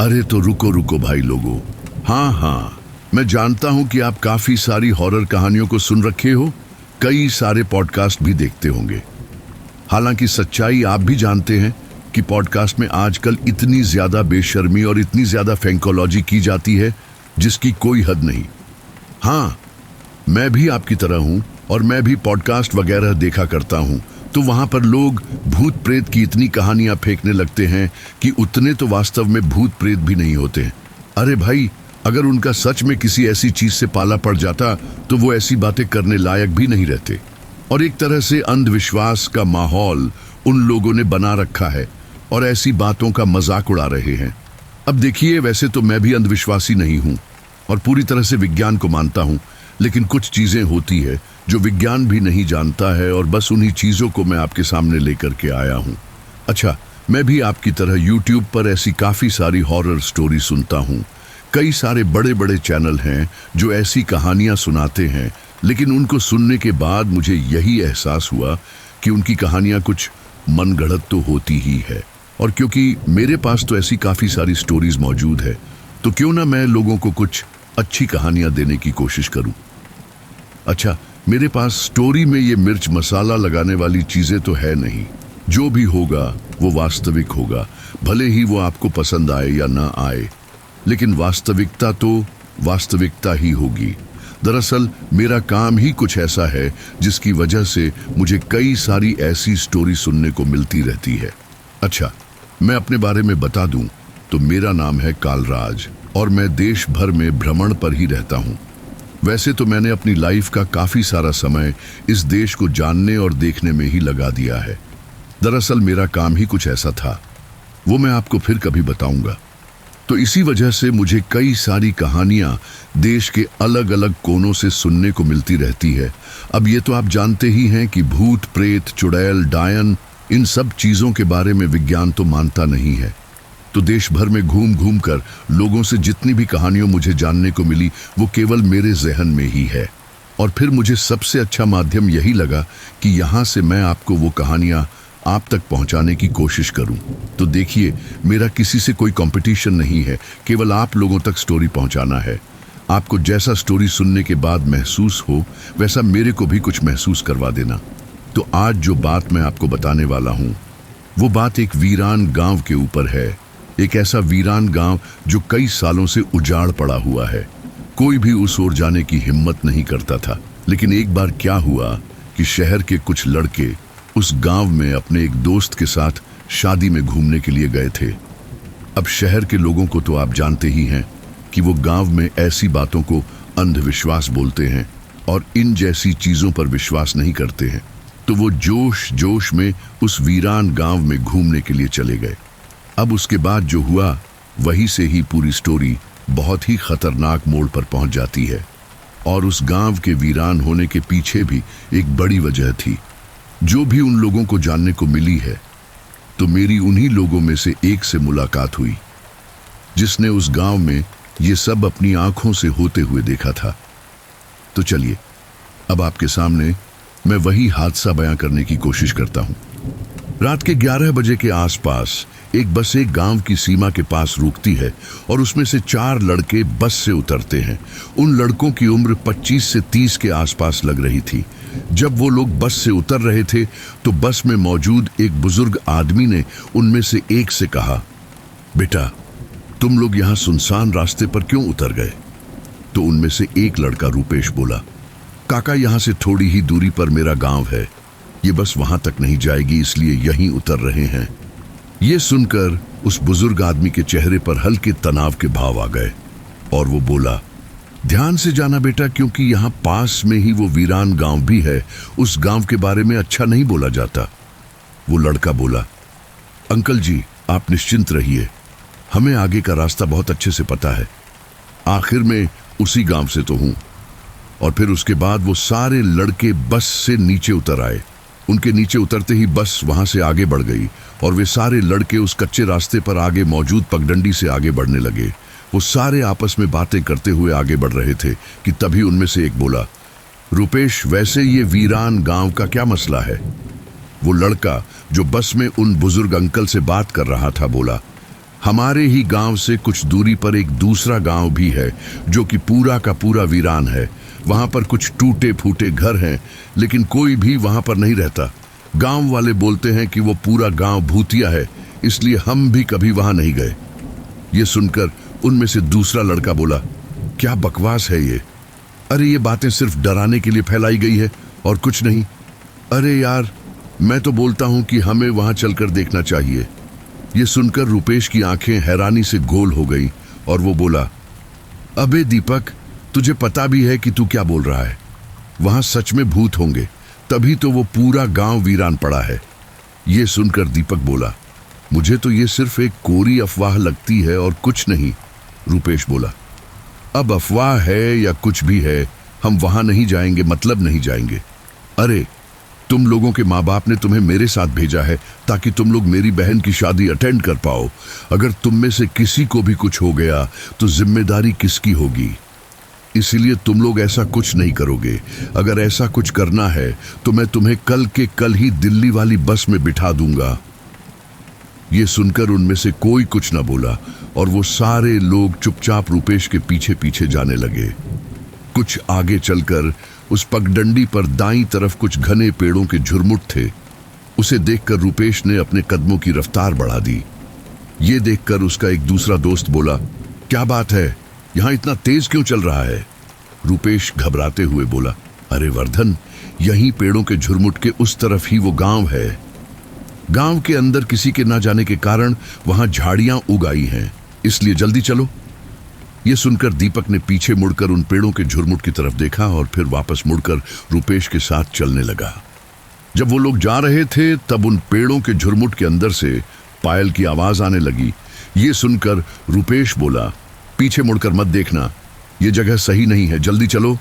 अरे तो रुको रुको भाई लोगों। हाँ हाँ, मैं जानता हूं कि आप काफी सारी हॉरर कहानियों को सुन रखे हो, कई सारे पॉडकास्ट भी देखते होंगे। हालांकि सच्चाई आप भी जानते हैं कि पॉडकास्ट में आजकल इतनी ज्यादा बेशर्मी और इतनी ज्यादा फैंकोलॉजी की जाती है जिसकी कोई हद नहीं। हाँ, मैं भी आपकी तरह हूं और मैं भी पॉडकास्ट वगैरह देखा करता हूं, तो वहां पर लोग भूत प्रेत की इतनी कहानियां फेंकने लगते हैं कि उतने तो वास्तव में भूत प्रेत भी नहीं होते। अरे भाई, अगर उनका सच में किसी ऐसी चीज से पाला पड़ जाता तो वो ऐसी बातें करने लायक भी नहीं रहते। और एक तरह से अंधविश्वास का माहौल उन लोगों ने बना रखा है और ऐसी बातों का मजाक उड़ा रहे हैं। अब देखिए, वैसे तो मैं भी अंधविश्वासी नहीं हूं और पूरी तरह से विज्ञान को मानता हूं, लेकिन कुछ चीजें होती है जो विज्ञान भी नहीं जानता है और बस उन्हीं चीजों को मैं आपके सामने लेकर के आया हूं। अच्छा, मैं भी आपकी तरह YouTube पर ऐसी काफी सारी हॉरर स्टोरी सुनता हूं। कई सारे बड़े बड़े चैनल हैं जो ऐसी कहानियां सुनाते हैं, लेकिन उनको सुनने के बाद मुझे यही एहसास हुआ कि उनकी कहानियां कुछ मनगढ़ंत तो होती ही है। और क्योंकि मेरे पास तो ऐसी काफी सारी स्टोरीज मौजूद है, तो क्यों ना मैं लोगों को कुछ अच्छी कहानियां देने की कोशिश करूं। अच्छा, मेरे पास स्टोरी में ये मिर्च मसाला लगाने वाली चीजें तो है नहीं। जो भी होगा वो वास्तविक होगा, भले ही वो आपको पसंद आए या ना आए, लेकिन वास्तविकता तो वास्तविकता ही होगी। दरअसल मेरा काम ही कुछ ऐसा है जिसकी वजह से मुझे कई सारी ऐसी स्टोरी सुनने को मिलती रहती है। अच्छा, मैं अपने बारे में बता दूं तो मेरा नाम है कालराज और मैं देश भर में भ्रमण पर ही रहता हूं। वैसे तो मैंने अपनी लाइफ का काफी सारा समय इस देश को जानने और देखने में ही लगा दिया है। दरअसल मेरा काम ही कुछ ऐसा था, वो मैं आपको फिर कभी बताऊंगा। तो इसी वजह से मुझे कई सारी कहानियां देश के अलग अलग कोनों से सुनने को मिलती रहती है। अब ये तो आप जानते ही हैं कि भूत प्रेत, चुड़ैल, डायन, इन सब चीजों के बारे में विज्ञान तो मानता नहीं है। तो देश भर में घूम घूम कर लोगों से जितनी भी कहानियां मुझे जानने को मिली वो केवल मेरे जहन में ही है। और फिर मुझे सबसे अच्छा माध्यम यही लगा कि यहाँ से मैं आपको वो कहानियां आप तक पहुंचाने की कोशिश करूं। तो देखिए, मेरा किसी से कोई कंपटीशन नहीं है, केवल आप लोगों तक स्टोरी पहुंचाना है। आपको जैसा स्टोरी सुनने के बाद महसूस हो वैसा मेरे को भी कुछ महसूस करवा देना। तो आज जो बात मैं आपको बताने वाला हूं वो बात एक वीरान गांव के ऊपर है। एक ऐसा वीरान गांव जो कई सालों से उजाड़ पड़ा हुआ है। कोई भी उस ओर जाने की हिम्मत नहीं करता था। लेकिन एक बार क्या हुआ कि शहर के कुछ लड़के उस गांव में अपने एक दोस्त के साथ शादी में घूमने के लिए गए थे। अब शहर के लोगों को तो आप जानते ही हैं कि वो गांव में ऐसी बातों को अंधविश्वास बोलते हैं और इन जैसी चीजों पर विश्वास नहीं करते हैं। तो वो जोश जोश में उस वीरान गांव में घूमने के लिए चले गए। अब उसके बाद जो हुआ वहीं से ही पूरी स्टोरी बहुत ही खतरनाक मोड़ पर पहुंच जाती है। और उस गांव के वीरान होने के पीछे भी एक बड़ी वजह थी जो भी उन लोगों को जानने को मिली है। तो मेरी उन्हीं लोगों में से एक से मुलाकात हुई जिसने उस गांव में ये सब अपनी आंखों से होते हुए देखा था। तो चलिए, अब आपके सामने मैं वही हादसा बयां करने की कोशिश करता हूं। रात के 11 बजे के आसपास एक बस एक गांव की सीमा के पास रुकती है और उसमें से 4 लड़के बस से उतरते हैं। उन लड़कों की उम्र 25 से 30 के आसपास लग रही थी। जब वो लोग बस से उतर रहे थे तो बस में मौजूद एक बुजुर्ग आदमी ने उनमें से एक से कहा, बेटा, तुम लोग यहाँ सुनसान रास्ते पर क्यों उतर गए? तो उनमें से एक लड़का रूपेश बोला, काका, यहाँ से थोड़ी ही दूरी पर मेरा गांव है, ये बस वहां तक नहीं जाएगी, इसलिए यहीं उतर रहे हैं। ये सुनकर उस बुजुर्ग आदमी के चेहरे पर हल्के तनाव के भाव आ गए और वो बोला, ध्यान से जाना बेटा, क्योंकि यहाँ पास में ही वो वीरान गांव भी है। उस गांव के बारे में अच्छा नहीं बोला जाता। वो लड़का बोला, अंकल जी, आप निश्चिंत रहिए, हमें आगे का रास्ता बहुत अच्छे से पता है। आखिर में उसी गांव से तो हूं। और फिर उसके बाद वो सारे लड़के बस से नीचे उतर आए। उनके नीचे उतरते ही बस वहां से आगे बढ़ गई और वे सारे लड़के उस कच्चे रास्ते पर आगे मौजूद पगडंडी से आगे बढ़ने लगे। वो सारे आपस में बातें करते हुए आगे बढ़ रहे थे कि तभी उनमें से एक बोला, रुपेश, वैसे ये वीरान गांव का क्या मसला है? वो लड़का जो बस में उन बुजुर्ग अंकल से बात कर रहा था बोला, हमारे ही गांव से कुछ दूरी पर एक दूसरा गांव भी है जो कि पूरा का पूरा वीरान है। वहां पर कुछ टूटे फूटे घर हैं, लेकिन कोई भी वहां पर नहीं रहता। गांव वाले बोलते हैं कि वो पूरा गांव भूतिया है, इसलिए हम भी कभी वहां नहीं गए। ये सुनकर उनमें से दूसरा लड़का बोला, क्या बकवास है ये? अरे ये बातें सिर्फ डराने के लिए फैलाई गई है और कुछ नहीं। अरे यार, मैं तो बोलता हूं कि हमें वहां चलकर देखना चाहिए। ये सुनकर रुपेश की आंखें हैरानी से गोल हो गई और वो बोला, अबे दीपक, तुझे पता भी है कि तू क्या बोल रहा है? वहां सच में भूत होंगे, तभी तो वो पूरा गांव वीरान पड़ा है। ये सुनकर दीपक बोला, मुझे तो ये सिर्फ एक कोरी अफवाह लगती है और कुछ नहीं। रुपेश बोला, अब अफवाह है या कुछ भी है, हम वहां नहीं जाएंगे, मतलब नहीं जाएंगे। अरे तुम लोगों के माँ बाप ने तुम्हें मेरे साथ भेजा है ताकि तुम लोग मेरी बहन की शादी अटेंड कर पाओ। अगर तुम में से किसी को भी कुछ हो गया तो जिम्मेदारी किसकी होगी? इसीलिए तुम लोग ऐसा कुछ नहीं करोगे। अगर ऐसा कुछ करना है तो मैं तुम्हें कल के कल ही दिल्ली वाली बस में बिठा दूंगा। ये सुनकर उनमें से कोई कुछ न बोला और वो सारे लोग चुपचाप रुपेश के पीछे पीछे जाने लगे। कुछ आगे चलकर उस पगडंडी पर दाईं तरफ कुछ घने पेड़ों के झुरमुट थे। उसे देखकर रुपेश ने अपने कदमों की रफ्तार बढ़ा दी। ये देखकर उसका एक दूसरा दोस्त बोला, क्या बात है, यहां इतना तेज क्यों चल रहा है? रुपेश घबराते हुए बोला, अरे वर्धन, यहीं पेड़ों के झुरमुट के उस तरफ ही वो गांव है। गांव के अंदर किसी के ना जाने के कारण वहां झाड़ियां उग आई हैं, इसलिए जल्दी चलो। यह सुनकर दीपक ने पीछे मुड़कर उन पेड़ों के झुरमुट की तरफ देखा और फिर वापस मुड़कर रुपेश के साथ चलने लगा। जब वो लोग जा रहे थे तब उन पेड़ों के झुरमुट के अंदर से पायल की आवाज आने लगी। ये सुनकर रुपेश बोला, पीछे मुड़कर मत देखना, ये जगह सही नहीं है, जल्दी चलो।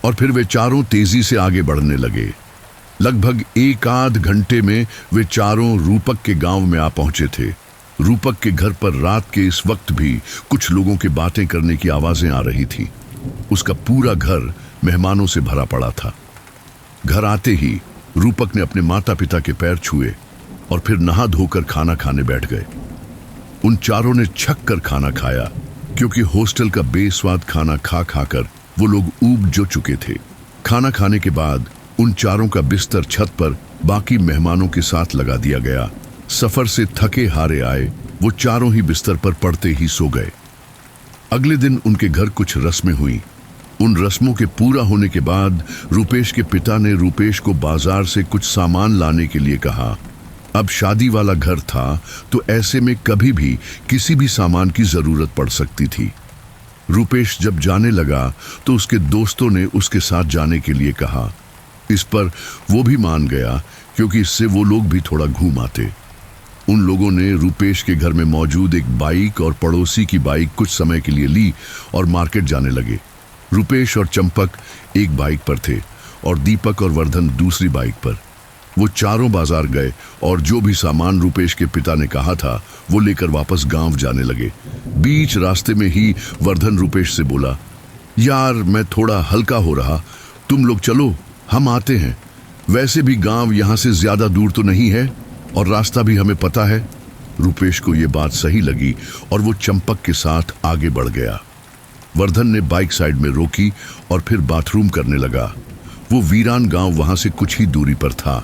और फिर वे चारों तेजी से आगे बढ़ने लगे। लगभग एक आध घंटे में वे चारों रूपक के गांव में आ पहुंचे थे। रूपक के घर पर रात के इस वक्त भी कुछ लोगों के बातें करने की आवाजें आ रही थी। उसका पूरा घर मेहमानों से भरा पड़ा था। घर आते ही रूपक ने अपने माता पिता के पैर छुए और फिर नहा धोकर खाना खाने बैठ गए। उन चारों ने छक कर खाना खाया, क्योंकि हॉस्टल का बेस्वाद खाना खा खाकर वो लोग ऊब जो चुके थे। खाना खाने के बाद उन चारों का बिस्तर छत पर बाकी मेहमानों के साथ लगा दिया गया। सफर से थके हारे आए वो चारों ही बिस्तर पर पड़ते ही सो गए। अगले दिन उनके घर कुछ रस्में हुई। उन रस्मों के पूरा होने के बाद रुपेश के पिता ने रुपेश को बाजार से कुछ सामान लाने के लिए कहा। अब शादी वाला घर था तो ऐसे में कभी भी किसी भी सामान की जरूरत पड़ सकती थी। रुपेश जब जाने लगा तो उसके दोस्तों ने उसके साथ जाने के लिए कहा। इस पर वो भी मान गया, क्योंकि इससे वो लोग भी थोड़ा घूम आते। उन लोगों ने रुपेश के घर में मौजूद एक बाइक और पड़ोसी की बाइक कुछ समय के लिए ली और मार्केट जाने लगे। रुपेश और चंपक एक बाइक पर थे और दीपक और वर्धन दूसरी बाइक पर। वो चारों बाजार गए और जो भी सामान रुपेश के पिता ने कहा था वो लेकर वापस गांव जाने लगे। बीच रास्ते में ही वर्धन रुपेश से बोला, यार मैं थोड़ा हल्का हो रहा, तुम लोग चलो, हम आते हैं। वैसे भी गांव यहां से ज्यादा दूर तो नहीं है और रास्ता भी हमें पता है। रुपेश को यह बात सही लगी और वो चंपक के साथ आगे बढ़ गया। वर्धन ने बाइक साइड में रोकी और फिर बाथरूम करने लगा। वो वीरान गांव वहां से कुछ ही दूरी पर था।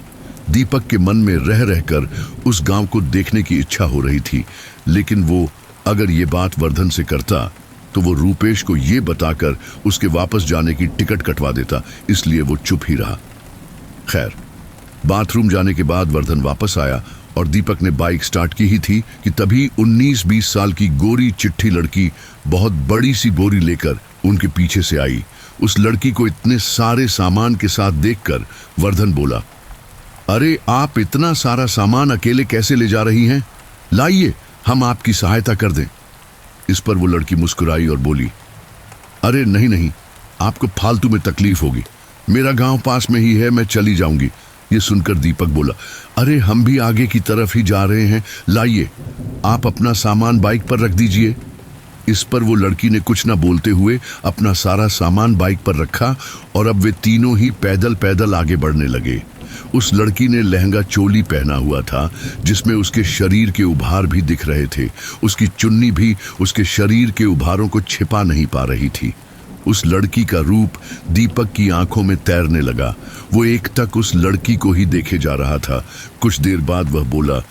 दीपक के मन में रह रहकर उस गांव को देखने की इच्छा हो रही थी, लेकिन वो अगर ये बात वर्धन से करता तो वो रुपेश को ये बताकर उसके वापस जाने की टिकट कटवा देता, इसलिए वो चुप ही रहा। खैर, बाथरूम जाने के बाद वर्धन वापस आया और दीपक ने बाइक स्टार्ट की ही थी कि तभी 19-20 साल की गोरी चिट्ठी लड़की बहुत बड़ी सी बोरी लेकर उनके पीछे से आई। उस लड़की को इतने सारे सामान के साथ देखकर वर्धन बोला, अरे आप इतना सारा सामान अकेले कैसे ले जा रही हैं? लाइए, हम आपकी सहायता कर दें। इस पर वो लड़की मुस्कुराई और बोली, अरे नहीं नहीं, आपको फालतू में तकलीफ होगी, मेरा गांव पास में ही है, मैं चली जाऊंगी। ये सुनकर दीपक बोला, अरे हम भी आगे की तरफ ही जा रहे हैं, लाइए, आप अपना सामान बाइक पर रख दीजिए। इस पर वो लड़की ने कुछ ना बोलते हुए अपना सारा सामान बाइक पर रखा और अब वे तीनों ही पैदल पैदल आगे बढ़ने लगे। उस लड़की ने लहंगा चोली पहना हुआ था जिसमें उसके शरीर के उभार भी दिख रहे थे। उसकी चुन्नी भी उसके शरीर के उभारों को छिपा नहीं पा रही थी। उस लड़की का रूप दीपक की आंखों में तैरने लगा। वो एक टक उस लड़की को ही देखे जा रहा था। कुछ देर बाद वह बोला,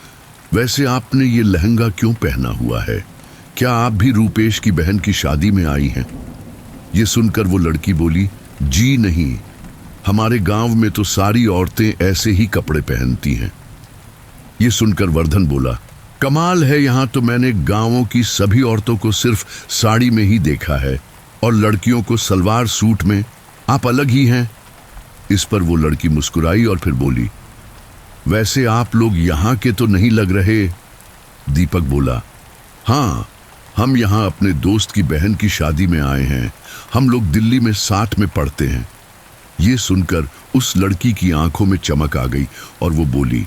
वैसे आपने ये लहंगा क्यों पहना हुआ है? क्या आप भी रूपेश की बहन की शादी में आई हैं? ये सुनकर वो लड़की बोली, जी नहीं, हमारे गांव में तो सारी औरतें ऐसे ही कपड़े पहनती हैं। ये सुनकर वर्धन बोला, कमाल है, यहां तो मैंने गांवों की सभी औरतों को सिर्फ साड़ी में ही देखा है और लड़कियों को सलवार सूट में। आप अलग ही हैं। इस पर वो लड़की मुस्कुराई और फिर बोली, वैसे आप लोग यहाँ के तो नहीं लग रहे। दीपक बोला, हाँ, हम यहाँ अपने दोस्त की बहन की शादी में आए हैं। हम लोग दिल्ली में साथ में पढ़ते हैं। ये सुनकर उस लड़की की आंखों में चमक आ गई और वो बोली,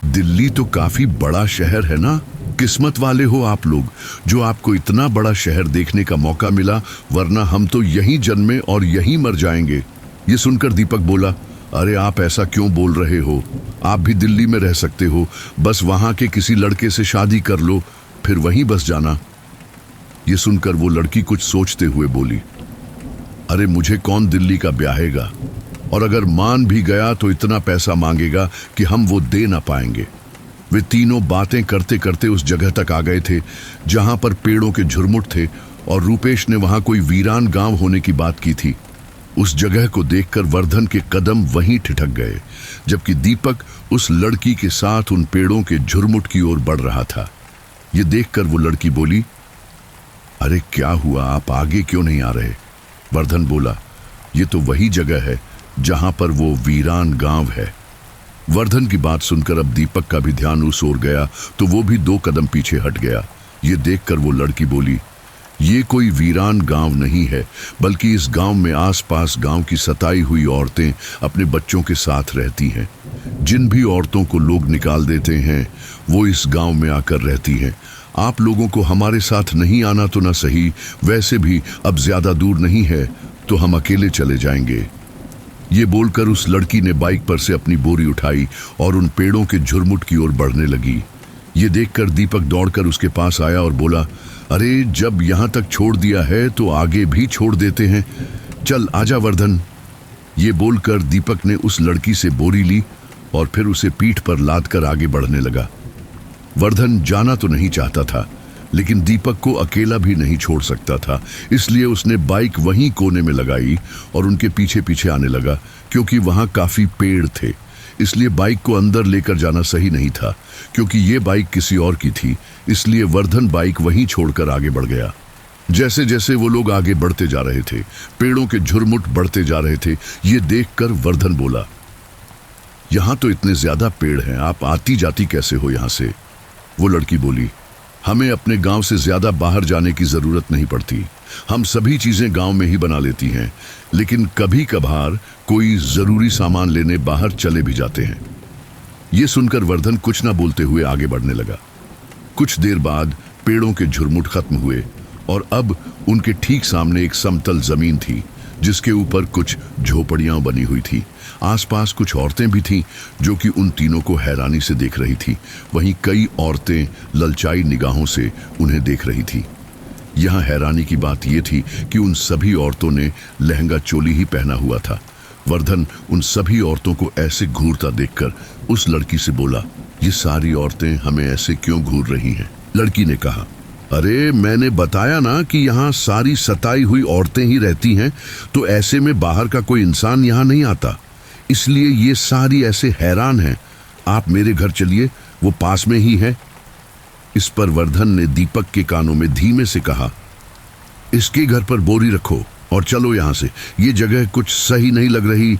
दिल्ली तो काफी बड़ा शहर है ना? किस्मत वाले हो आप लोग जो आपको इतना बड़ा शहर देखने का मौका मिला, वरना हम तो यहीं जन्मे और यहीं मर जाएंगे। ये सुनकर दीपक बोला, अरे आप ऐसा क्यों बोल रहे हो? आप भी दिल्ली में रह सकते हो, बस वहां के किसी लड़के से शादी कर लो, फिर वहीं बस जाना। ये सुनकर वो लड़की कुछ सोचते हुए बोली, अरे मुझे कौन दिल्ली का ब्याहेगा, और अगर मान भी गया तो इतना पैसा मांगेगा कि हम वो दे ना पाएंगे। वे तीनों बातें करते करते उस जगह तक आ गए थे जहां पर पेड़ों के झुरमुट थे और रूपेश ने वहां कोई वीरान गांव होने की बात की थी। उस जगह को देखकर वर्धन के कदम वहीं ठिठक गए, जबकि दीपक उस लड़की के साथ उन पेड़ों के झुरमुट की ओर बढ़ रहा था। ये देखकर वो लड़की बोली, अरे क्या हुआ, आप आगे क्यों नहीं आ रहे? वर्धन बोला, ये तो वही जगह है जहां पर वो वीरान गांव है। वर्धन की बात सुनकर अब दीपक का भी ध्यान उस ओर गया तो वो भी 2 कदम पीछे हट गया। ये देखकर वो लड़की बोली, ये कोई वीरान गांव नहीं है, बल्कि इस गांव में आसपास गांव की सताई हुई औरतें अपने बच्चों के साथ रहती हैं। जिन भी औरतों को लोग निकाल देते हैं वो इस गांव में आकर रहती हैं। आप लोगों को हमारे साथ नहीं आना तो ना सही, वैसे भी अब ज्यादा दूर नहीं है तो हम अकेले चले जाएंगे। ये बोलकर उस लड़की ने बाइक पर से अपनी बोरी उठाई और उन पेड़ों के झुरमुट की ओर बढ़ने लगी। ये देखकर दीपक दौड़कर उसके पास आया और बोला, अरे जब यहाँ तक छोड़ दिया है तो आगे भी छोड़ देते हैं, चल आजा वर्धन। ये बोलकर दीपक ने उस लड़की से बोरी ली और फिर उसे पीठ पर लाद कर आगे बढ़ने लगा। वर्धन जाना तो नहीं चाहता था, लेकिन दीपक को अकेला भी नहीं छोड़ सकता था, इसलिए उसने बाइक वहीं कोने में लगाई और उनके पीछे पीछे आने लगा। क्योंकि वहां काफी पेड़ थे, इसलिए बाइक को अंदर लेकर जाना सही नहीं था। क्योंकि ये बाइक किसी और की थी, इसलिए वर्धन बाइक वहीं छोड़कर आगे बढ़ गया। जैसे जैसे वो लोग आगे बढ़ते जा रहे थे, पेड़ों के झुरमुट बढ़ते जा रहे थे। ये देखकर वर्धन बोला, यहां तो इतने ज्यादा पेड़ हैं, आप आती जाती कैसे हो यहां से? वो लड़की बोली, हमें अपने गांव से ज्यादा बाहर जाने की जरूरत नहीं पड़ती। हम सभी चीजें गांव में ही बना लेती हैं, लेकिन कभी कभार कोई जरूरी सामान लेने बाहर चले भी जाते हैं। ये सुनकर वर्धन कुछ ना बोलते हुए आगे बढ़ने लगा। कुछ देर बाद पेड़ों के झुरमुट खत्म हुए और अब उनके ठीक सामने एक समतल जमीन थी जिसके ऊपर कुछ झोपड़ियां बनी हुई थी। आसपास कुछ औरतें भी थीं जो कि उन तीनों को हैरानी से देख रही थी। वहीं कई औरतें ललचाई निगाहों से उन्हें देख रही थी। यहाँ हैरानी की बात यह थी कि उन सभी औरतों ने लहंगा चोली ही पहना हुआ था। वर्धन उन सभी औरतों को ऐसे घूरता देखकर उस लड़की से बोला, ये सारी औरतें हमें ऐसे क्यों घूर रही हैं? लड़की ने कहा, अरे मैंने बताया ना कि यहाँ सारी सताई हुई औरतें ही रहती हैं, तो ऐसे में बाहर का कोई इंसान यहाँ नहीं आता, इसलिए ये सारी ऐसे हैरान हैं। आप मेरे घर चलिए, वो पास में ही है। इस पर वर्धन ने दीपक के कानों में धीमे से कहा, इसके घर पर बोरी रखो और चलो यहाँ से, ये जगह कुछ सही नहीं लग रही।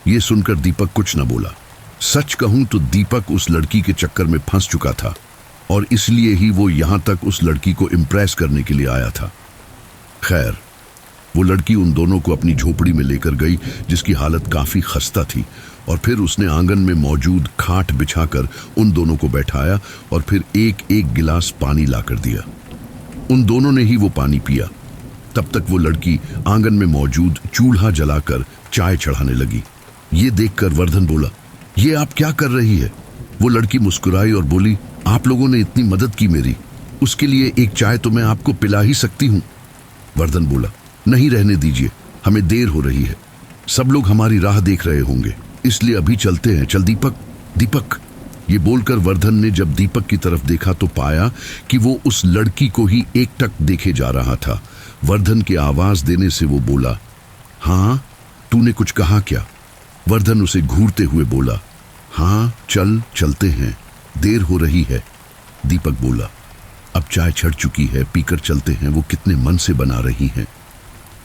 ये सुनकर दीपक कुछ न बोला। सच कहूं तो दीपक उस लड़की के चक्कर में फंस चुका था और इसलिए ही वो यहाँ तक उस लड़की को इम्प्रेस करने के लिए आया था। खैर, वो लड़की उन दोनों को अपनी झोपड़ी में लेकर गई जिसकी हालत काफी खस्ता थी, और फिर उसने आंगन में मौजूद खाट बिछाकर उन दोनों को बैठाया और फिर एक एक गिलास पानी लाकर दिया। उन दोनों ने ही वो पानी पिया। तब तक वो लड़की आंगन में मौजूद चूल्हा जलाकर चाय चढ़ाने लगी। ये देखकर वर्धन बोला, ये आप क्या कर रही है? वो लड़की मुस्कुराई और बोली, आप लोगों ने इतनी मदद की मेरी, उसके लिए एक चाय तो मैं आपको पिला ही सकती हूँ। वर्धन बोला, नहीं, रहने दीजिए, हमें देर हो रही है, सब लोग हमारी राह देख रहे होंगे, इसलिए अभी चलते हैं। चल दीपक, दीपक। ये बोलकर वर्धन ने जब दीपक की तरफ देखा तो पाया कि वो उस लड़की को ही एकटक देखे जा रहा था। वर्धन के आवाज देने से वो बोला, हाँ, तूने कुछ कहा क्या? वर्धन उसे घूरते हुए बोला, हाँ चल, चलते हैं, देर हो रही है। दीपक बोला, अब चाय छड़ चुकी है, पीकर चलते हैं, वो कितने मन से बना रही हैं।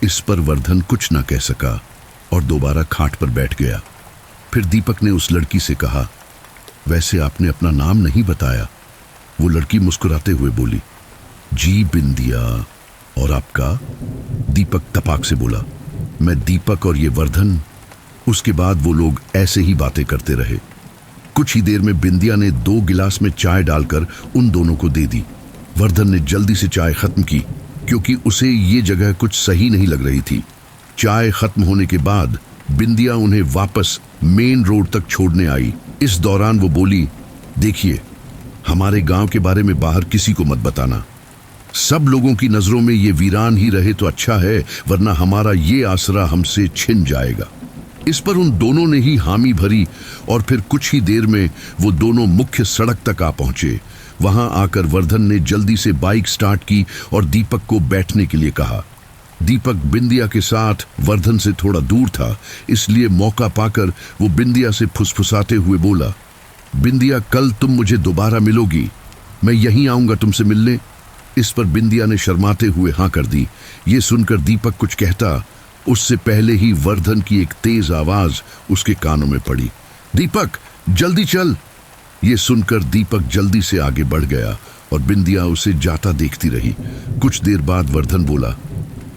इस पर वर्धन कुछ ना कह सका और दोबारा खाट पर बैठ गया। फिर दीपक ने उस लड़की से कहा, वैसे आपने अपना नाम नहीं बताया। वो लड़की मुस्कुराते हुए बोली, जी बिंदिया। और आपका? दीपक तपाक से बोला, मैं दीपक और ये वर्धन। उसके बाद वो लोग ऐसे ही बातें करते रहे। कुछ ही देर में बिंदिया ने 2 गिलास में चाय डालकर उन दोनों को दे दी। वर्धन ने जल्दी से चाय खत्म की क्योंकि उसे ये जगह कुछ सही नहीं लग रही थी। चाय खत्म होने के बाद बिंदिया उन्हें वापस मेन रोड तक छोड़ने आई। इस दौरान वो बोली, देखिए, हमारे गांव के बारे में बाहर किसी को मत बताना। सब लोगों की नजरों में ये वीरान ही रहे तो अच्छा है, वरना हमारा ये आसरा हमसे छिन जाएगा। इस पर उन दोनों ने ही हामी भरी और फिर कुछ ही देर में वो दोनों मुख्य सड़क तक आ पहुंचे। वहां आकर वर्धन ने जल्दी से बाइक स्टार्ट की और दीपक को बैठने के लिए कहा। दीपक बिंदिया के साथ वर्धन से थोड़ा दूर था, इसलिए मौका पाकर वो बिंदिया से फुसफुसाते हुए बोला, बिंदिया, कल तुम मुझे दोबारा मिलोगी, मैं यहीं आऊंगा तुमसे मिलने। इस पर बिंदिया ने शर्माते हुए हाँ कर दी। ये सुनकर दीपक कुछ कहता, उससे पहले ही वर्धन की एक तेज आवाज उसके कानों में पड़ी, दीपक, जल्दी चल। ये सुनकर दीपक जल्दी से आगे बढ़ गया और बिंदिया उसे जाता देखती रही। कुछ देर बाद वर्धन बोला,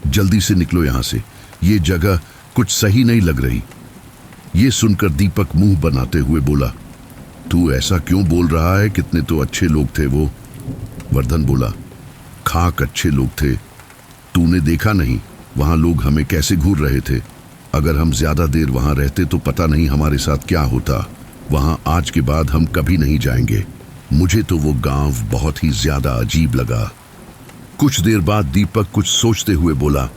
जल्दी से निकलो यहां से, ये जगह कुछ सही नहीं लग रही। ये सुनकर दीपक मुंह बनाते हुए बोला, तू ऐसा क्यों बोल रहा है? कितने तो अच्छे लोग थे वो। वर्धन बोला, खाक अच्छे लोग थे, तूने देखा नहीं वहां लोग हमें कैसे घूर रहे थे। अगर हम ज्यादा देर वहां रहते तो पता नहीं हमारे साथ क्या होता। वहां आज के बाद हम कभी नहीं जाएंगे। मुझे तो वो गांव बहुत ही ज्यादा अजीब लगा। कुछ देर बाद दीपक कुछ सोचते हुए बोला,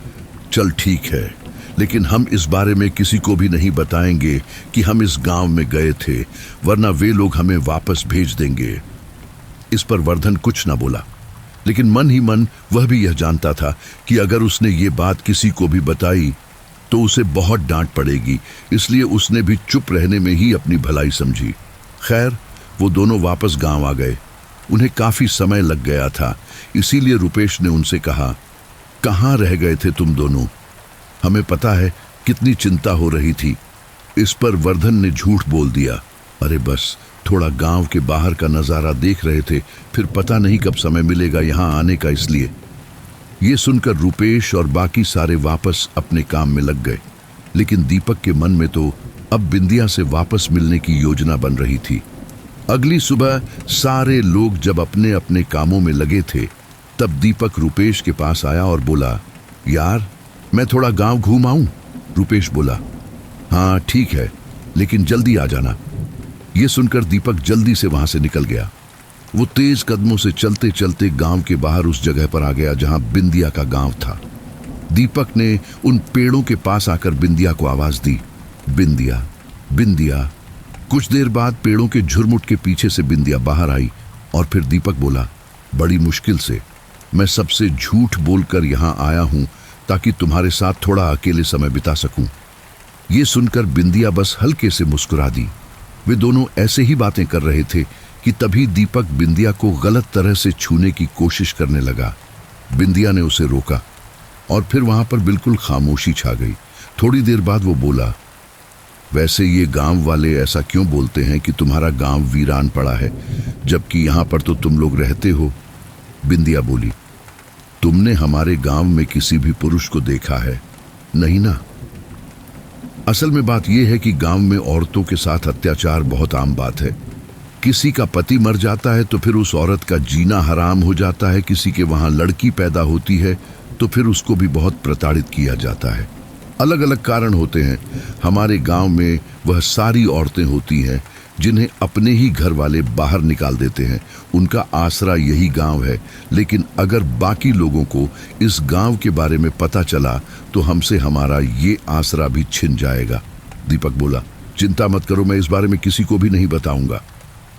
चल ठीक है, लेकिन हम इस बारे में किसी को भी नहीं बताएंगे कि हम इस गांव में गए थे, वरना वे लोग हमें वापस भेज देंगे। इस पर वर्धन कुछ ना बोला, लेकिन मन ही मन वह भी यह जानता था कि अगर उसने ये बात किसी को भी बताई तो उसे बहुत डांट पड़ेगी, इसलिए उसने भी चुप रहने में ही अपनी भलाई समझी। खैर, वो दोनों वापस गांव आ गए। उन्हें काफी समय लग गया था, इसीलिए रुपेश ने उनसे कहा, कहाँ रह गए थे तुम दोनों? हमें पता है कितनी चिंता हो रही थी। इस पर वर्धन ने झूठ बोल दिया, अरे बस थोड़ा गांव के बाहर का नजारा देख रहे थे, फिर पता नहीं कब समय मिलेगा यहां आने का, इसलिए। ये सुनकर रुपेश और बाकी सारे वापस अपने काम में लग गए, लेकिन दीपक के मन में तो अब बिंदिया से वापस मिलने की योजना बन रही थी। अगली सुबह सारे लोग जब अपने अपने कामों में लगे थे, तब दीपक रुपेश के पास आया और बोला, यार, मैं थोड़ा गांव घूम आऊं? रुपेश बोला, हाँ ठीक है, लेकिन जल्दी आ जाना। ये सुनकर दीपक जल्दी से वहां से निकल गया। वो तेज कदमों से चलते चलते गांव के बाहर उस जगह पर आ गया जहां बिंदिया का गांव था। दीपक ने उन पेड़ों के पास आकर बिंदिया को आवाज दी, बिंदिया, बिंदिया। कुछ देर बाद पेड़ों के झुरमुट के पीछे से बिंदिया बाहर आई और फिर दीपक बोला, बड़ी मुश्किल से मैं सबसे झूठ बोलकर यहां आया हूं ताकि तुम्हारे साथ थोड़ा अकेले समय बिता सकूं। ये सुनकर बिंदिया बस हल्के से मुस्कुरा दी। वे दोनों ऐसे ही बातें कर रहे थे कि तभी दीपक बिंदिया को गलत तरह से छूने की कोशिश करने लगा। बिंदिया ने उसे रोका और फिर वहां पर बिल्कुल खामोशी छा गई। थोड़ी देर बाद वो बोला, वैसे ये गांव वाले ऐसा क्यों बोलते हैं कि तुम्हारा गांव वीरान पड़ा है, जबकि यहां पर तो तुम लोग रहते हो? बिंदिया बोली, तुमने हमारे गांव में किसी भी पुरुष को देखा है? नहीं ना। असल में बात यह है कि गांव में औरतों के साथ अत्याचार बहुत आम बात है। किसी का पति मर जाता है तो फिर उस औरत का जीना हराम हो जाता है। किसी के वहां लड़की पैदा होती है तो फिर उसको भी बहुत प्रताड़ित किया जाता है। अलग अलग कारण होते हैं। हमारे गांव में वह सारी औरतें होती हैं जिन्हें अपने ही घर वाले बाहर निकाल देते हैं। उनका आसरा यही गांव है। लेकिन अगर बाकी लोगों को इस गांव के बारे में पता चला तो हमसे हमारा ये आसरा भी छिन जाएगा। दीपक बोला, चिंता मत करो, मैं इस बारे में किसी को भी नहीं बताऊंगा।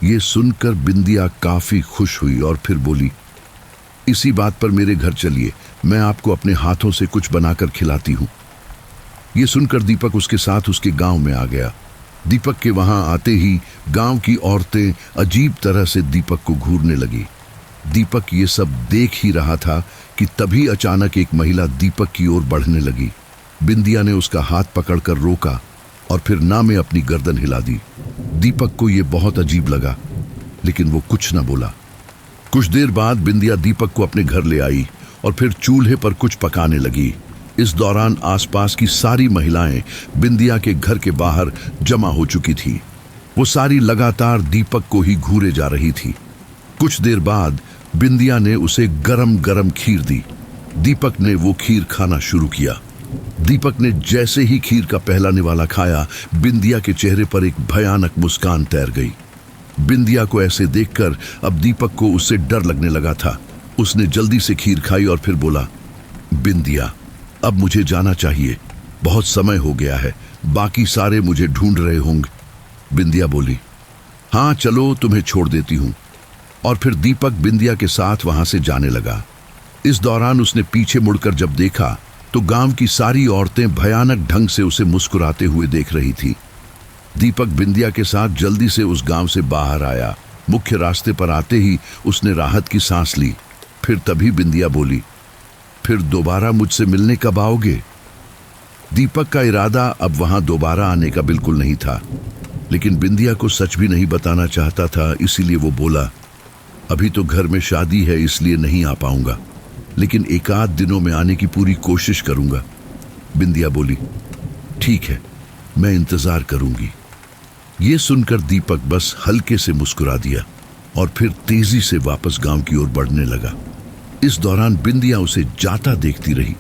ये सुनकर बिंदिया काफी खुश हुई और फिर बोली, इसी बात पर मेरे घर चलिए, मैं आपको अपने हाथों से कुछ बनाकर खिलाती हूँ। ये सुनकर दीपक उसके साथ उसके गांव में आ गया। दीपक के वहां आते ही गांव की औरतें अजीब तरह से दीपक को घूरने लगी। दीपक ये सब देख ही रहा था कि तभी अचानक एक महिला दीपक की ओर बढ़ने लगी। बिंदिया ने उसका हाथ पकड़कर रोका और फिर ना में अपनी गर्दन हिला दी। दीपक को यह बहुत अजीब लगा, लेकिन वो कुछ न बोला। कुछ देर बाद बिंदिया दीपक को अपने घर ले आई और फिर चूल्हे पर कुछ पकाने लगी। इस दौरान आसपास की सारी महिलाएं बिंदिया के घर के बाहर जमा हो चुकी थी। वो सारी लगातार दीपक को ही घूरे जा रही थी। कुछ देर बाद बिंदिया ने उसे गरम गरम खीर दी। दीपक ने वो खीर खाना शुरू किया। दीपक ने जैसे ही खीर का पहला निवाला खाया, बिंदिया के चेहरे पर एक भयानक मुस्कान तैर गई। बिंदिया को ऐसे देखकर अब दीपक को उससे डर लगने लगा था। उसने जल्दी से खीर खाई और फिर बोला, बिंदिया, अब मुझे जाना चाहिए, बहुत समय हो गया है, बाकी सारे मुझे ढूंढ रहे होंगे। बिंदिया बोली, हाँ चलो, तुम्हें छोड़ देती हूं। और फिर दीपक बिंदिया के साथ वहां से जाने लगा। इस दौरान उसने पीछे मुड़कर जब देखा तो गांव की सारी औरतें भयानक ढंग से उसे मुस्कुराते हुए देख रही थी। दीपक बिंदिया के साथ जल्दी से उस गांव से बाहर आया। मुख्य रास्ते पर आते ही उसने राहत की सांस ली। फिर तभी बिंदिया बोली, फिर दोबारा मुझसे मिलने कब आओगे? दीपक का इरादा अब वहां दोबारा आने का बिल्कुल नहीं था, लेकिन बिंदिया को सच भी नहीं बताना चाहता था, इसीलिए वो बोला, अभी तो घर में शादी है इसलिए नहीं आ पाऊंगा, लेकिन एक आध दिनों में आने की पूरी कोशिश करूंगा। बिंदिया बोली, ठीक है, मैं इंतजार करूंगी। ये सुनकर दीपक बस हल्के से मुस्कुरा दिया और फिर तेजी से वापस गांव की ओर बढ़ने लगा। इस दौरान बिंदिया उसे जाता देखती रही,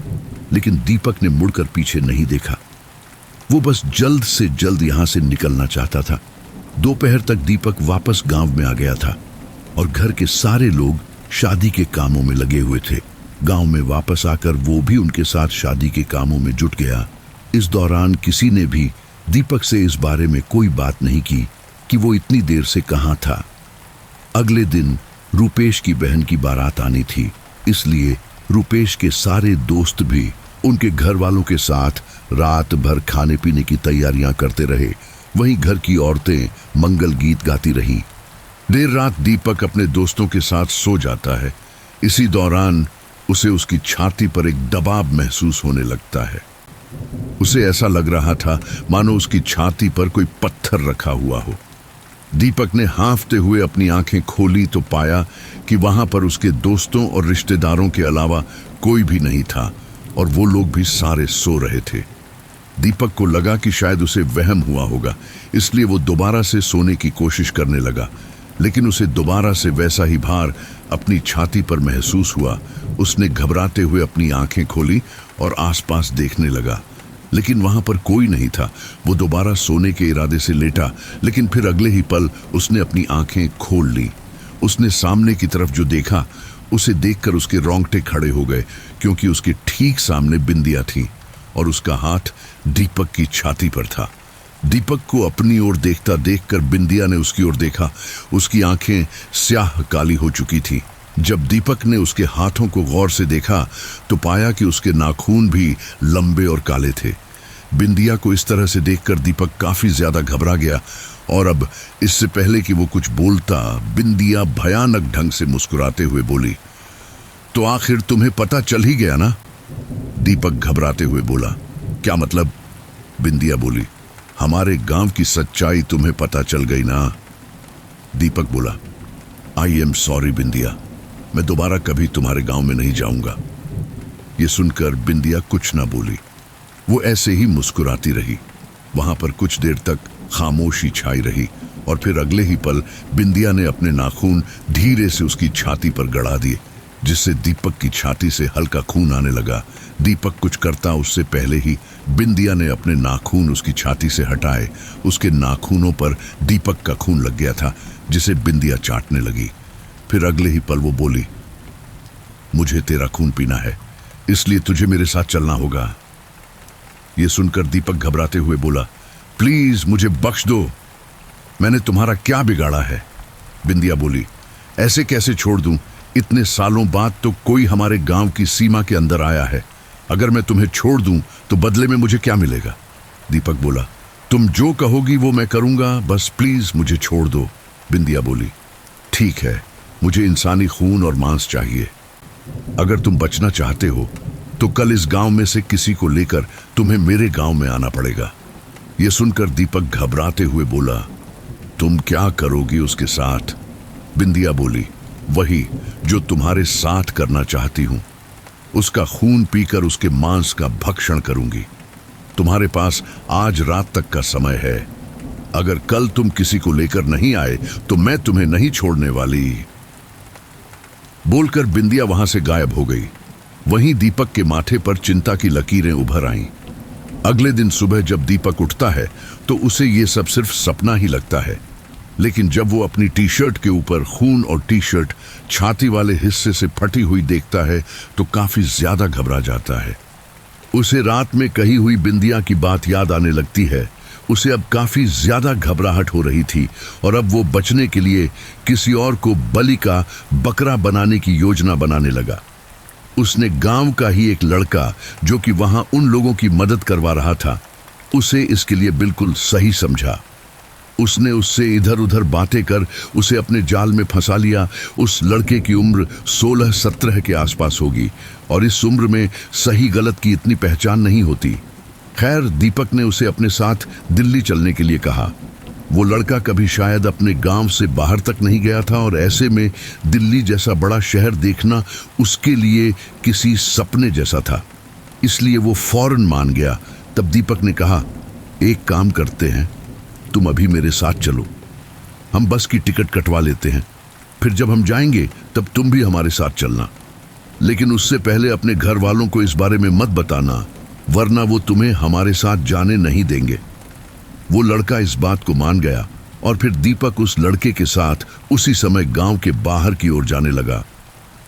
लेकिन दीपक ने मुड़कर पीछे नहीं देखा। वो बस जल्द से जल्द यहां से निकलना चाहता था। दोपहर तक दीपक वापस गांव में आ गया था और घर के सारे लोग शादी के कामों में लगे हुए थे। गांव में वापस आकर वो भी उनके साथ शादी के कामों में जुट गया। इस दौरान किसी ने भी दीपक से इस बारे में कोई बात नहीं की कि वो इतनी देर से कहां था। अगले दिन रूपेश की बहन की बारात आनी थी, इसलिए रूपेश के सारे दोस्त भी उनके घर वालों के साथ रात भर खाने पीने की तैयारियां करते रहे। वहीं घर की औरतें मंगल गीत गाती रहीं। देर रात दीपक अपने दोस्तों के साथ सो जाता है। इसी दौरान उसे उसकी छाती पर एक दबाव महसूस होने लगता है। उसे ऐसा लग रहा था मानो उसकी छाती पर कोई पत्थर रखा हुआ हो। दीपक ने हांफते हुए अपनी आंखें खोली तो पाया कि वहां पर उसके दोस्तों और रिश्तेदारों के अलावा कोई भी नहीं था और वो लोग भी सारे सो रहे थे। दीपक को लगा कि शायद उसे वहम हुआ होगा, इसलिए वो दोबारा से सोने की कोशिश करने लगा, लेकिन उसे दोबारा से वैसा ही भार अपनी छाती पर महसूस हुआ। उसने घबराते हुए अपनी आंखें खोली और आसपास देखने लगा, लेकिन वहां पर कोई नहीं था। वो दोबारा सोने के इरादे से लेटा, लेकिन फिर अगले ही पल उसने अपनी आंखें खोल ली। उसने सामने की तरफ जो देखा, उसे देखकर उसके रोंगटे खड़े हो गए, क्योंकि उसके ठीक सामने बिंदिया थी और उसका हाथ दीपक की छाती पर था। दीपक को अपनी ओर देखता देखकर बिंदिया ने उसकी ओर देखा। उसकी आंखें स्याह काली हो चुकी थी। जब दीपक ने उसके हाथों को गौर से देखा तो पाया कि उसके नाखून भी लंबे और काले थे। बिंदिया को इस तरह से देखकर दीपक काफी ज्यादा घबरा गया और अब इससे पहले कि वो कुछ बोलता, बिंदिया भयानक ढंग से मुस्कुराते हुए बोली, तो आखिर तुम्हें पता चल ही गया ना? दीपक घबराते हुए बोला, क्या मतलब? बिंदिया बोली, हमारे गांव की सच्चाई तुम्हें पता चल गई ना? दीपक बोला, आई एम सॉरी बिंदिया, मैं दोबारा कभी तुम्हारे गांव में नहीं जाऊंगा। ये सुनकर बिंदिया कुछ ना बोली, वो ऐसे ही मुस्कुराती रही। वहां पर कुछ देर तक खामोशी छाई रही और फिर अगले ही पल बिंदिया ने अपने नाखून धीरे से उसकी छाती पर गड़ा दिए। जिससे दीपक की छाती से हल्का खून आने लगा। दीपक कुछ करता उससे पहले ही बिंदिया ने अपने नाखून उसकी छाती से हटाए। उसके नाखूनों पर दीपक का खून लग गया था, जिसे बिंदिया चाटने लगी। फिर अगले ही पल वो बोली, मुझे तेरा खून पीना है, इसलिए तुझे मेरे साथ चलना होगा। यह सुनकर दीपक घबराते हुए बोला, प्लीज मुझे बख्श दो, मैंने तुम्हारा क्या बिगाड़ा है। बिंदिया बोली, ऐसे कैसे छोड़ दूं? इतने सालों बाद तो कोई हमारे गांव की सीमा के अंदर आया है। अगर मैं तुम्हें छोड़ दूं तो बदले में मुझे क्या मिलेगा? दीपक बोला, तुम जो कहोगी वो मैं करूंगा, बस प्लीज मुझे छोड़ दो। बिंदिया बोली, ठीक है, मुझे इंसानी खून और मांस चाहिए। अगर तुम बचना चाहते हो तो कल इस गांव में से किसी को लेकर तुम्हें मेरे गांव में आना पड़ेगा। यह सुनकर दीपक घबराते हुए बोला, तुम क्या करोगी उसके साथ? बिंदिया बोली, वही जो तुम्हारे साथ करना चाहती हूं। उसका खून पीकर उसके मांस का भक्षण करूंगी। तुम्हारे पास आज रात तक का समय है। अगर कल तुम किसी को लेकर नहीं आए तो मैं तुम्हें नहीं छोड़ने वाली। बोलकर बिंदिया वहां से गायब हो गई। वहीं दीपक के माथे पर चिंता की लकीरें उभर आईं। अगले दिन सुबह जब दीपक उठता है तो उसे यह सब सिर्फ सपना ही लगता है, लेकिन जब वो अपनी टी शर्ट के ऊपर खून और टी शर्ट छाती वाले हिस्से से फटी हुई देखता है तो काफी ज्यादा घबरा जाता है। उसे रात में कही हुई बिंदिया की बात याद आने लगती है। उसे अब काफी ज्यादा घबराहट हो रही थी और अब वो बचने के लिए किसी और को बलि का बकरा बनाने की योजना बनाने लगा। उसने गांव का ही एक लड़का, जो कि वहां उन लोगों की मदद करवा रहा था, उसे इसके लिए बिल्कुल सही समझा। उसने उससे इधर उधर बातें कर उसे अपने जाल में फंसा लिया। उस लड़के की उम्र 16-17 के आसपास होगी और इस उम्र में सही गलत की इतनी पहचान नहीं होती। खैर, दीपक ने उसे अपने साथ दिल्ली चलने के लिए कहा। वो लड़का कभी शायद अपने गांव से बाहर तक नहीं गया था और ऐसे में दिल्ली जैसा बड़ा शहर देखना उसके लिए किसी सपने जैसा था, इसलिए वो फौरन मान गया। तब दीपक ने कहा, एक काम करते हैं, तुम अभी मेरे साथ चलो, हम बस की टिकट कटवा लेते हैं, फिर जब हम जाएंगे तब तुम भी हमारे साथ चलना। लेकिन उससे पहले अपने घर वालों को इस बारे में मत बताना, वरना वो तुम्हें हमारे साथ जाने नहीं देंगे। वो लड़का इस बात को मान गया और फिर दीपक उस लड़के के साथ उसी समय गांव के बाहर की ओर जाने लगा।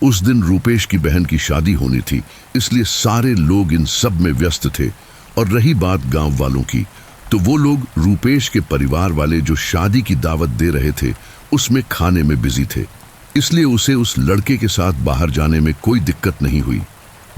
उस दिन रूपेश की बहन की शादी होनी थी, इसलिए सारे लोग इन सब में व्यस्त थे। और रही बात गांव वालों की, तो वो लोग रूपेश के परिवार वाले जो शादी की दावत दे रहे थे उसमें खाने में बिजी थे, इसलिए उसे उस लड़के के साथ बाहर जाने में कोई दिक्कत नहीं हुई।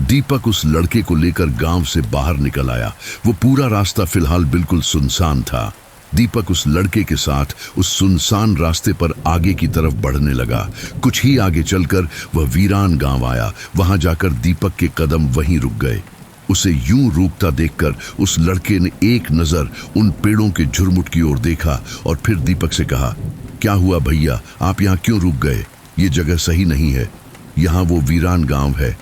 दीपक उस लड़के को लेकर गांव से बाहर निकल आया। वो पूरा रास्ता फिलहाल बिल्कुल सुनसान था। दीपक उस लड़के के साथ उस सुनसान रास्ते पर आगे की तरफ बढ़ने लगा। कुछ ही आगे चलकर वह वीरान गांव आया। वहां जाकर दीपक के कदम वहीं रुक गए। उसे यूं रुकता देखकर उस लड़के ने एक नजर उन पेड़ों के झुरमुट की ओर देखा और फिर दीपक से कहा, क्या हुआ भैया, आप यहाँ क्यों रुक गए? ये जगह सही नहीं है, यहाँ वो वीरान गांव है।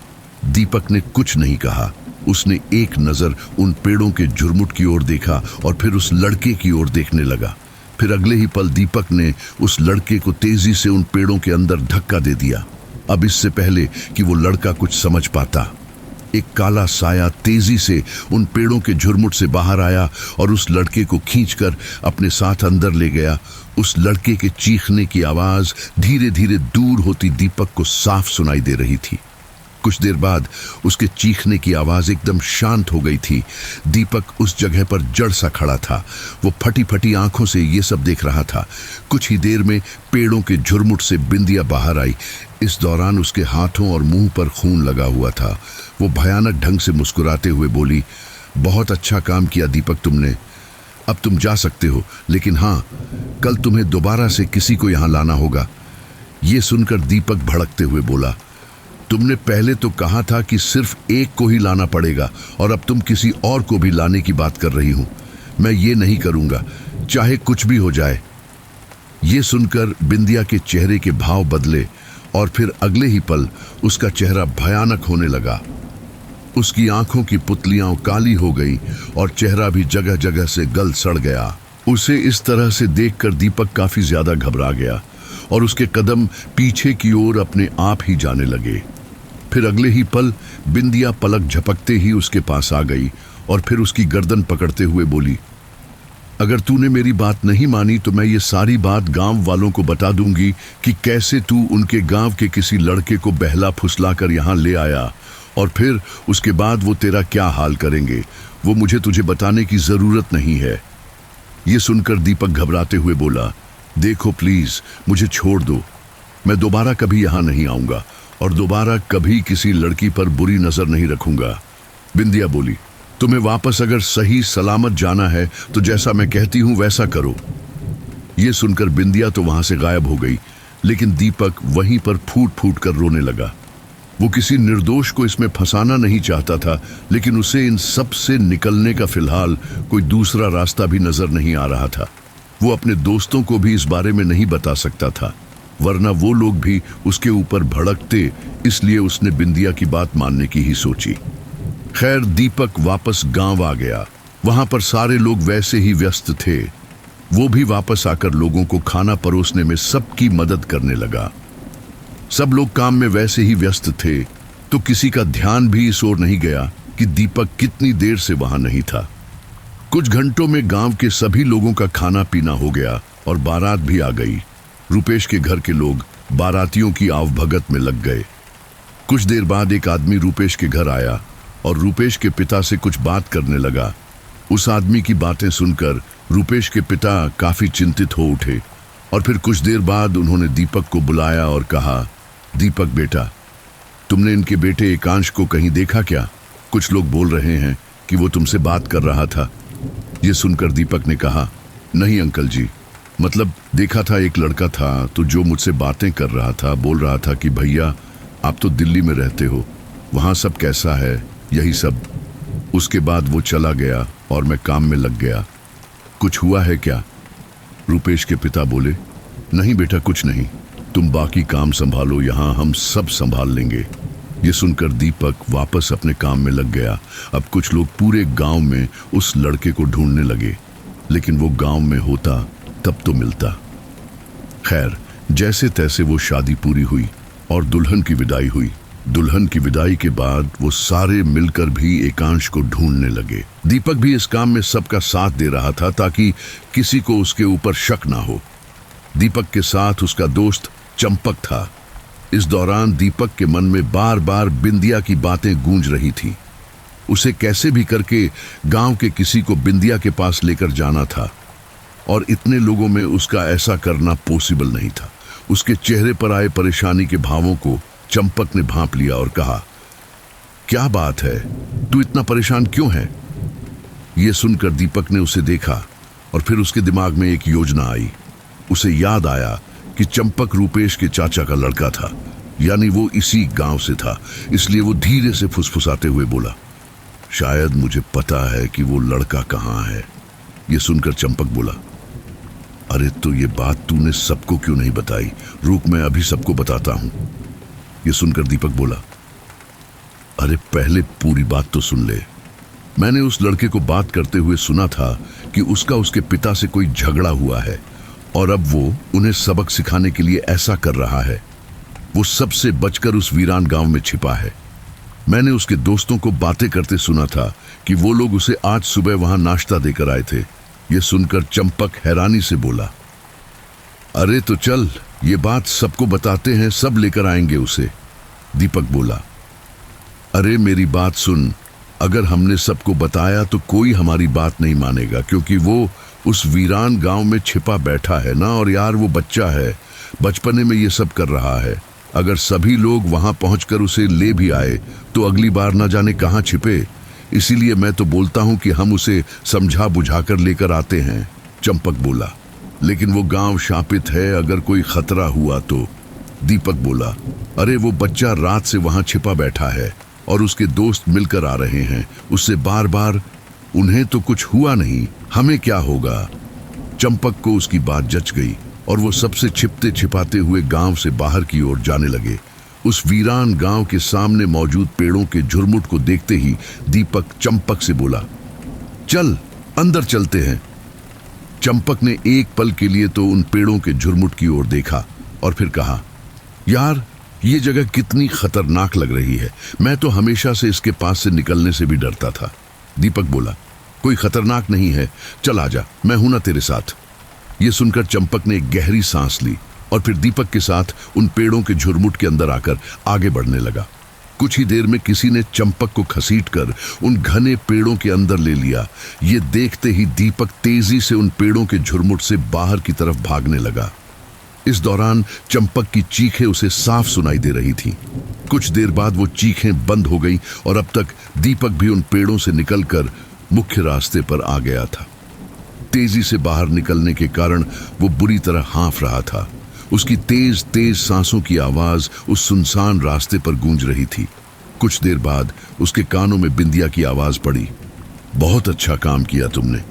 दीपक ने कुछ नहीं कहा। उसने एक नजर उन पेड़ों के झुरमुट की ओर देखा और फिर उस लड़के की ओर देखने लगा। फिर अगले ही पल दीपक ने उस लड़के को तेजी से उन पेड़ों के अंदर धक्का दे दिया। अब इससे पहले कि वो लड़का कुछ समझ पाता, एक काला साया तेजी से उन पेड़ों के झुरमुट से बाहर आया और उस लड़के को खींचकर अपने साथ अंदर ले गया। उस लड़के के चीखने की आवाज धीरे धीरे दूर होती दीपक को साफ सुनाई दे रही थी। कुछ देर बाद उसके चीखने की आवाज एकदम शांत हो गई थी। दीपक उस जगह पर जड़ सा खड़ा था। वो फटी फटी आंखों से ये सब देख रहा था। कुछ ही देर में पेड़ों के झुरमुट से बिंदिया बाहर आई। इस दौरान उसके हाथों और मुंह पर खून लगा हुआ था। वो भयानक ढंग से मुस्कुराते हुए बोली, बहुत अच्छा काम किया दीपक तुमने, अब तुम जा सकते हो, लेकिन हाँ, कल तुम्हें दोबारा से किसी को यहाँ लाना होगा। ये सुनकर दीपक भड़कते हुए बोला, तुमने पहले तो कहा था कि सिर्फ एक को ही लाना पड़ेगा और अब तुम किसी और को भी लाने की बात कर रही हो। मैं ये नहीं करूंगा, चाहे कुछ भी हो जाए। ये सुनकर बिंदिया के चेहरे के भाव बदले और फिर अगले ही पल उसका चेहरा भयानक होने लगा। उसकी आंखों की पुतलियां काली हो गई और चेहरा भी जगह जगह से गल सड़ गया। उसे इस तरह से देखकर दीपक काफी ज्यादा घबरा गया और उसके कदम पीछे की ओर अपने आप ही जाने लगे। फिर अगले ही पल बिंदिया पलक झपकते ही उसके पास आ गई और फिर उसकी गर्दन पकड़ते हुए बोली, अगर तूने मेरी बात नहीं मानी तो मैं ये सारी बात गांव वालों को बता दूंगी कि कैसे तू उनके गांव के किसी लड़के को बहला फुसला कर यहाँ ले आया, और फिर उसके बाद वो तेरा क्या हाल करेंगे वो मुझे तुझे बताने की जरूरत नहीं है। ये सुनकर दीपक घबराते हुए बोला, देखो प्लीज मुझे छोड़ दो, मैं दोबारा कभी यहाँ नहीं आऊंगा और दोबारा कभी किसी लड़की पर बुरी नजर नहीं रखूंगा। बिंदिया बोली, तुम्हें वापस अगर सही सलामत जाना है तो जैसा मैं कहती हूं वैसा करो। यह सुनकर बिंदिया तो वहां से गायब हो गई, लेकिन दीपक वहीं पर फूट फूट कर रोने लगा। वो किसी निर्दोष को इसमें फंसाना नहीं चाहता था, लेकिन उसे इन सब से निकलने का फिलहाल कोई दूसरा रास्ता भी नजर नहीं आ रहा था। वो अपने दोस्तों को भी इस बारे में नहीं बता सकता था, वरना वो लोग भी उसके ऊपर भड़कते, इसलिए उसने बिंदिया की बात मानने की ही सोची। खैर दीपक वापस गांव आ गया। वहां पर सारे लोग वैसे ही व्यस्त थे। वो भी वापस आकर लोगों को खाना परोसने में सबकी मदद करने लगा। सब लोग काम में वैसे ही व्यस्त थे, तो किसी का ध्यान भी इस ओर नहीं गया कि दीपक कितनी देर से वहां नहीं था। कुछ घंटों में गांव के सभी लोगों का खाना पीना हो गया और बारात भी आ गई। रुपेश के घर के लोग बारातियों की आवभगत में लग गए। कुछ देर बाद एक आदमी रुपेश के घर आया और रुपेश के पिता से कुछ बात करने लगा। उस आदमी की बातें सुनकर रुपेश के पिता काफी चिंतित हो उठे और फिर कुछ देर बाद उन्होंने दीपक को बुलाया और कहा, दीपक बेटा, तुमने इनके बेटे एकांश को कहीं देखा क्या? कुछ लोग बोल रहे हैं कि वो तुमसे बात कर रहा था। ये सुनकर दीपक ने कहा, नहीं अंकल जी, मतलब देखा था, एक लड़का था तो जो मुझसे बातें कर रहा था, बोल रहा था कि भैया आप तो दिल्ली में रहते हो, वहाँ सब कैसा है, यही सब। उसके बाद वो चला गया और मैं काम में लग गया। कुछ हुआ है क्या? रुपेश के पिता बोले, नहीं बेटा कुछ नहीं, तुम बाकी काम संभालो, यहाँ हम सब संभाल लेंगे। ये सुनकर दीपक वापस अपने काम में लग गया। अब कुछ लोग पूरे गांव में उस लड़के को ढूंढने लगे, लेकिन वो गांव में होता तब तो मिलता। खैर जैसे तैसे वो शादी पूरी हुई और दुल्हन की विदाई हुई। दुल्हन की विदाई के बाद वो सारे मिलकर भी एकांश को ढूंढने लगे। दीपक भी इस काम में सबका साथ दे रहा था ताकि किसी को उसके ऊपर शक ना हो। दीपक के साथ उसका दोस्त चंपक था। इस दौरान दीपक के मन में बार बार बिंदिया की बातें गूंज रही थी। उसे कैसे भी करके गांव के किसी को बिंदिया के पास लेकर जाना था, और इतने लोगों में उसका ऐसा करना पॉसिबल नहीं था। उसके चेहरे पर आए परेशानी के भावों को चंपक ने भांप लिया और कहा, क्या बात है, तू इतना परेशान क्यों है? यह सुनकर दीपक ने उसे देखा और फिर उसके दिमाग में एक योजना आई। उसे याद आया कि चंपक रुपेश के चाचा का लड़का था, यानी वो इसी गांव से था। इसलिए वो धीरे से फुसफुसाते हुए बोला, शायद मुझे पता है कि वो लड़का कहाँ है। यह सुनकर चंपक बोला, अरे तो ये बात तूने सबको क्यों नहीं बताई? रुक, मैं अभी सबको बताता हूं। यह सुनकर दीपक बोला, अरे पहले पूरी बात तो सुन ले। मैंने उस लड़के को बात करते हुए सुना था कि उसका उसके पिता से कोई झगड़ा हुआ है और अब वो उन्हें सबक सिखाने के लिए ऐसा कर रहा है। वो सबसे बचकर उस वीरान गांव में छिपा है। मैंने उसके दोस्तों को बातें करते सुना था कि वो लोग उसे आज सुबह वहां नाश्ता देकर आए थे। यह सुनकर चंपक हैरानी से बोला, अरे तो चल, ये बात सबको बताते हैं, सब लेकर आएंगे उसे। दीपक बोला, अरे मेरी बात सुन, अगर हमने सबको बताया तो कोई हमारी बात नहीं मानेगा, क्योंकि वो उस वीरान गांव में छिपा बैठा है ना, और यार वो बच्चा है, बचपने में ये सब कर रहा है। अगर सभी लोग वहां पहुंचकर उसे ले भी आए तो अगली बार ना जाने कहां छिपे। इसीलिए मैं तो बोलता हूं कि हम उसे समझा बुझाकर लेकर आते हैं। चंपक बोला, लेकिन वो गांव शापित है, अगर कोई खतरा हुआ तो। दीपक बोला, अरे वो बच्चा रात से वहां छिपा बैठा है और उसके दोस्त मिलकर आ रहे हैं उससे बार बार। उन्हें तो कुछ हुआ नहीं, हमें क्या होगा? चंपक को उसकी बात जच गई और वो सबसे छिपते छिपाते हुए गांव से बाहर की ओर जाने लगे। उस वीरान गांव के सामने मौजूद पेड़ों के झुरमुट को देखते ही दीपक चंपक से बोला, चल अंदर चलते हैं। चंपक ने एक पल के लिए तो उन पेड़ों के झुरमुट की ओर देखा और फिर कहा, यार ये जगह कितनी खतरनाक लग रही है। मैं तो हमेशा से इसके पास से निकलने से भी डरता था। दीपक बोला, कोई खतरनाक नहीं है, चल आजा, मैं हूं ना तेरे साथ। ये सुनकर चंपक ने एक गहरी सांस ली और फिर दीपक के साथ उन पेड़ों के झुरमुट के अंदर आकर आगे बढ़ने लगा। कुछ ही देर में किसी ने चंपक को घसीटकर उन घने पेड़ों के अंदर ले लिया। ये देखते ही दीपक तेजी से उन पेड़ों के झुरमुट से बाहर की तरफ भागने लगा। इस दौरान चंपक की चीखें उसे साफ सुनाई दे रही थीं। कुछ देर बाद वो चीखें बंद हो गईं और अब तक दीपक भी उन पेड़ों से निकलकर मुख्य रास्ते पर आ गया था। तेजी से बाहर निकलने के कारण वो बुरी तरह हाँफ रहा था। उसकी तेज तेज सांसों की आवाज उस सुनसान रास्ते पर गूंज रही थी। कुछ देर बाद उसके कानों में बिंदिया की आवाज पड़ी, बहुत अच्छा काम किया तुमने।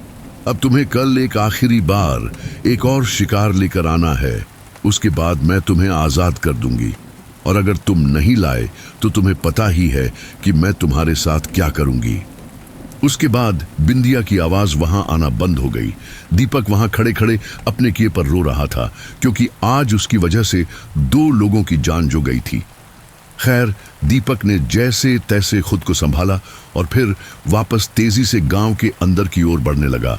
अब तुम्हें कल एक आखिरी बार एक और शिकार लेकर आना है, उसके बाद मैं तुम्हें आजाद कर दूंगी, और अगर तुम नहीं लाए तो तुम्हें पता ही है कि मैं तुम्हारे साथ क्या करूंगी। उसके बाद बिंदिया की आवाज वहां आना बंद हो गई। दीपक वहां खड़े खड़े अपने किए पर रो रहा था, क्योंकि आज उसकी वजह से 2 लोगों की जान जो गई थी। खैर, दीपक ने जैसे तैसे खुद को संभाला और फिर वापस तेजी से गांव के अंदर की ओर बढ़ने लगा।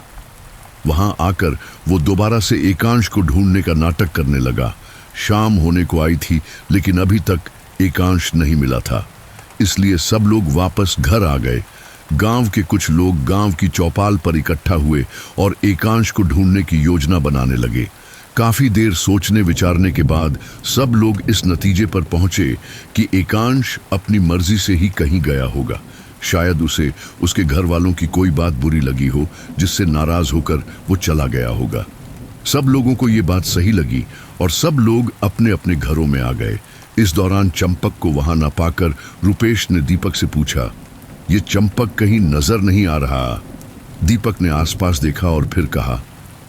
वहां आकर वो दोबारा से एकांश को ढूंढने का नाटक करने लगा। शाम होने को आई थी, लेकिन अभी तक एकांश नहीं मिला था, इसलिए सब लोग वापस घर आ गए। गांव के कुछ लोग गांव की चौपाल पर इकट्ठा हुए और एकांश को ढूंढने की योजना बनाने लगे। काफी देर सोचने विचारने के बाद सब लोग इस नतीजे पर पहुंचे कि एकांश अपनी मर्जी से ही कहीं गया होगा। शायद उसे उसके घर वालों की कोई बात बुरी लगी हो, जिससे नाराज होकर वो चला गया होगा। सब लोगों को ये बात सही लगी और सब लोग अपने अपने घरों में आ गए। इस दौरान चंपक को वहां न पाकर रुपेश ने दीपक से पूछा, ये चंपक कहीं नजर नहीं आ रहा? दीपक ने आसपास देखा और फिर कहा,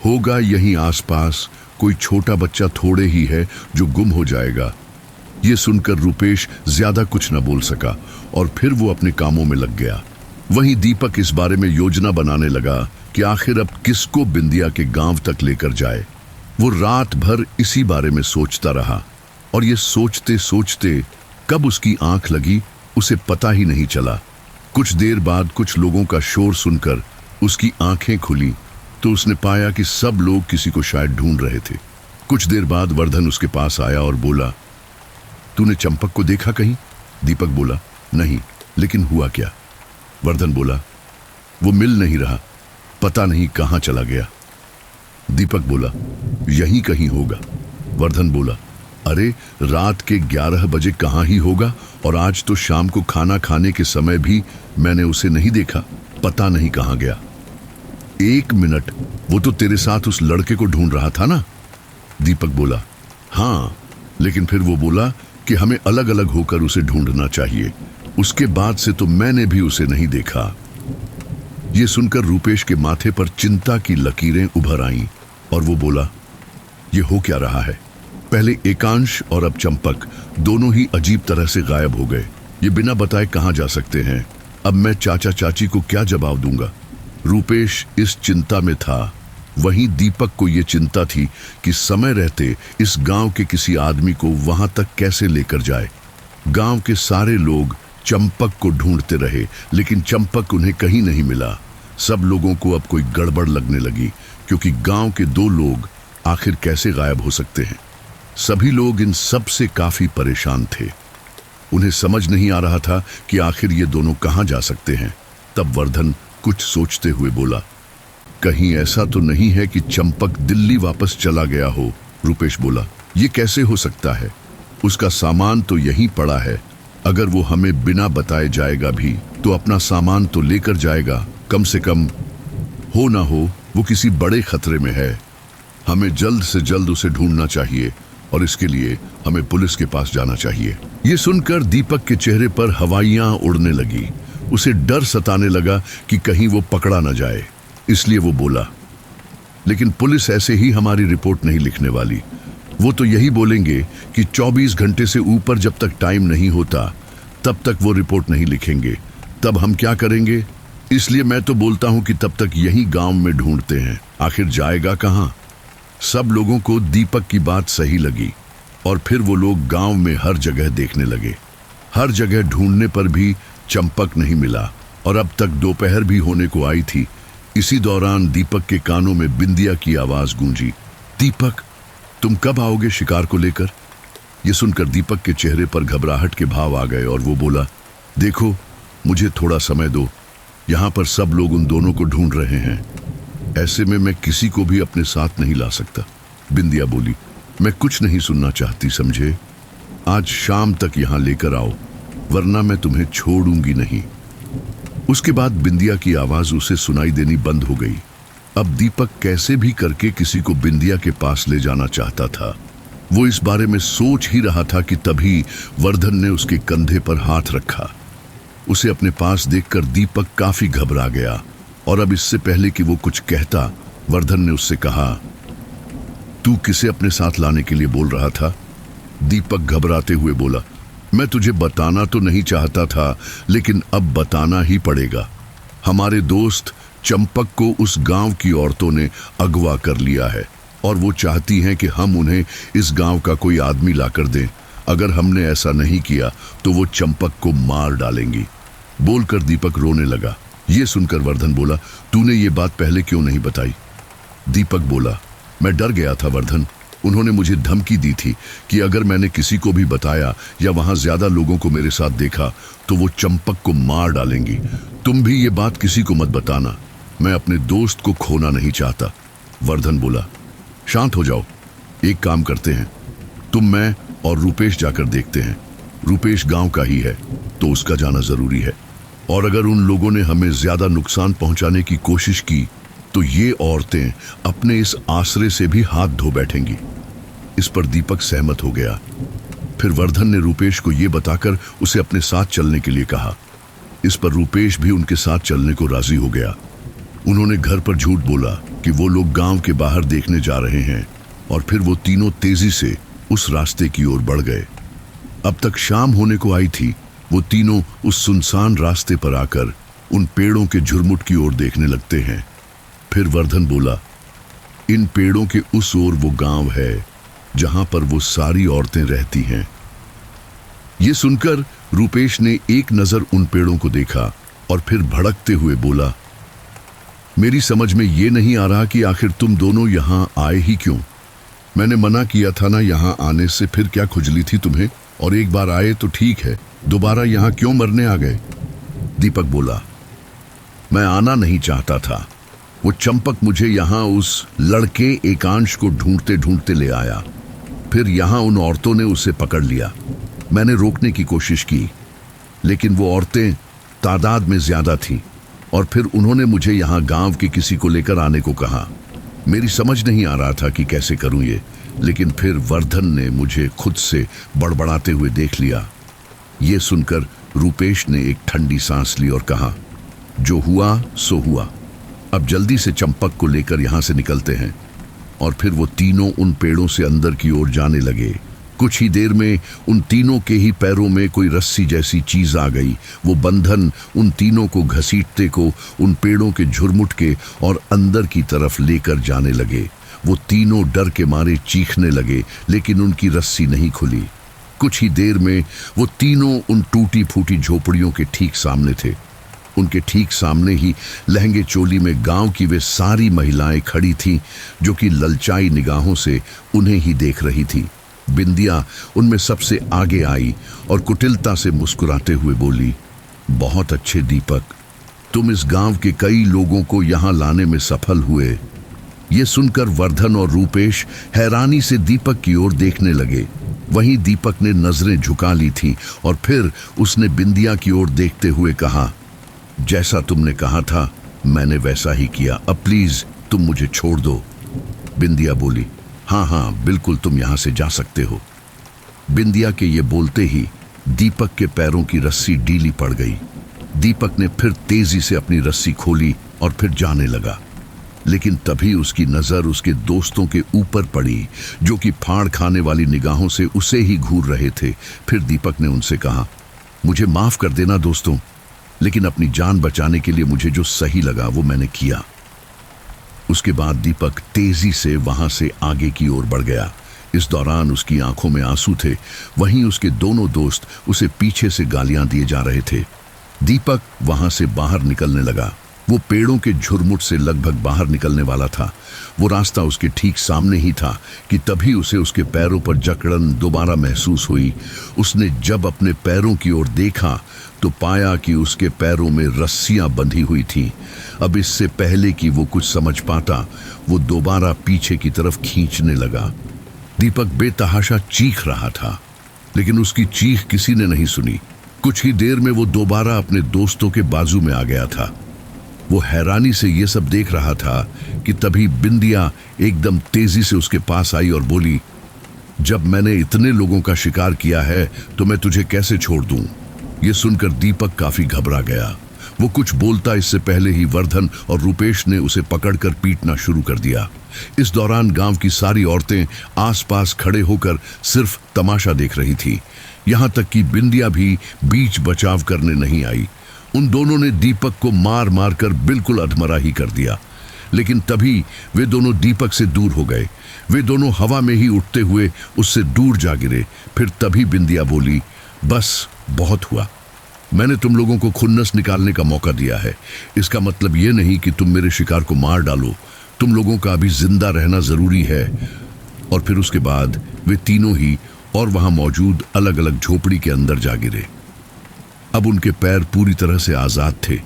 होगा यहीं आसपास, कोई छोटा बच्चा थोड़े ही है जो गुम हो जाएगा। ये सुनकर रुपेश ज्यादा कुछ न बोल सका और फिर वो अपने कामों में लग गया। वहीं दीपक इस बारे में योजना बनाने लगा कि आखिर अब किसको बिंदिया के गांव तक लेकर जाए। वो रात भर इसी बारे में सोचता रहा और ये सोचते सोचते कब उसकी आंख लगी उसे पता ही नहीं चला। कुछ देर बाद कुछ लोगों का शोर सुनकर उसकी आंखें खुली तो उसने पाया कि सब लोग किसी को शायद ढूंढ रहे थे। कुछ देर बाद वर्धन उसके पास आया और बोला, तूने चंपक को देखा कहीं? दीपक बोला, नहीं, लेकिन हुआ क्या? वर्धन बोला, वो मिल नहीं रहा, पता नहीं कहां चला गया। दीपक बोला, यहीं कहीं होगा। वर्धन बोला, अरे रात के 11 बजे कहां ही होगा, और आज तो शाम को खाना खाने के समय भी मैंने उसे नहीं देखा, पता नहीं कहां गया। 1 मिनट, वो तो तेरे साथ उस लड़के को ढूंढ रहा था ना? दीपक बोला, हाँ, लेकिन फिर वो बोला कि हमें अलग अलग होकर उसे ढूंढना चाहिए। उसके बाद से तो मैंने भी उसे नहीं देखा। ये सुनकर रुपेश के माथे पर चिंता की लकीरें उभर आईं और वो बोला, ये हो क्या रहा है? पहले एकांश और अब चंपक दोनों ही अजीब तरह से गायब हो गए। ये बिना बताए कहां जा सकते हैं? अब मैं चाचा चाची को क्या जवाब दूंगा? रुपेश इस चिंता में था। वहीं दीपक को ये चिंता थी कि समय रहते इस गांव के किसी आदमी को वहां तक कैसे लेकर जाए। गांव के सारे लोग चंपक को ढूंढते रहे, लेकिन चंपक उन्हें कहीं नहीं मिला। सब लोगों को अब कोई गड़बड़ लगने लगी, क्योंकि गांव के 2 लोग आखिर कैसे गायब हो सकते हैं। सभी लोग इन सब से काफी परेशान थे। उन्हें समझ नहीं आ रहा था कि आखिर ये दोनों कहां जा सकते हैं। तब वर्धन कुछ सोचते हुए बोला, कहीं ऐसा तो नहीं है कि चंपक दिल्ली वापस चला गया हो? रुपेश बोला, ये कैसे हो सकता है? उसका सामान तो यहीं पड़ा है। अगर वो हमें बिना बताए जाएगा भी तो अपना सामान तो लेकर जाएगा। कम से कम हो ना हो वो किसी बड़े खतरे में है। हमें जल्द से जल्द उसे ढूंढना चाहिए और इसके लिए हमें पुलिस के पास जाना चाहिए। ये सुनकर दीपक के चेहरे पर हवाइयां उड़ने लगी। उसे डर सताने लगा कि कहीं वो पकड़ा न जाए, इसलिए वो बोला, लेकिन पुलिस ऐसे ही हमारी रिपोर्ट नहीं लिखने वाली। वो तो यही बोलेंगे कि 24 घंटे से ऊपर जब तक टाइम नहीं होता तब तक वो रिपोर्ट नहीं लिखेंगे। तब हम क्या करेंगे? इसलिए मैं तो बोलता हूं कि तब तक यही गांव में ढूंढते हैं। आखिर जाएगा कहां? सब लोगों को दीपक की बात सही लगी। और फिर वो लोग गांव में हर जगह देखने लगे। हर जगह ढूंढने पर भी चंपक नहीं मिला और अब तक दोपहर भी होने को आई थी। इसी दौरान दीपक के कानों में बिंदिया की आवाज गूंजी, दीपक, तुम कब आओगे शिकार को लेकर? ये सुनकर दीपक के चेहरे पर घबराहट के भाव आ गए और वो बोला, देखो, मुझे थोड़ा समय दो, यहाँ पर सब लोग उन दोनों को ढूंढ रहे हैं। ऐसे में मैं किसी को भी अपने साथ नहीं ला सकता। बिंदिया बोली, मैं कुछ नहीं सुनना चाहती, समझे? आज शाम तक यहाँ लेकर आओ, वरना मैं तुम्हें छोड़ूंगी नहीं। उसके बाद बिंदिया की आवाज उसे सुनाई देनी बंद हो गई। अब दीपक कैसे भी करके किसी को बिंदिया के पास ले जाना चाहता था। वो इस बारे में सोच ही रहा था कि तभी वर्धन ने उसके कंधे पर हाथ रखा। उसे अपने पास देखकर दीपक काफी घबरा गया और अब इससे पहले कि वो कुछ कहता, वर्धन ने उससे कहा, तू किसे अपने साथ लाने के लिए बोल रहा था? दीपक घबराते हुए बोला, मैं तुझे बताना तो नहीं चाहता था, लेकिन अब बताना ही पड़ेगा। हमारे दोस्त चंपक को उस गांव की औरतों ने अगवा कर लिया है और वो चाहती हैं कि हम उन्हें इस गांव का कोई आदमी लाकर दें। अगर हमने ऐसा नहीं किया तो वो चंपक को मार डालेंगी। बोलकर दीपक रोने लगा। ये सुनकर वर्धन बोला, तूने ये बात पहले क्यों नहीं बताई? दीपक बोला, मैं डर गया था वर्धन। उन्होंने मुझे धमकी दी थी कि अगर मैंने किसी को भी बताया या वहां ज्यादा लोगों को मेरे साथ देखा तो वो चंपक को मार डालेंगी। तुम भी ये बात किसी को मत बताना, मैं अपने दोस्त को खोना नहीं चाहता। वर्धन बोला, शांत हो जाओ, एक काम करते हैं, तुम, मैं और रूपेश जाकर देखते हैं। रूपेश गांव का ही है तो उसका जाना जरूरी है, और अगर उन लोगों ने हमें ज्यादा नुकसान पहुंचाने की कोशिश की तो ये औरतें अपने इस आसरे से भी हाथ धो बैठेंगी। इस पर दीपक सहमत हो गया। फिर वर्धन ने रूपेश को ये बताकर उसे अपने साथ चलने के लिए कहा। इस पर रूपेश भी उनके साथ चलने को राजी हो गया। उन्होंने घर पर झूठ बोला कि वो लोग गांव के बाहर देखने जा रहे हैं और फिर वो तीनों तेजी से उस रास्ते की ओर बढ़ गए। अब तक शाम होने को आई थी। वो तीनों उस सुनसान रास्ते पर आकर उन पेड़ों के झुरमुट की ओर देखने लगते हैं। फिर वर्धन बोला, इन पेड़ों के उस ओर वो गांव है जहां पर वो सारी औरतें रहती हैं। ये सुनकर रूपेश ने एक नजर उन पेड़ों को देखा और फिर भड़कते हुए बोला, मेरी समझ में ये नहीं आ रहा कि आखिर तुम दोनों यहां आए ही क्यों? मैंने मना किया था ना यहां आने से, फिर क्या खुजली थी तुम्हें? और एक बार आए तो ठीक है, दोबारा यहां क्यों मरने आ गए? दीपक बोला, मैं आना नहीं चाहता था। वो चंपक मुझे यहाँ उस लड़के एकांश को ढूंढते ढूंढते ले आया। फिर यहाँ उन औरतों ने उसे पकड़ लिया। मैंने रोकने की कोशिश की, लेकिन वो औरतें तादाद में ज्यादा थीं और फिर उन्होंने मुझे यहाँ गांव के किसी को लेकर आने को कहा। मेरी समझ नहीं आ रहा था कि कैसे करूं ये, लेकिन फिर वर्धन ने मुझे खुद से बड़बड़ाते हुए देख लिया। ये सुनकर रूपेश ने एक ठंडी सांस ली और कहा, जो हुआ सो हुआ, अब जल्दी से चंपक को लेकर यहां से निकलते हैं। और फिर वो तीनों उन पेड़ों से अंदर की ओर जाने लगे। कुछ ही देर में उन तीनों के ही पैरों में कोई रस्सी जैसी चीज आ गई। वो बंधन उन तीनों को घसीटते को उन पेड़ों के झुरमुट के और अंदर की तरफ लेकर जाने लगे। वो तीनों डर के मारे चीखने लगे, लेकिन उनकी रस्सी नहीं खुली। कुछ ही देर में वो तीनों उन टूटी फूटी झोपड़ियों के ठीक सामने थे। उनके ठीक सामने ही लहंगे चोली में गांव की वे सारी महिलाएं खड़ी थीं, जो कि ललचाई निगाहों से उन्हें ही देख रही थी। बिंदिया उनमें सबसे आगे आई और कुटिलता से मुस्कुराते हुए बोली, बहुत अच्छे दीपक, तुम इस गांव के कई लोगों को यहां लाने में सफल हुए। ये सुनकर वर्धन और रूपेश हैरानी से दीपक की ओर देखने लगे। वहीं दीपक ने नजरें झुका ली थी और फिर उसने बिंदिया की ओर देखते हुए कहा, जैसा तुमने कहा था मैंने वैसा ही किया, अब प्लीज तुम मुझे छोड़ दो। बिंदिया बोली, हाँ हाँ बिल्कुल, तुम यहां से जा सकते हो। बिंदिया के ये बोलते ही दीपक के पैरों की रस्सी ढीली पड़ गई। दीपक ने फिर तेजी से अपनी रस्सी खोली और फिर जाने लगा, लेकिन तभी उसकी नजर उसके दोस्तों के ऊपर पड़ी, जो कि फाड़ खाने वाली निगाहों से उसे ही घूर रहे थे। फिर दीपक ने उनसे कहा, मुझे माफ कर देना दोस्तों, लेकिन अपनी जान बचाने के लिए मुझे जो सही लगा वो मैंने किया। उसके बाद दीपक तेजी से वहां से आगे की ओर बढ़ गया। इस दौरान उसकी आंखों में आंसू थे। वहीं उसके दोनों दोस्त उसे पीछे से गालियां दिए जा रहे थे। दीपक वहां से बाहर निकलने लगा। वो पेड़ों के झुरमुट से लगभग बाहर निकलने वाला था। वो रास्ता उसके ठीक सामने ही था कि तभी उसे उसके पैरों पर जकड़न दोबारा महसूस हुई। उसने जब अपने पैरों की ओर देखा तो पाया कि उसके पैरों में रस्सियां बंधी हुई थीं। अब इससे पहले कि वो कुछ समझ पाता, वो दोबारा पीछे की तरफ खींचने लगा। दीपक बेतहाशा चीख रहा था, लेकिन उसकी चीख किसी ने नहीं सुनी। कुछ ही देर में वो दोबारा अपने दोस्तों के बाजू में आ गया था। वो हैरानी से ये सब देख रहा था कि तभी बिंदिया एकदम तेजी से उसके पास आई और बोली, जब मैंने इतने लोगों का शिकार किया है तो मैं तुझे कैसे छोड़ दूं? ये सुनकर दीपक काफी घबरा गया। वो कुछ बोलता इससे पहले ही वर्धन और रूपेश ने उसे पकड़कर पीटना शुरू कर दिया। इस दौरान गांव की सारी औरतें आसपास खड़े होकर सिर्फ तमाशा देख रही थी। यहां तक कि बिंदिया भी बीच बचाव करने नहीं आई। उन दोनों ने दीपक को मार मार कर बिल्कुल अधमरा ही कर दिया। लेकिन तभी वे दोनों दीपक से दूर हो गए। वे दोनों हवा में ही उठते हुए उससे दूर जा गिरे। फिर तभी बिंदिया बोली, बस बहुत हुआ। मैंने तुम लोगों को खुन्नस निकालने का मौका दिया है। इसका मतलब ये नहीं कि तुम मेरे शिकार को मार डालो। तुम लोगों का अभी जिंदा रहना जरूरी है। और फिर उसके बाद वे तीनों ही और वहां मौजूद अलग अलग झोपड़ी के अंदर जा गिरे। अब उनके पैर पूरी तरह से आजाद थे,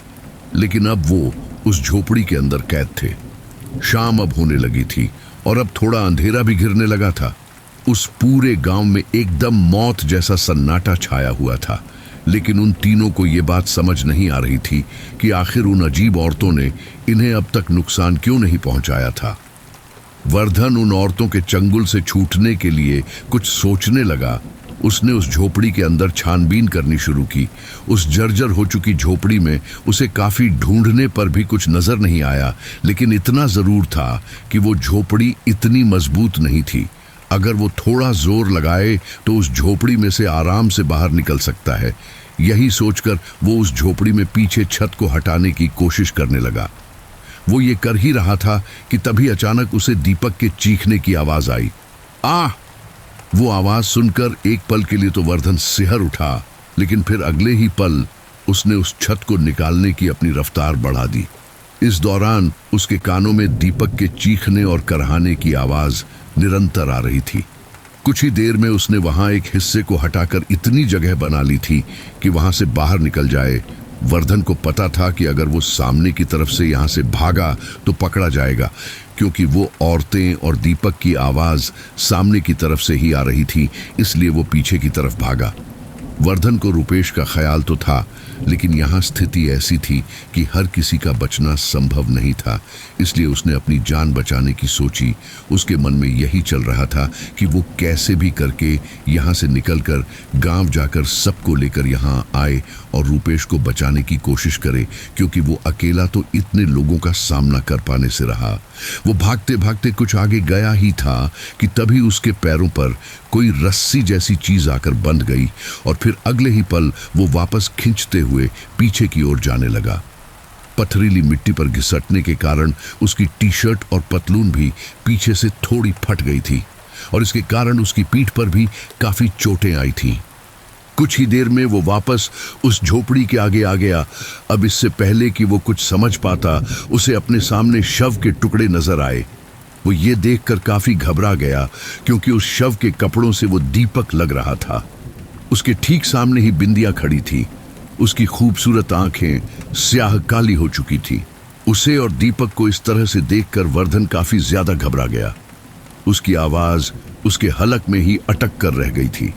लेकिन अब वो उस झोपड़ी के अंदर कैद थे। शाम अब होने लगी थी और अब थोड़ा अंधेरा भी घिरने लगा था। उस पूरे गांव में एकदम मौत जैसा सन्नाटा छाया हुआ था। लेकिन उन तीनों को ये बात समझ नहीं आ रही थी कि आखिर उन अजीब औरतों ने इन्हें अब तक नुकसान क्यों नहीं पहुंचाया था। वर्धन उन औरतों के चंगुल से छूटने के लिए कुछ सोचने लगा। उसने उस झोपड़ी के अंदर छानबीन करनी शुरू की। उस जर्जर हो चुकी झोपड़ी में उसे काफी ढूंढने पर भी कुछ नजर नहीं आया, लेकिन इतना जरूर था कि वो झोपड़ी इतनी मजबूत नहीं थी। अगर वो थोड़ा जोर लगाए तो उस झोपड़ी में से आराम से बाहर निकल सकता है। यही सोचकर वो उस झोपड़ी में पीछे छत को हटाने की कोशिश करने लगा। वो ये कर ही रहा था कि तभी अचानक उसे दीपक के चीखने की आवाज आई। आ! वो आवाज सुनकर एक पल के लिए तो वर्धन सिहर उठा, लेकिन फिर अगले ही पल उसने उस छत को निकालने की अपनी रफ्तार बढ़ा दी। इस दौरान उसके कानों में दीपक के चीखने और करहाने की आवाज निरंतर आ रही थी। कुछ ही देर में उसने वहां एक हिस्से को हटाकर इतनी जगह बना ली थी कि वहां से बाहर निकल जाए। वर्धन को पता था कि अगर वो सामने की तरफ से यहां से भागा तो पकड़ा जाएगा, क्योंकि वो औरतें और दीपक की आवाज सामने की तरफ से ही आ रही थी। इसलिए वो पीछे की तरफ भागा। वर्धन को रूपेश का ख्याल तो था, लेकिन यहाँ स्थिति ऐसी थी कि हर किसी का बचना संभव नहीं था। इसलिए उसने अपनी जान बचाने की सोची। उसके मन में यही चल रहा था कि वो कैसे भी करके यहाँ से निकलकर गांव जाकर सबको लेकर यहाँ आए और रूपेश को बचाने की कोशिश करे, क्योंकि वो अकेला तो इतने लोगों का सामना कर पाने से रहा। वो भागते भागते कुछ आगे गया ही था कि तभी उसके पैरों पर कोई रस्सी जैसी चीज आकर बंध गई और फिर अगले ही पल वो वापस खींचते हुए पीछे की ओर जाने लगा। पथरीली मिट्टी पर घिसटने के कारण उसकी टी शर्ट और पतलून भी पीछे से थोड़ी फट गई थी और इसके कारण उसकी पीठ पर भी काफी चोटें आई थीं। कुछ ही देर में वो वापस उस झोपड़ी के आगे आ गया। अब इससे पहले कि वो कुछ समझ पाता, उसे अपने सामने शव के टुकड़े नजर आए। वो ये देखकर काफी घबरा गया, क्योंकि उस शव के कपड़ों से वो दीपक लग रहा था। उसके ठीक सामने ही बिंदिया खड़ी थी। उसकी खूबसूरत आंखें स्याह काली हो चुकी थी। उसे और दीपक को इस तरह से देखकर वर्धन काफी ज्यादा घबरा गया। उसकी आवाज उसके हलक में ही अटक कर रह गई थी।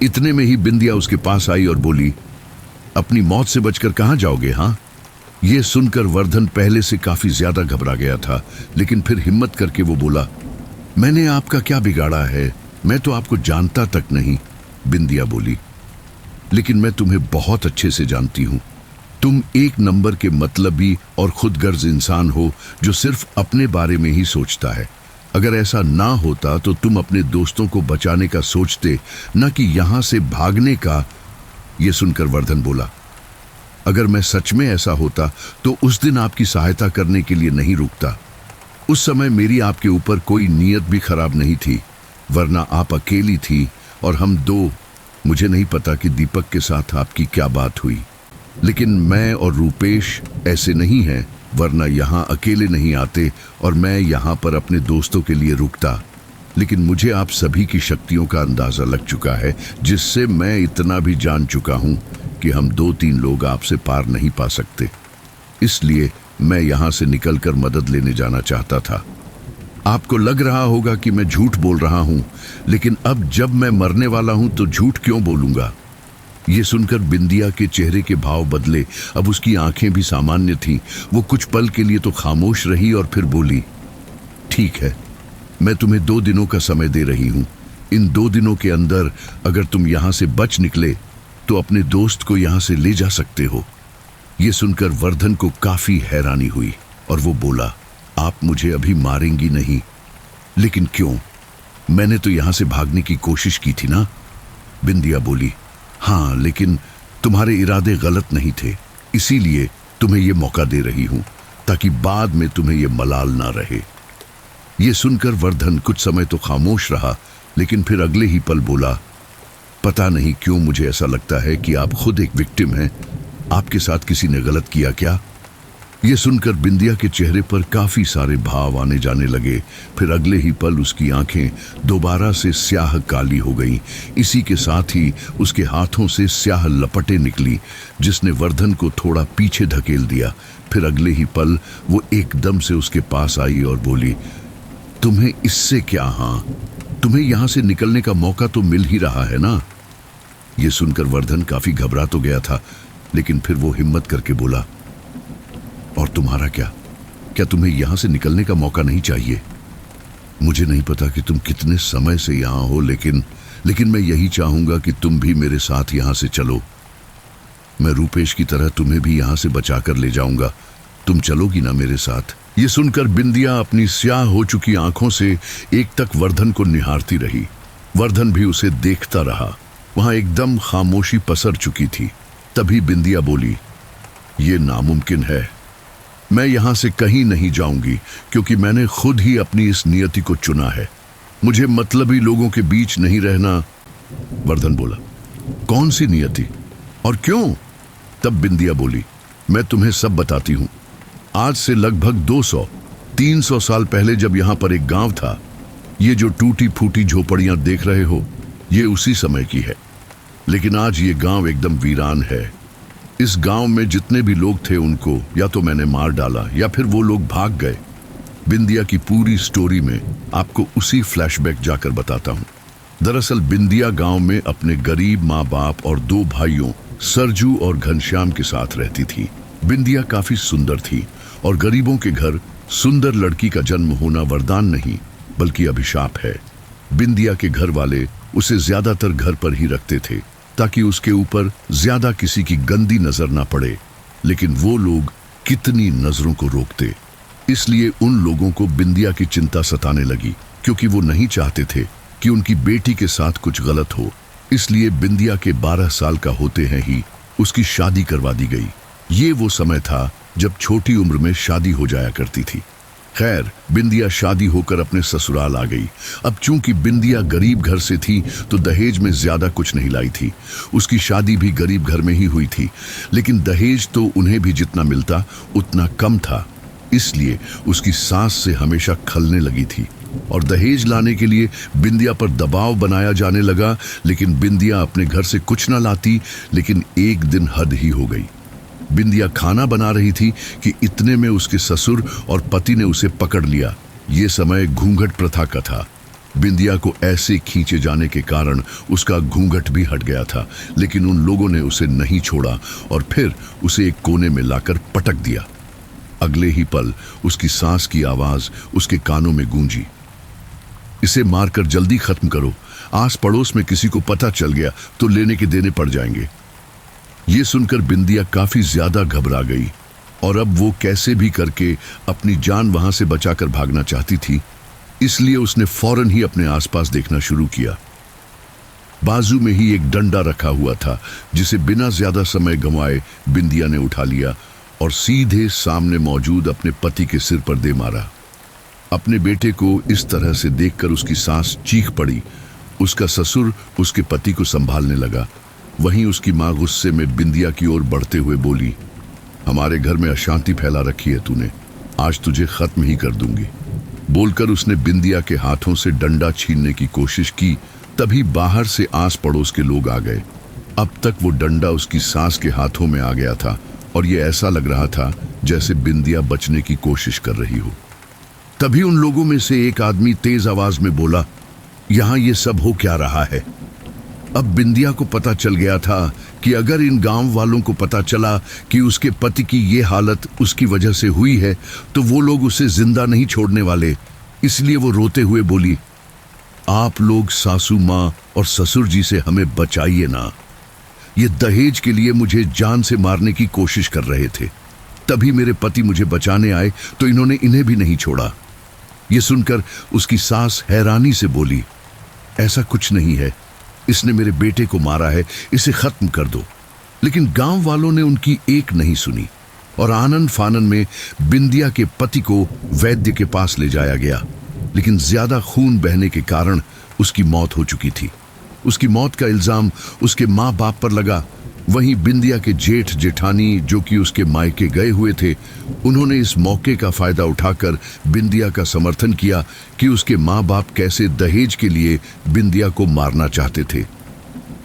इतने में ही बिंदिया उसके पास आई और बोली, अपनी मौत से बचकर कहां जाओगे? हाँ। ये सुनकर वर्धन पहले से काफी ज्यादा घबरा गया था, लेकिन फिर हिम्मत करके वो बोला, मैंने आपका क्या बिगाड़ा है? मैं तो आपको जानता तक नहीं। बिंदिया बोली, लेकिन मैं तुम्हें बहुत अच्छे से जानती हूं। तुम एक नंबर के मतलबी और खुदगर्ज इंसान हो जो सिर्फ अपने बारे में ही सोचता है। अगर ऐसा ना होता तो तुम अपने दोस्तों को बचाने का सोचते, न कि यहां से भागने का। यह सुनकर वर्धन बोला, अगर मैं सच में ऐसा होता तो उस दिन आपकी सहायता करने के लिए नहीं रुकता। उस समय मेरी आपके ऊपर कोई नीयत भी खराब नहीं थी। वरना आप अकेली थी और हम दो। मुझे नहीं पता कि दीपक के साथ आपकी क्या बात हुई, लेकिन मैं और रूपेश ऐसे नहीं हैं, वरना यहाँ अकेले नहीं आते और मैं यहाँ पर अपने दोस्तों के लिए रुकता। लेकिन मुझे आप सभी की शक्तियों का अंदाजा लग चुका है, जिससे मैं इतना भी जान चुका हूँ कि हम 2-3 लोग आपसे पार नहीं पा सकते। इसलिए मैं यहाँ से निकलकर मदद लेने जाना चाहता था। आपको लग रहा होगा कि मैं झूठ बोल रहा हूँ, लेकिन अब जब मैं मरने वाला हूँ तो झूठ क्यों बोलूँगा। ये सुनकर बिंदिया के चेहरे के भाव बदले। अब उसकी आंखें भी सामान्य थीं। वो कुछ पल के लिए तो खामोश रही और फिर बोली, ठीक है, मैं तुम्हें 2 दिनों का समय दे रही हूँ। इन 2 दिनों के अंदर अगर तुम यहाँ से बच निकले तो अपने दोस्त को यहाँ से ले जा सकते हो। ये सुनकर वर्धन को काफी हैरानी हुई और वो बोला, आप मुझे अभी मारेंगी नहीं? लेकिन क्यों? मैंने तो यहाँ से भागने की कोशिश की थी ना। बिंदिया बोली, हाँ, लेकिन तुम्हारे इरादे गलत नहीं थे, इसीलिए तुम्हें यह मौका दे रही हूं ताकि बाद में तुम्हें यह मलाल ना रहे। यह सुनकर वर्धन कुछ समय तो खामोश रहा, लेकिन फिर अगले ही पल बोला, पता नहीं क्यों मुझे ऐसा लगता है कि आप खुद एक विक्टिम हैं। आपके साथ किसी ने गलत किया क्या? यह सुनकर बिंदिया के चेहरे पर काफी सारे भाव आने जाने लगे। फिर अगले ही पल उसकी आंखें दोबारा से स्याह काली हो गईं। इसी के साथ ही उसके हाथों से स्याह लपटें निकली, जिसने वर्धन को थोड़ा पीछे धकेल दिया। फिर अगले ही पल वो एकदम से उसके पास आई और बोली, तुम्हें इससे क्या? हाँ, तुम्हें यहां से निकलने का मौका तो मिल ही रहा है ना। यह सुनकर वर्धन काफी घबरा तो गया था, लेकिन फिर वो हिम्मत करके बोला, और तुम्हारा क्या? क्या तुम्हें यहां से निकलने का मौका नहीं चाहिए? मुझे नहीं पता कि तुम कितने समय से यहां हो, लेकिन मैं यही चाहूंगा कि तुम भी मेरे साथ यहां से चलो। मैं रूपेश की तरह तुम्हें भी यहां से बचाकर ले जाऊंगा। तुम चलोगी ना मेरे साथ? ये सुनकर बिंदिया अपनी स्याह हो चुकी आंखों से एक तक वर्धन को निहारती रही। वर्धन भी उसे देखता रहा। वहां एकदम खामोशी पसर चुकी थी। तभी बिंदिया बोली, ये नामुमकिन है। मैं यहां से कहीं नहीं जाऊंगी, क्योंकि मैंने खुद ही अपनी इस नियति को चुना है। मुझे मतलबी लोगों के बीच नहीं रहना। वर्धन बोला, कौन सी नियति और क्यों? तब बिंदिया बोली, मैं तुम्हें सब बताती हूं। आज से लगभग 200-300 साल पहले जब यहां पर एक गांव था, ये जो टूटी फूटी झोपड़ियां देख रहे हो, ये उसी समय की है। लेकिन आज ये गांव एकदम वीरान है। इस गांव में जितने भी लोग थे उनको या तो मैंने मार डाला या फिर वो लोग भाग गए। बिंदिया की पूरी स्टोरी में आपको उसी फ्लैशबैक जाकर बताता हूं। दरअसल बिंदिया गांव में अपने गरीब माँ बाप और 2 भाइयों सरजू और घनश्याम के साथ रहती थी। बिंदिया काफी सुंदर थी और गरीबों के घर सुंदर लड़की का जन्म होना वरदान नहीं बल्कि अभिशाप है। बिंदिया के घर वाले उसे ज्यादातर घर पर ही रखते थे ताकि उसके ऊपर ज्यादा किसी की गंदी नजर ना पड़े। लेकिन वो लोग कितनी नजरों को रोकते, इसलिए उन लोगों को बिंदिया की चिंता सताने लगी, क्योंकि वो नहीं चाहते थे कि उनकी बेटी के साथ कुछ गलत हो। इसलिए बिंदिया के 12 साल का होते हैं ही उसकी शादी करवा दी गई। ये वो समय था जब छोटी उम्र में शादी हो जाया करती थी। खैर, बिंदिया शादी होकर अपने ससुराल आ गई। अब चूंकि बिंदिया गरीब घर से थी तो दहेज में ज्यादा कुछ नहीं लाई थी। उसकी शादी भी गरीब घर में ही हुई थी, लेकिन दहेज तो उन्हें भी जितना मिलता उतना कम था। इसलिए उसकी सास से हमेशा खलने लगी थी और दहेज लाने के लिए बिंदिया पर दबाव बनाया जाने लगा। लेकिन बिंदिया अपने घर से कुछ ना लाती। लेकिन एक दिन हद ही हो गई। बिंदिया खाना बना रही थी कि इतने में उसके ससुर और पति ने उसे पकड़ लिया। ये समय घूंघट प्रथा का था। बिंदिया को ऐसे खींचे जाने के कारण उसका घूंघट भी हट गया था, लेकिन उन लोगों ने उसे नहीं छोड़ा और फिर उसे एक कोने में लाकर पटक दिया। अगले ही पल उसकी सांस की आवाज उसके कानों में गूंजी, इसे मारकर जल्दी खत्म करो, आस पड़ोस में किसी को पता चल गया तो लेने के देने पड़ जाएंगे। ये सुनकर बिंदिया काफी ज्यादा घबरा गई और अब वो कैसे भी करके अपनी जान वहां से बचाकर भागना चाहती थी। इसलिए उसने फौरन ही अपने आसपास देखना शुरू किया। बाजू में ही एक डंडा रखा हुआ था, जिसे बिना ज्यादा समय गंवाए बिंदिया ने उठा लिया और सीधे सामने मौजूद अपने पति के सिर पर दे मारा। अपने बेटे को इस तरह से देखकर उसकी सास चीख पड़ी। उसका ससुर उसके पति को संभालने लगा। वहीं उसकी माँ गुस्से में बिंदिया की ओर बढ़ते हुए बोली, हमारे घर में अशांति फैला रखी है तूने, आज तुझे खत्म ही कर दूंगी। बोलकर उसने बिंदिया के हाथों से डंडा छीनने की कोशिश की। तभी बाहर से आस पड़ोस के लोग आ गए। अब तक वो डंडा उसकी सास के हाथों में आ गया था और ये ऐसा लग रहा था जैसे बिंदिया बचने की कोशिश कर रही हो। तभी उन लोगों में से एक आदमी तेज आवाज में बोला, यहां ये सब हो क्या रहा है? अब बिंदिया को पता चल गया था कि अगर इन गांव वालों को पता चला कि उसके पति की ये हालत उसकी वजह से हुई है तो वो लोग उसे जिंदा नहीं छोड़ने वाले। इसलिए वो रोते हुए बोली, आप लोग सासू माँ और ससुर जी से हमें बचाइए ना, ये दहेज के लिए मुझे जान से मारने की कोशिश कर रहे थे। तभी मेरे पति मुझे बचाने आए तो इन्होंने इन्हें भी नहीं छोड़ा। ये सुनकर उसकी सास हैरानी से बोली, ऐसा कुछ नहीं है, इसने मेरे बेटे को मारा है, इसे खत्म कर दो। लेकिन गांव वालों ने उनकी एक नहीं सुनी और आनन फानन में बिंदिया के पति को वैद्य के पास ले जाया गया। लेकिन ज्यादा खून बहने के कारण उसकी मौत हो चुकी थी। उसकी मौत का इल्जाम उसके माँ बाप पर लगा। वहीं बिंदिया के जेठ जेठानी जो कि उसके मायके गए हुए थे, उन्होंने इस मौके का फायदा उठाकर बिंदिया का समर्थन किया कि उसके माँ बाप कैसे दहेज के लिए बिंदिया को मारना चाहते थे।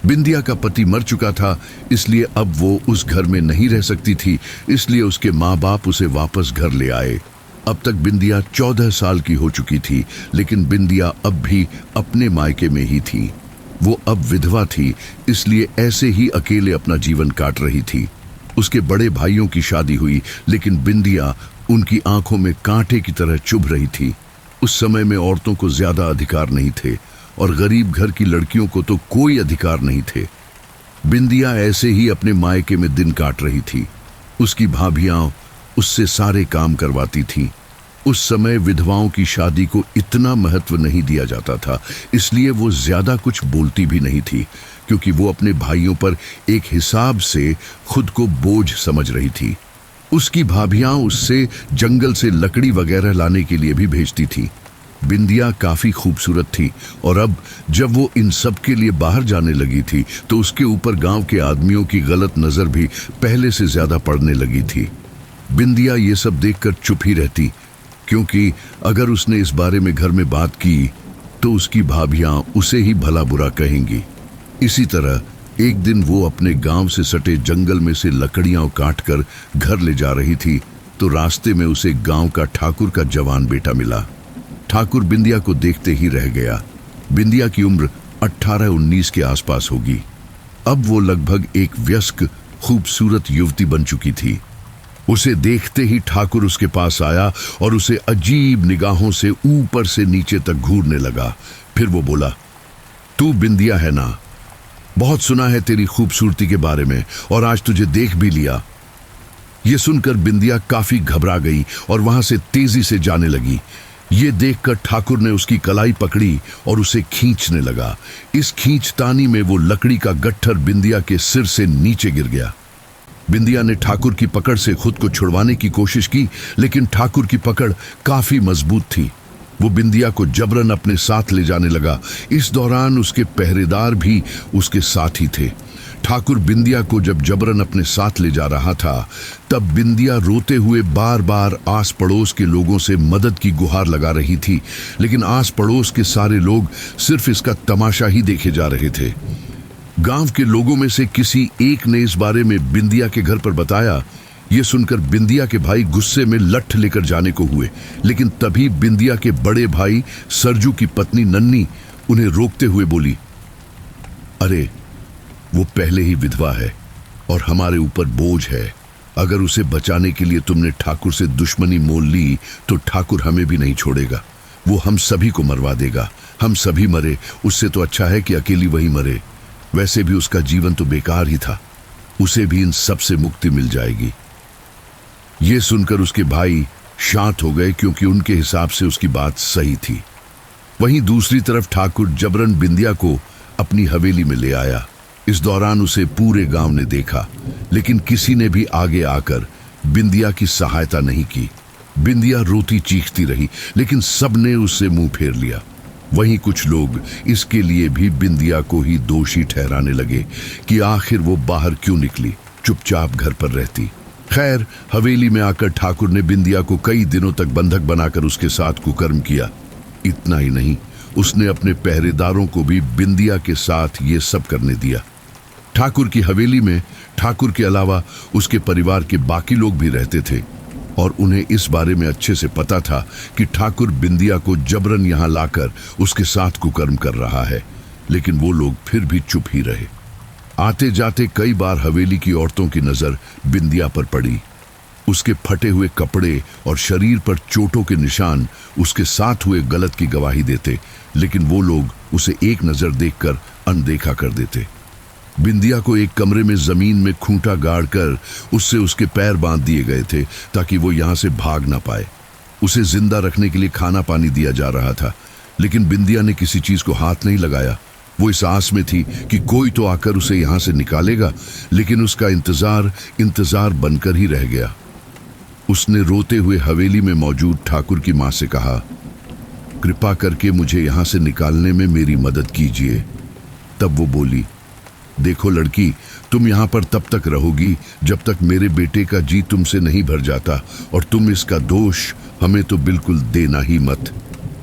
बिंदिया का पति मर चुका था, इसलिए अब वो उस घर में नहीं रह सकती थी, इसलिए उसके माँ बाप उसे वापस घर ले आए। अब तक बिंदिया 14 साल की हो चुकी थी, लेकिन बिंदिया अब भी अपने मायके में ही थी। वो अब विधवा थी, इसलिए ऐसे ही अकेले अपना जीवन काट रही थी। उसके बड़े भाइयों की शादी हुई, लेकिन बिंदिया उनकी आंखों में कांटे की तरह चुभ रही थी। उस समय में औरतों को ज्यादा अधिकार नहीं थे और गरीब घर की लड़कियों को तो कोई अधिकार नहीं थे। बिंदिया ऐसे ही अपने मायके में दिन काट रही थी। उसकी भाभियां उससे सारे काम करवाती थीं। उस समय विधवाओं की शादी को इतना महत्व नहीं दिया जाता था, इसलिए वो ज्यादा कुछ बोलती भी नहीं थी, क्योंकि वो अपने भाइयों पर एक हिसाब से खुद को बोझ समझ रही थी। उसकी भाभियां उससे जंगल से लकड़ी वगैरह लाने के लिए भी भेजती थी। बिंदिया काफी खूबसूरत थी और अब जब वो इन सब के लिए बाहर जाने लगी थी तो उसके ऊपर गांव के आदमियों की गलत नजर भी पहले से ज्यादा पड़ने लगी थी। बिंदिया ये सब देखकर चुप ही रहती, क्योंकि अगर उसने इस बारे में घर में बात की तो उसकी भाभियां उसे ही भला बुरा कहेंगी। इसी तरह एक दिन वो अपने गांव से सटे जंगल में से लकड़ियां काटकर घर ले जा रही थी तो रास्ते में उसे गांव का ठाकुर का जवान बेटा मिला। ठाकुर बिंदिया को देखते ही रह गया। बिंदिया की उम्र 18-19 के आसपास होगी। अब वो लगभग एक वयस्क खूबसूरत युवती बन चुकी थी। उसे देखते ही ठाकुर उसके पास आया और उसे अजीब निगाहों से ऊपर से नीचे तक घूरने लगा। फिर वो बोला, तू बिंदिया है ना? बहुत सुना है तेरी खूबसूरती के बारे में और आज तुझे देख भी लिया। ये सुनकर बिंदिया काफी घबरा गई और वहां से तेजी से जाने लगी। ये देखकर ठाकुर ने उसकी कलाई पकड़ी और उसे खींचने लगा। इस खींचतानी में वो लकड़ी का गट्ठर बिंदिया के सिर से नीचे गिर गया। बिंदिया ने ठाकुर की पकड़ से खुद को छुड़वाने की कोशिश की, लेकिन ठाकुर की पकड़ काफी मजबूत थी। वो बिंदिया को जबरन अपने साथ ले जाने लगा। इस दौरान उसके पहरेदार भी उसके साथ ही थे। ठाकुर बिंदिया को जब जबरन अपने साथ ले जा रहा था तब बिंदिया रोते हुए बार बार आस पड़ोस के लोगों से मदद की गुहार लगा रही थी, लेकिन आस पड़ोस के सारे लोग सिर्फ इसका तमाशा ही देखे जा रहे थे। गांव के लोगों में से किसी एक ने इस बारे में बिंदिया के घर पर बताया। ये सुनकर बिंदिया के भाई गुस्से में लठ लेकर जाने को हुए, लेकिन तभी बिंदिया के बड़े भाई सरजू की पत्नी नन्नी उन्हें रोकते हुए बोली, अरे वो पहले ही विधवा है और हमारे ऊपर बोझ है। अगर उसे बचाने के लिए तुमने ठाकुर से दुश्मनी मोल ली तो ठाकुर हमें भी नहीं छोड़ेगा, वो हम सभी को मरवा देगा। हम सभी मरे, उससे तो अच्छा है कि अकेली वही मरे। वैसे भी उसका जीवन तो बेकार ही था, उसे भी इन सब से मुक्ति मिल जाएगी। ये सुनकर उसके भाई शांत हो गए, क्योंकि उनके हिसाब से उसकी बात सही थी। वहीं दूसरी तरफ ठाकुर जबरन बिंदिया को अपनी हवेली में ले आया। इस दौरान उसे पूरे गांव ने देखा, लेकिन किसी ने भी आगे आकर बिंदिया की सहायता नहीं की। बिंदिया रोती चीखती रही, लेकिन सबने उससे मुंह फेर लिया। वहीं कुछ लोग इसके लिए भी बिंदिया को ही दोषी ठहराने लगे कि आखिर वो बाहर क्यों निकली, चुपचाप घर पर रहती। खैर, हवेली में आकर ठाकुर ने बिंदिया को कई दिनों तक बंधक बनाकर उसके साथ कुकर्म किया। इतना ही नहीं, उसने अपने पहरेदारों को भी बिंदिया के साथ ये सब करने दिया। ठाकुर की हवेली में ठाकुर के अलावा उसके परिवार के बाकी लोग भी रहते थे और उन्हें इस बारे में अच्छे से पता था कि ठाकुर बिंदिया को जबरन यहां लाकर उसके साथ कुकर्म कर रहा है, लेकिन वो लोग फिर भी चुप ही रहे। आते जाते कई बार हवेली की औरतों की नजर बिंदिया पर पड़ी। उसके फटे हुए कपड़े और शरीर पर चोटों के निशान उसके साथ हुए गलत की गवाही देते, लेकिन वो लोग उसे एक नजर देखकर अनदेखा कर देते। बिंदिया को एक कमरे में जमीन में खूंटा गाड़कर उससे उसके पैर बांध दिए गए थे ताकि वो यहां से भाग ना पाए। उसे जिंदा रखने के लिए खाना पानी दिया जा रहा था, लेकिन बिंदिया ने किसी चीज को हाथ नहीं लगाया। वो इस आस में थी कि कोई तो आकर उसे यहां से निकालेगा, लेकिन उसका इंतजार बनकर ही रह गया। उसने रोते हुए हवेली में मौजूद ठाकुर की मां से कहा, कृपा करके मुझे यहां से निकालने में मेरी मदद कीजिए। तब वो बोली, देखो लड़की, तुम यहां पर तब तक रहोगी जब तक मेरे बेटे का जी तुमसे नहीं भर जाता, और तुम इसका दोष हमें तो बिल्कुल देना ही मत।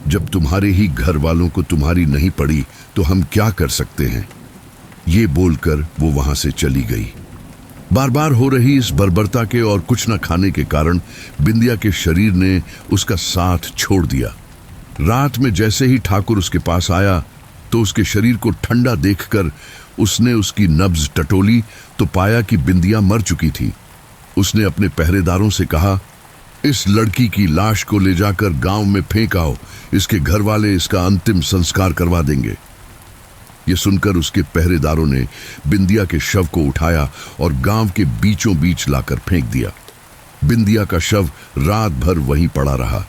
जब तुम्हारे ही घर वालों को तुम्हारी नहीं पड़ी तो हम क्या कर सकते हैं। ये बोलकर वो वहां से चली गई। बार बार हो रही इस बर्बरता के और कुछ न खाने के कारण बिंदिया के शरीर ने उसका साथ छोड़ दिया। रात में जैसे ही ठाकुर उसके पास आया तो उसके शरीर को ठंडा देखकर उसने उसकी नब्ज टटोली तो पाया कि बिंदिया मर चुकी थी। उसने अपने पहरेदारों से कहा, इस लड़की की लाश को ले जाकर गांव में फेंक आओ, इसके घर वाले इसका अंतिम संस्कार करवा देंगे। ये सुनकर उसके पहरेदारों ने बिंदिया के शव को उठाया और गांव के बीचों बीच लाकर फेंक दिया। बिंदिया का शव रात भर वहीं पड़ा रहा,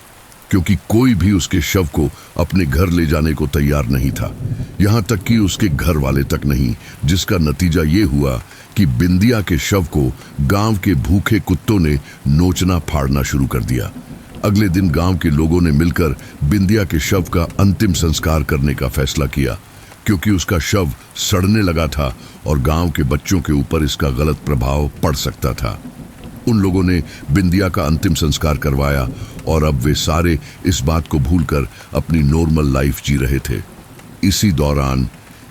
क्योंकि कोई भी उसके शव को अपने घर ले जाने को तैयार नहीं था, यहां तक कि उसके घर वाले तक नहीं, जिसका नतीजा ये हुआ कि बिंदिया के शव को गांव के भूखे कुत्तों ने नोचना फाड़ना शुरू कर दिया। अगले दिन गांव के लोगों ने मिलकर बिंदिया के शव का अंतिम संस्कार करने का फैसला किया, क्योंकि उसका शव सड़ने लगा था और गांव के बच्चों के ऊपर इसका गलत प्रभाव पड़ सकता था। उन लोगों ने बिंदिया का अंतिम संस्कार करवाया और अब वे सारे इस बात को भूलकर अपनी नॉर्मल लाइफ जी रहे थे। इसी दौरान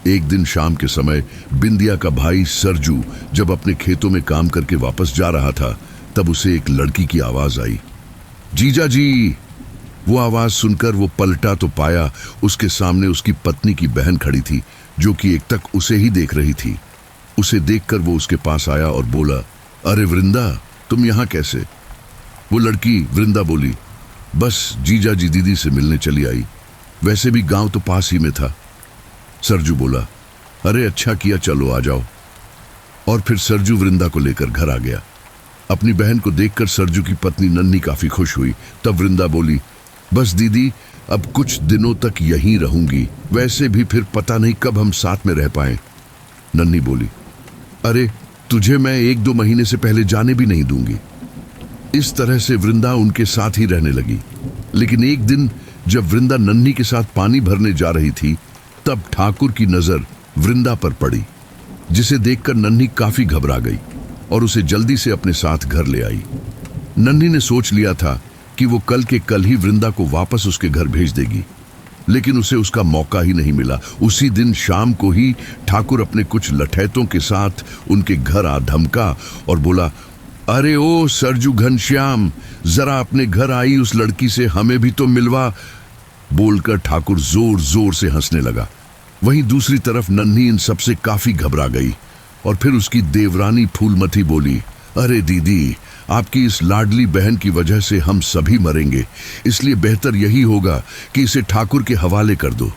एक दिन शाम के समय बिंदिया का भाई सरजू जब अपने खेतों में काम करके वापस जा रहा था, तब उसे एक लड़की की आवाज आई, जीजा जी। वो आवाज सुनकर वो पलटा तो पाया उसके सामने उसकी पत्नी की बहन खड़ी थी, जो कि एक तक उसे ही देख रही थी। उसे देखकर वो उसके पास आया और बोला, अरे वृंदा, तुम यहां कैसे? वो लड़की वृंदा बोली, बस जीजा जी दीदी से मिलने चली आई, वैसे भी गांव तो पास ही में था। सरजू बोला, अरे अच्छा किया, चलो आ जाओ। और फिर सरजू वृंदा को लेकर घर आ गया। अपनी बहन को देखकर सरजू की पत्नी नन्ही काफी खुश हुई। तब वृंदा बोली, बस दीदी, अब कुछ दिनों तक यहीं रहूंगी, वैसे भी फिर पता नहीं कब हम साथ में रह पाए। नन्ही बोली, अरे तुझे मैं 1-2 महीने से पहले जाने भी नहीं दूंगी। इस तरह से वृंदा उनके साथ ही रहने लगी। लेकिन एक दिन जब वृंदा नन्ही के साथ पानी भरने जा रही थी, तब ठाकुर की नजर वृंदा पर पड़ी, जिसे देखकर नन्ही काफी घबरा गई और उसे जल्दी से अपने साथ घर ले आई। नन्ही ने सोच लिया था कि वो कल के कल ही वृंदा को वापस उसके घर भेज देगी, लेकिन उसे उसका मौका ही नहीं मिला। उसी दिन शाम को ही ठाकुर अपने कुछ लठैतों के साथ उनके घर आ धमका और बोला, अरे ओ सरजू घनश्याम, जरा अपने घर आई उस लड़की से हमें भी तो मिलवा। बोलकर ठाकुर जोर जोर से हंसने लगा। वहीं दूसरी तरफ नन्ही इन सबसे काफी घबरा गई और फिर उसकी देवरानी फूलमती बोली, अरे दीदी, आपकी इस लाडली बहन की वजह से हम सभी मरेंगे, इसलिए बेहतर यही होगा कि इसे ठाकुर के हवाले कर दो।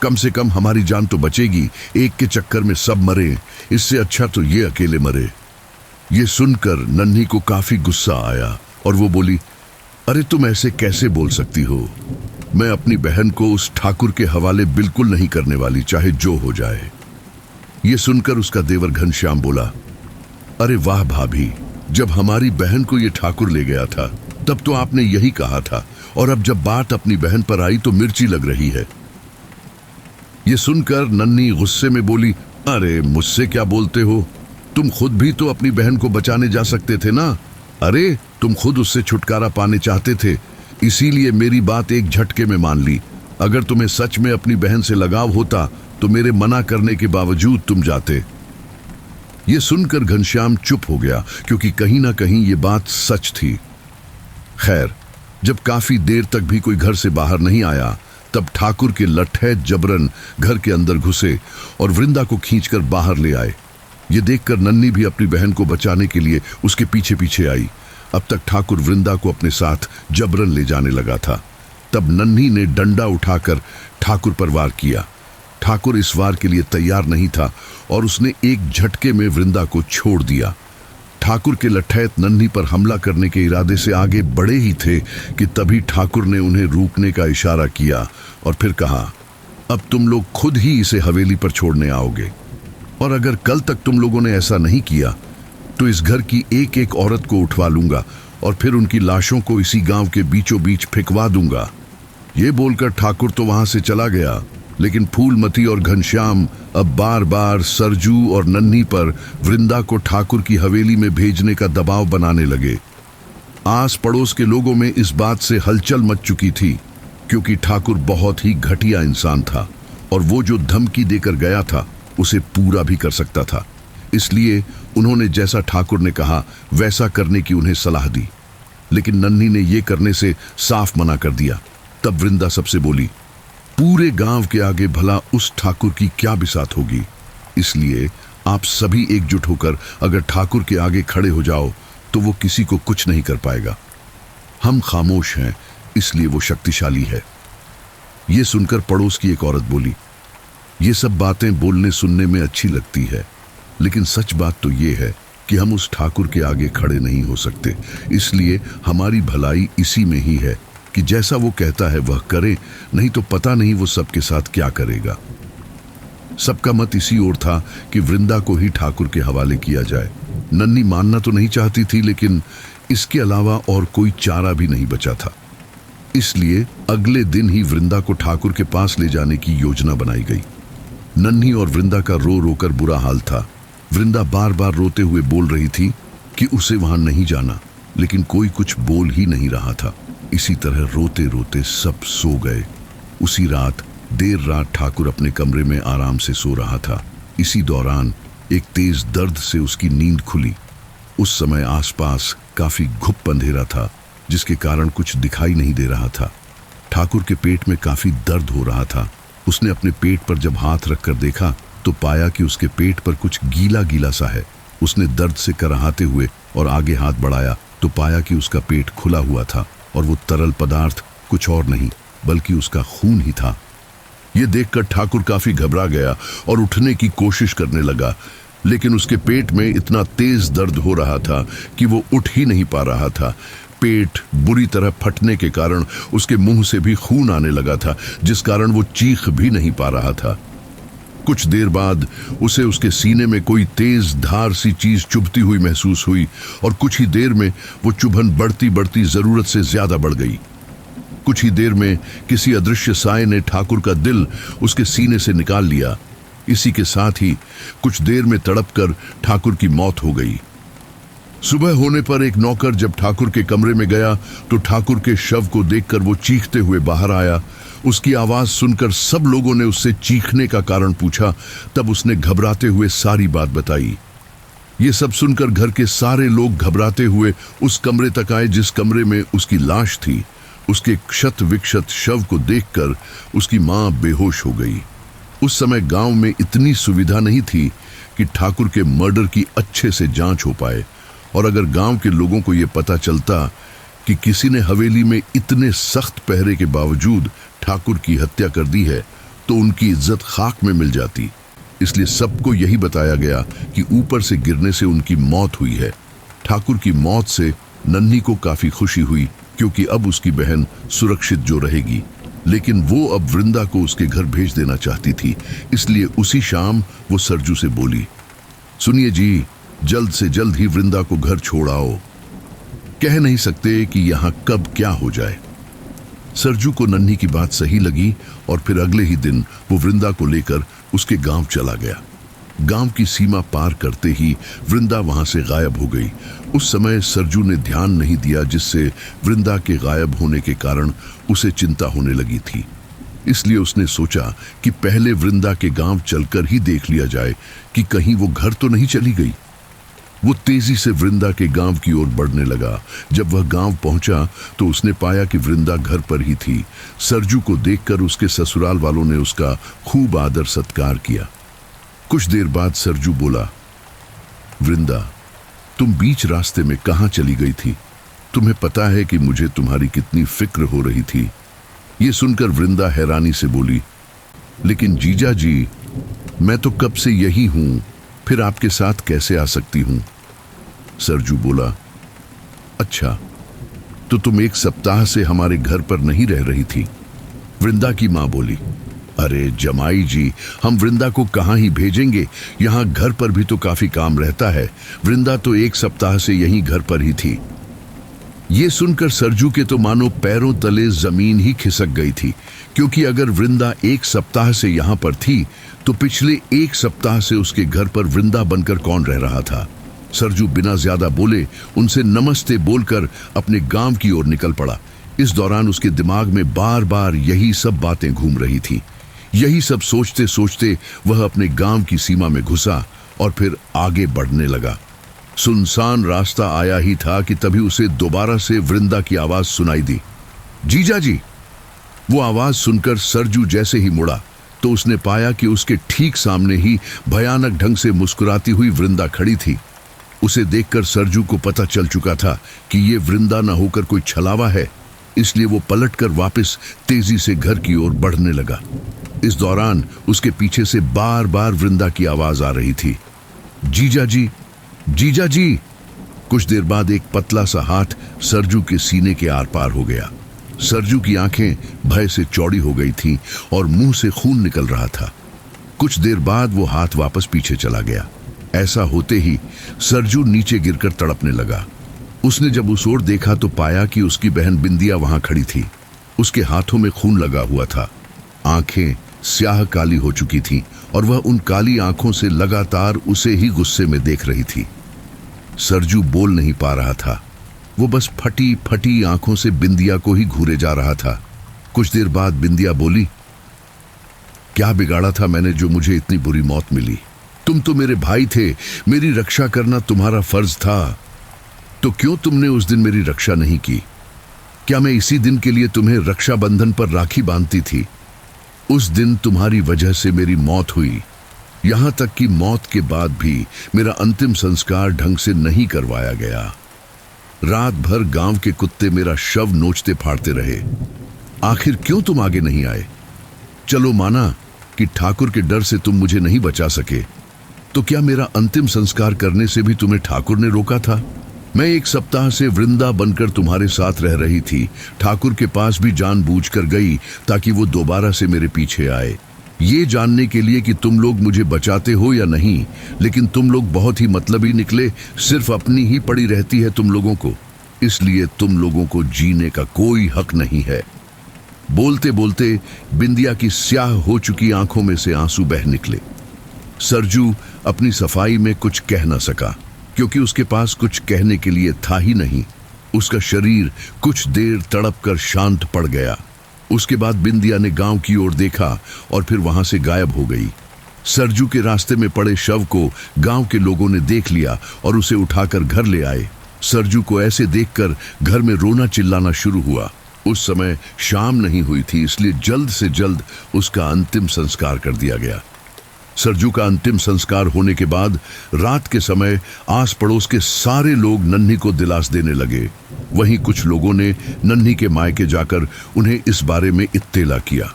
कम से कम हमारी जान तो बचेगी, एक के चक्कर में सब मरे, इससे अच्छा तो ये अकेले मरे। ये सुनकर नन्ही को काफी गुस्सा आया और वो बोली, अरे तुम ऐसे कैसे बोल सकती हो? मैं अपनी बहन को उस ठाकुर के हवाले बिल्कुल नहीं करने वाली, चाहे जो हो जाए। ये सुनकर उसका देवर घनश्याम बोला, अरे वाह भाभी, जब हमारी बहन को ये ठाकुर ले गया था तब तो आपने यही कहा था, और अब जब बात अपनी बहन पर आई तो मिर्ची लग रही है। ये सुनकर नन्ही गुस्से में बोली, अरे मुझसे क्या बोलते हो? तुम खुद भी तो अपनी बहन को बचाने जा सकते थे ना। अरे तुम खुद उससे छुटकारा पाने चाहते थे, इसीलिए मेरी बात एक झटके में मान ली। अगर तुम्हें सच में अपनी बहन से लगाव होता तो मेरे मना करने के बावजूद तुम जाते। ये सुनकर घनश्याम चुप हो गया, क्योंकि कहीं ना कहीं ये बात सच थी। खैर, जब काफी देर तक भी कोई घर से बाहर नहीं आया, तब ठाकुर के लट्ठे जबरन घर के अंदर घुसे और वृंदा को खींचकर बाहर ले आए। ये देखकर नन्ही भी अपनी बहन को बचाने के लिए उसके पीछे पीछे आई। अब तक ठाकुर वृंदा को अपने साथ जबरन ले जाने लगा था। तब नन्ही ने डंडा उठाकर ठाकुर पर वार किया। ठाकुर इस वार के लिए तैयार नहीं था और उसने एक झटके में वृंदा को छोड़ दिया। ठाकुर के लठैत नन्ही पर हमला करने के इरादे से आगे बढ़े ही थे कि तभी ठाकुर ने उन्हें रोकने का इशारा किया और फिर कहा, अब तुम लोग खुद ही इसे हवेली पर छोड़ने आओगे, और अगर कल तक तुम लोगों ने ऐसा नहीं किया तो इस घर की एक एक औरत को उठवा लूंगा और फिर उनकी लाशों को इसी गांव के बीचों बीच फेंकवा दूंगा। ये बोलकर ठाकुर तो वहां से चला गया, लेकिन फूलमती और घनश्याम अब बार बार सरजू और नन्ही पर वृंदा को ठाकुर की हवेली में भेजने का दबाव बनाने लगे। आस पड़ोस के लोगों में इस बात से हलचल मच चुकी थी, क्योंकि ठाकुर बहुत ही घटिया इंसान था और वो जो धमकी देकर गया था उसे पूरा भी कर सकता था। इसलिए उन्होंने जैसा ठाकुर ने कहा वैसा करने की उन्हें सलाह दी, लेकिन नन्ही ने यह करने से साफ मना कर दिया। तब वृंदा सबसे बोली, पूरे गांव के आगे भला उस ठाकुर की क्या बिसात होगी, इसलिए आप सभी एकजुट होकर अगर ठाकुर के आगे खड़े हो जाओ तो वो किसी को कुछ नहीं कर पाएगा। हम खामोश हैं, इसलिए वो शक्तिशाली है। ये सुनकर पड़ोस की एक औरत बोली, ये सब बातें बोलने सुनने में अच्छी लगती है, लेकिन सच बात तो ये है कि हम उस ठाकुर के आगे खड़े नहीं हो सकते। इसलिए हमारी भलाई इसी में ही है कि जैसा वो कहता है वह करे, नहीं तो पता नहीं वो सबके साथ क्या करेगा। सबका मत इसी ओर था कि वृंदा को ही ठाकुर के हवाले किया जाए। नन्ही मानना तो नहीं चाहती थी, लेकिन इसके अलावा और कोई चारा भी नहीं बचा था। इसलिए अगले दिन ही वृंदा को ठाकुर के पास ले जाने की योजना बनाई गई। नन्ही और वृंदा का रो रोकर बुरा हाल था। वृंदा बार बार रोते हुए बोल रही थी कि उसे वहां नहीं जाना, लेकिन कोई कुछ बोल ही नहीं रहा था। इसी तरह रोते रोते सब सो गए। उसी रात देर रात ठाकुर अपने कमरे में आराम से सो रहा था। इसी दौरान एक तेज दर्द से उसकी नींद खुली। उस समय आसपास काफी घुप अंधेरा था, जिसके कारण कुछ दिखाई नहीं दे रहा था। ठाकुर के पेट में काफी दर्द हो रहा था। उसने अपने पेट पर जब हाथ रखकर देखा तो पाया कि उसके पेट पर कुछ गीला गीला सा है। उसने दर्द से कराहते हुए और आगे हाथ बढ़ाया तो पाया कि उसका पेट खुला हुआ था और वो तरल पदार्थ कुछ और नहीं बल्कि उसका खून ही था। ये देखकर ठाकुर काफी घबरा गया और उठने की कोशिश करने लगा, लेकिन उसके पेट में इतना तेज दर्द हो रहा था कि वो उठ ही नहीं पा रहा था। पेट बुरी तरह फटने के कारण उसके मुंह से भी खून आने लगा था, जिस कारण वो चीख भी नहीं पा रहा था। कुछ देर बाद उसे उसके सीने में कोई तेज धार सी चीज चुभती हुई महसूस हुई और कुछ ही देर में वो चुभन बढ़ती बढ़ती जरूरत से ज्यादा बढ़ गई। कुछ ही देर में किसी अदृश्य साए ने ठाकुर का दिल उसके सीने से निकाल लिया। इसी के साथ ही कुछ देर में तड़पकर ठाकुर की मौत हो गई। सुबह होने पर एक नौकर जब ठाकुर के कमरे में गया तो ठाकुर के शव को देखकर वो चीखते हुए बाहर आया। उसकी आवाज सुनकर सब लोगों ने उससे चीखने का कारण पूछा। तब उसने घबराते हुए सारी बात बताई। ये सब सुनकर घर के सारे लोग घबराते हुए उस कमरे तक आए जिस कमरे में उसकी लाश थी। उसके क्षत विक्षत शव को देखकर उसकी मां बेहोश हो गई। उस समय गांव में इतनी सुविधा नहीं थी कि ठाकुर के मर्डर की अच्छे से जांच हो पाए, और अगर गांव के लोगों को यह पता चलता कि किसी ने हवेली में इतने सख्त पहरे के बावजूद ठाकुर की हत्या कर दी है तो उनकी इज्जत खाक में मिल जाती। इसलिए सबको यही बताया गया कि ऊपर से गिरने से उनकी मौत हुई है। ठाकुर की मौत से नन्ही को काफी खुशी हुई, क्योंकि अब उसकी बहन सुरक्षित जो रहेगी, लेकिन वो अब वृंदा को उसके घर भेज देना चाहती थी। इसलिए उसी शाम वो सरजू से बोली, सुनिए जी, जल्द से जल्द ही वृंदा को घर छोड़ आओ। कह नहीं सकते कि यहाँ कब क्या हो जाए। सरजू को नन्ही की बात सही लगी और फिर अगले ही दिन वो वृंदा को लेकर उसके गांव चला गया। गांव की सीमा पार करते ही वृंदा वहां से गायब हो गई। उस समय सरजू ने ध्यान नहीं दिया, जिससे वृंदा के गायब होने के कारण उसे चिंता होने लगी थी। इसलिए उसने सोचा कि पहले वृंदा के गांव चलकर ही देख लिया जाए कि कहीं वो घर तो नहीं चली गई। वो तेजी से वृंदा के गांव की ओर बढ़ने लगा। जब वह गांव पहुंचा तो उसने पाया कि वृंदा घर पर ही थी। सरजू को देखकर उसके ससुराल वालों ने उसका खूब आदर सत्कार किया। कुछ देर बाद सरजू बोला, वृंदा, तुम बीच रास्ते में कहां चली गई थी? तुम्हें पता है कि मुझे तुम्हारी कितनी फिक्र हो रही थी। ये सुनकर वृंदा हैरानी से बोली, लेकिन जीजा जी, मैं तो कब से यही हूं, फिर आपके साथ कैसे आ सकती हूं? सरजू बोला, अच्छा, तो तुम 1 सप्ताह से हमारे घर पर नहीं रह रही थी? वृंदा की मां बोली, अरे जमाई जी, हम वृंदा को कहां ही भेजेंगे, यहां घर पर भी तो काफी काम रहता है। वृंदा तो 1 सप्ताह से यहीं घर पर ही थी। ये सुनकर सरजू के तो मानो पैरों तले जमीन ही खिसक गई थी, क्योंकि अगर वृंदा 1 सप्ताह से यहां पर थी तो पिछले 1 सप्ताह से उसके घर पर वृंदा बनकर कौन रह रहा था। सरजू बिना ज्यादा बोले उनसे नमस्ते बोलकर अपने गांव की ओर निकल पड़ा। इस दौरान उसके दिमाग में बार बार यही सब बातें घूम रही थी। यही सब सोचते सोचते वह अपने गांव की सीमा में घुसा और फिर आगे बढ़ने लगा। सुनसान रास्ता आया ही था कि तभी उसे दोबारा से वृंदा की आवाज सुनाई दी, जीजा जी। वो आवाज सुनकर सरजू जैसे ही मुड़ा तो उसने पाया कि उसके ठीक सामने ही भयानक ढंग से मुस्कुराती हुई वृंदा खड़ी थी। उसे देखकर सरजू को पता चल चुका था कि ये वृंदा न होकर कोई छलावा है, इसलिए वो पलटकर वापस तेजी से घर की ओर बढ़ने लगा। इस दौरान उसके पीछे से बार बार वृंदा की आवाज आ रही थी, जीजा जी, जीजा जी। कुछ देर बाद एक पतला सा हाथ सरजू के सीने के आर पार हो गया। सरजू की आंखें भय से चौड़ी हो गई थीं और मुंह से खून निकल रहा था। कुछ देर बाद वो हाथ वापस पीछे चला गया। ऐसा होते ही सरजू नीचे गिरकर तड़पने लगा। उसने जब उस ओर देखा तो पाया कि उसकी बहन बिंदिया वहां खड़ी थी। उसके हाथों में खून लगा हुआ था, आंखें स्याह काली हो चुकी थीं और वह उन काली आंखों से लगातार उसे ही गुस्से में देख रही थी। सरजू बोल नहीं पा रहा था, वो बस फटी फटी आंखों से बिंदिया को ही घूरे जा रहा था। कुछ देर बाद बिंदिया बोली, क्या बिगाड़ा था मैंने जो मुझे इतनी बुरी मौत मिली? तुम तो मेरे भाई थे, मेरी रक्षा करना तुम्हारा फर्ज था, तो क्यों तुमने उस दिन मेरी रक्षा नहीं की? क्या मैं इसी दिन के लिए तुम्हें रक्षाबंधन पर राखी बांधती थी? उस दिन तुम्हारी वजह से मेरी मौत हुई। यहां तक कि मौत के बाद भी मेरा अंतिम संस्कार ढंग से नहीं करवाया गया। रात भर गांव के कुत्ते मेरा शव नोचते फाड़ते रहे। आखिर क्यों तुम आगे नहीं आए? चलो माना कि ठाकुर के डर से तुम मुझे नहीं बचा सके, तो क्या मेरा अंतिम संस्कार करने से भी तुम्हें ठाकुर ने रोका था? मैं 1 सप्ताह से वृंदा बनकर तुम्हारे साथ रह रही थी। ठाकुर के पास भी जानबूझकर गई ताकि वो दोबारा से मेरे पीछे आए, ये जानने के लिए कि तुम लोग मुझे बचाते हो या नहीं। लेकिन तुम लोग बहुत ही मतलबी निकले, सिर्फ अपनी ही पड़ी रहती है तुम लोगों को, इसलिए तुम लोगों को जीने का कोई हक नहीं है। बोलते बोलते बिंदिया की स्याह हो चुकी आंखों में से आंसू बह निकले। सरजू अपनी सफाई में कुछ कह न सका, क्योंकि उसके पास कुछ कहने के लिए था ही नहीं। उसका शरीर कुछ देर तड़प कर शांत पड़ गया। उसके बाद बिंदिया ने गांव की ओर देखा और फिर वहां से गायब हो गई। सरजू के रास्ते में पड़े शव को गांव के लोगों ने देख लिया और उसे उठाकर घर ले आए। सरजू को ऐसे देखकर घर में रोना चिल्लाना शुरू हुआ। उस समय शाम नहीं हुई थी, इसलिए जल्द से जल्द उसका अंतिम संस्कार कर दिया गया। सरजू का अंतिम संस्कार होने के बाद रात के समय आस पड़ोस के सारे लोग नन्ही को दिलास देने लगे। वहीं कुछ लोगों ने नन्ही के मायके जाकर उन्हें इस बारे में इत्तेला किया।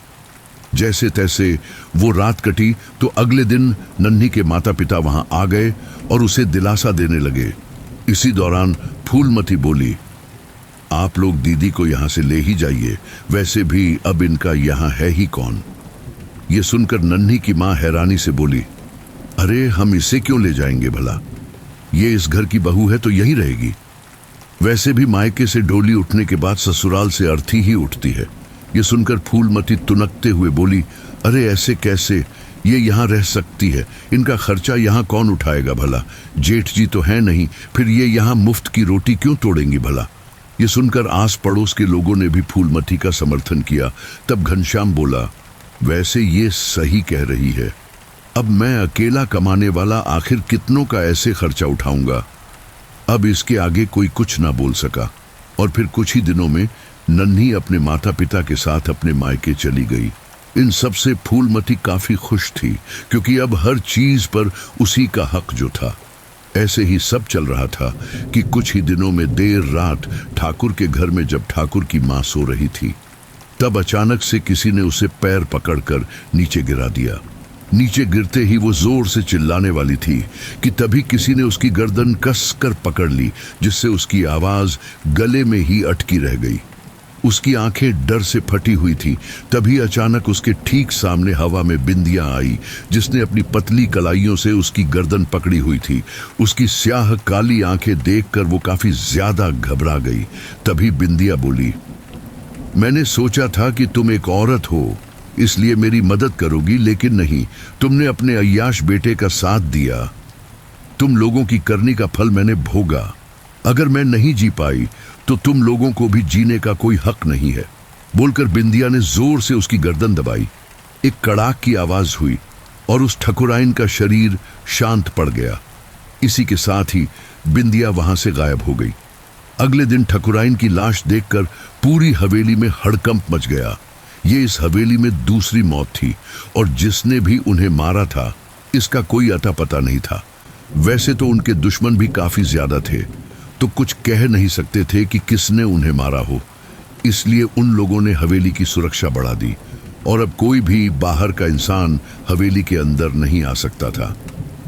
जैसे तैसे वो रात कटी तो अगले दिन नन्ही के माता पिता वहां आ गए और उसे दिलासा देने लगे। इसी दौरान फूलमती बोली, आप लोग दीदी को यहाँ से ले ही जाइए, वैसे भी अब इनका यहाँ है ही कौन। ये सुनकर नन्ही की मां हैरानी से बोली, अरे हम इसे क्यों ले जाएंगे भला, ये इस घर की बहू है तो यहीं रहेगी। वैसे भी मायके से डोली उठने के बाद ससुराल से अर्थी ही उठती है। ये सुनकर फूलमती तुनकते हुए बोली, अरे ऐसे कैसे, ये यहाँ रह सकती है, इनका खर्चा यहाँ कौन उठाएगा भला? जेठ जी तो है नहीं, फिर ये यहाँ मुफ्त की रोटी क्यों तोड़ेंगी भला? ये सुनकर आस पड़ोस के लोगों ने भी फूलमती का समर्थन किया। तब घनश्याम बोला, वैसे ये सही कह रही है, अब मैं अकेला कमाने वाला आखिर कितनों का ऐसे खर्चा उठाऊंगा। अब इसके आगे कोई कुछ ना बोल सका और फिर कुछ ही दिनों में नन्ही अपने माता पिता के साथ अपने मायके चली गई। इन सब से फूलमती काफी खुश थी, क्योंकि अब हर चीज पर उसी का हक जो था। ऐसे ही सब चल रहा था कि कुछ ही दिनों में देर रात ठाकुर के घर में जब ठाकुर की मां सो रही थी, तब अचानक से किसी ने उसे पैर पकड़कर नीचे गिरा दिया। नीचे गिरते ही वो जोर से चिल्लाने वाली थी कि तभी किसी ने उसकी गर्दन कसकर पकड़ ली, जिससे उसकी आवाज गले में ही अटकी रह गई। उसकी आंखें डर से फटी हुई थी। तभी अचानक उसके ठीक सामने हवा में बिंदिया आई, जिसने अपनी पतली कलाइयों से उसकी गर्दन पकड़ी हुई थी। उसकी स्याह काली आंखें देखकर वो काफी ज्यादा घबरा गई। तभी बिंदिया बोली, मैंने सोचा था कि तुम एक औरत हो, इसलिए मेरी मदद करोगी, लेकिन नहीं, तुमने अपने अय्याश बेटे का साथ दिया। तुम लोगों की करनी का फल मैंने भोगा। अगर मैं नहीं जी पाई तो तुम लोगों को भी जीने का कोई हक नहीं है। बोलकर बिंदिया ने जोर से उसकी गर्दन दबाई। एक कड़ाक की आवाज हुई और उस ठकुराइन का शरीर शांत पड़ गया। इसी के साथ ही बिंदिया वहां से गायब हो गई। अगले दिन ठकुराइन की लाश देखकर पूरी हवेली में हड़कंप मच गया। ये इस हवेली में दूसरी मौत थी और जिसने भी उन्हें मारा था इसका कोई अता पता नहीं था। वैसे तो उनके दुश्मन भी काफी ज्यादा थे, तो कुछ कह नहीं सकते थे कि किसने उन्हें मारा हो। इसलिए उन लोगों ने हवेली की सुरक्षा बढ़ा दी और अब कोई भी बाहर का इंसान हवेली के अंदर नहीं आ सकता था।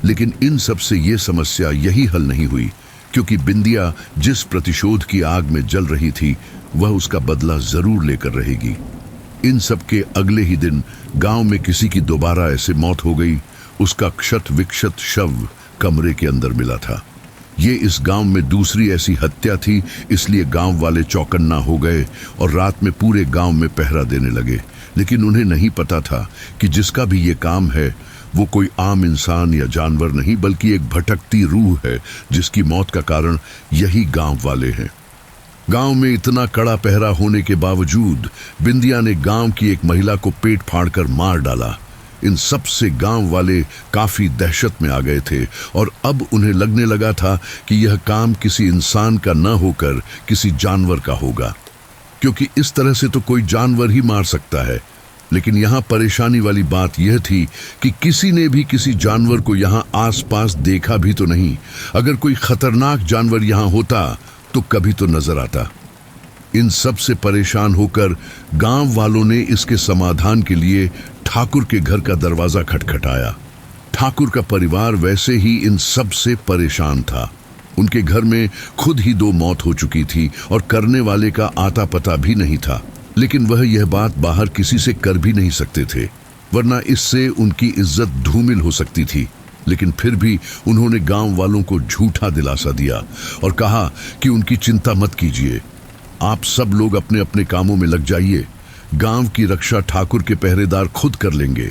लेकिन इन सब से ये समस्या यही हल नहीं हुई, क्योंकि बिंदिया जिस प्रतिशोध की आग में जल रही थी वह उसका बदला जरूर लेकर रहेगी। इन सब के अगले ही दिन गांव में किसी की दोबारा ऐसे मौत हो गई। उसका क्षत विक्षत शव कमरे के अंदर मिला था। ये इस गांव में दूसरी ऐसी हत्या थी, इसलिए गांव वाले चौकन्ना हो गए और रात में पूरे गांव में पहरा देने लगे। लेकिन उन्हें नहीं पता था कि जिसका भी ये काम है वो कोई आम इंसान या जानवर नहीं, बल्कि एक भटकती रूह है, जिसकी मौत का कारण यही गांव वाले हैं। गांव में इतना कड़ा पहरा होने के बावजूद बिंदिया ने गांव की एक महिला को पेट फाड़कर मार डाला। इन सब से गांव वाले काफी दहशत में आ गए थे और अब उन्हें लगने लगा था कि यह काम किसी इंसान का न होकर किसी जानवर का होगा, क्योंकि इस तरह से तो कोई जानवर ही मार सकता है। लेकिन यहाँ परेशानी वाली बात यह थी कि किसी ने भी किसी जानवर को यहाँ आसपास देखा भी तो नहीं। अगर कोई खतरनाक जानवर यहाँ होता तो कभी तो नजर आता। इन सब से परेशान होकर गांव वालों ने इसके समाधान के लिए ठाकुर के घर का दरवाजा खटखटाया। ठाकुर का परिवार वैसे ही इन सब से परेशान था। उनके घर में खुद ही 2 मौत हो चुकी थी और करने वाले का आता पता भी नहीं था। लेकिन वह यह बात बाहर किसी से कर भी नहीं सकते थे, वरना इससे उनकी इज्जत धूमिल हो सकती थी। लेकिन फिर भी उन्होंने गांव वालों को झूठा दिलासा दिया और कहा कि उनकी चिंता मत कीजिए, आप सब लोग अपने अपने कामों में लग जाइए, गांव की रक्षा ठाकुर के पहरेदार खुद कर लेंगे।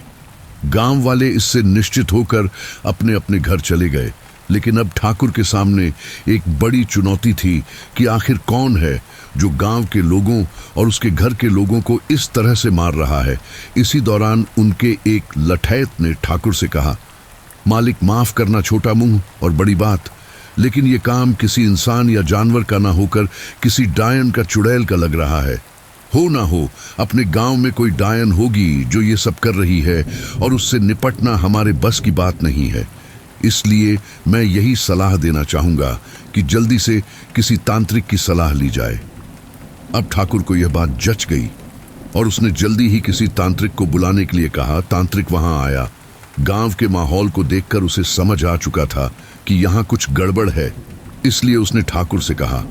गांव वाले इससे निश्चित होकर अपने अपने घर चले गए। लेकिन अब ठाकुर के सामने एक बड़ी चुनौती थी कि आखिर कौन है जो गांव के लोगों और उसके घर के लोगों को इस तरह से मार रहा है। इसी दौरान उनके एक लठैत ने ठाकुर से कहा, मालिक माफ करना छोटा मुंह और बड़ी बात, लेकिन ये काम किसी इंसान या जानवर का ना होकर किसी डायन का चुड़ैल का लग रहा है। हो ना हो अपने गांव में कोई डायन होगी जो ये सब कर रही है और उससे निपटना हमारे बस की बात नहीं है। इसलिए मैं यही सलाह देना चाहूंगा कि जल्दी से किसी तांत्रिक की सलाह ली जाए। अब ठाकुर को यह बात जच गई और उसने जल्दी ही किसी तांत्रिक को बुलाने के लिए कहा। तांत्रिक वहां आया। गांव के माहौल को देखकर उसे समझ आ चुका था कि यहाँ कुछ गड़बड़ है, इसलिए उसने ठाकुर से कहा,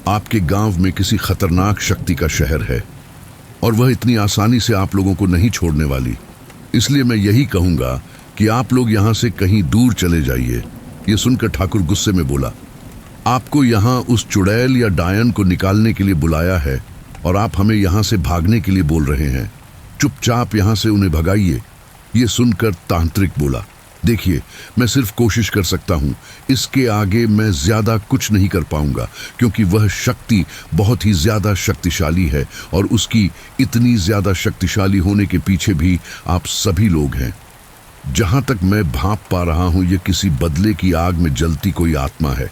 आपके गांव में किसी खतरनाक शक्ति का शहर है और वह इतनी आसानी से आप लोगों को नहीं छोड़ने वाली। इसलिए मैं यही कहूंगा कि आप लोग यहाँ से कहीं दूर चले जाइए। ये सुनकर ठाकुर गुस्से में बोला, आपको यहाँ उस चुड़ैल या डायन को निकालने के लिए बुलाया है और आप हमें यहाँ से भागने के लिए बोल रहे हैं। चुपचाप यहाँ से उन्हें भगाइए। ये सुनकर तांत्रिक बोला, देखिए, मैं सिर्फ कोशिश कर सकता हूँ, इसके आगे मैं ज्यादा कुछ नहीं कर पाऊंगा, क्योंकि वह शक्ति बहुत ही ज्यादा शक्तिशाली है और उसकी इतनी ज्यादा शक्तिशाली होने के पीछे भी आप सभी लोग हैं। जहां तक मैं भांप पा रहा हूं, यह किसी बदले की आग में जलती कोई आत्मा है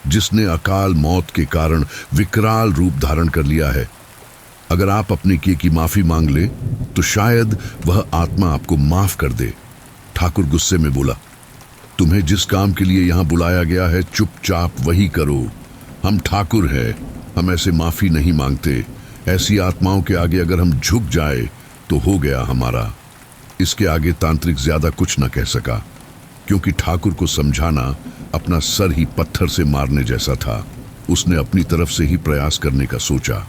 जिसने अकाल मौत के कारण विकराल रूप धारण कर लिया है। अगर आप अपने किए की माफी मांग ले तो शायद वह आत्मा आपको माफ कर दे। ठाकुर गुस्से में बोला, तुम्हें जिस काम के लिए यहां बुलाया गया है चुपचाप वही करो। हम ठाकुर हैं, हम ऐसे माफी नहीं मांगते। ऐसी आत्माओं के आगे अगर हम झुक जाए तो हो गया हमारा। इसके आगे तांत्रिक ज्यादा कुछ न कह सका, क्योंकि ठाकुर को समझाना अपना सर ही पत्थर से मारने जैसा था। उसने अपनी तरफ से ही प्रयास करने का सोचा।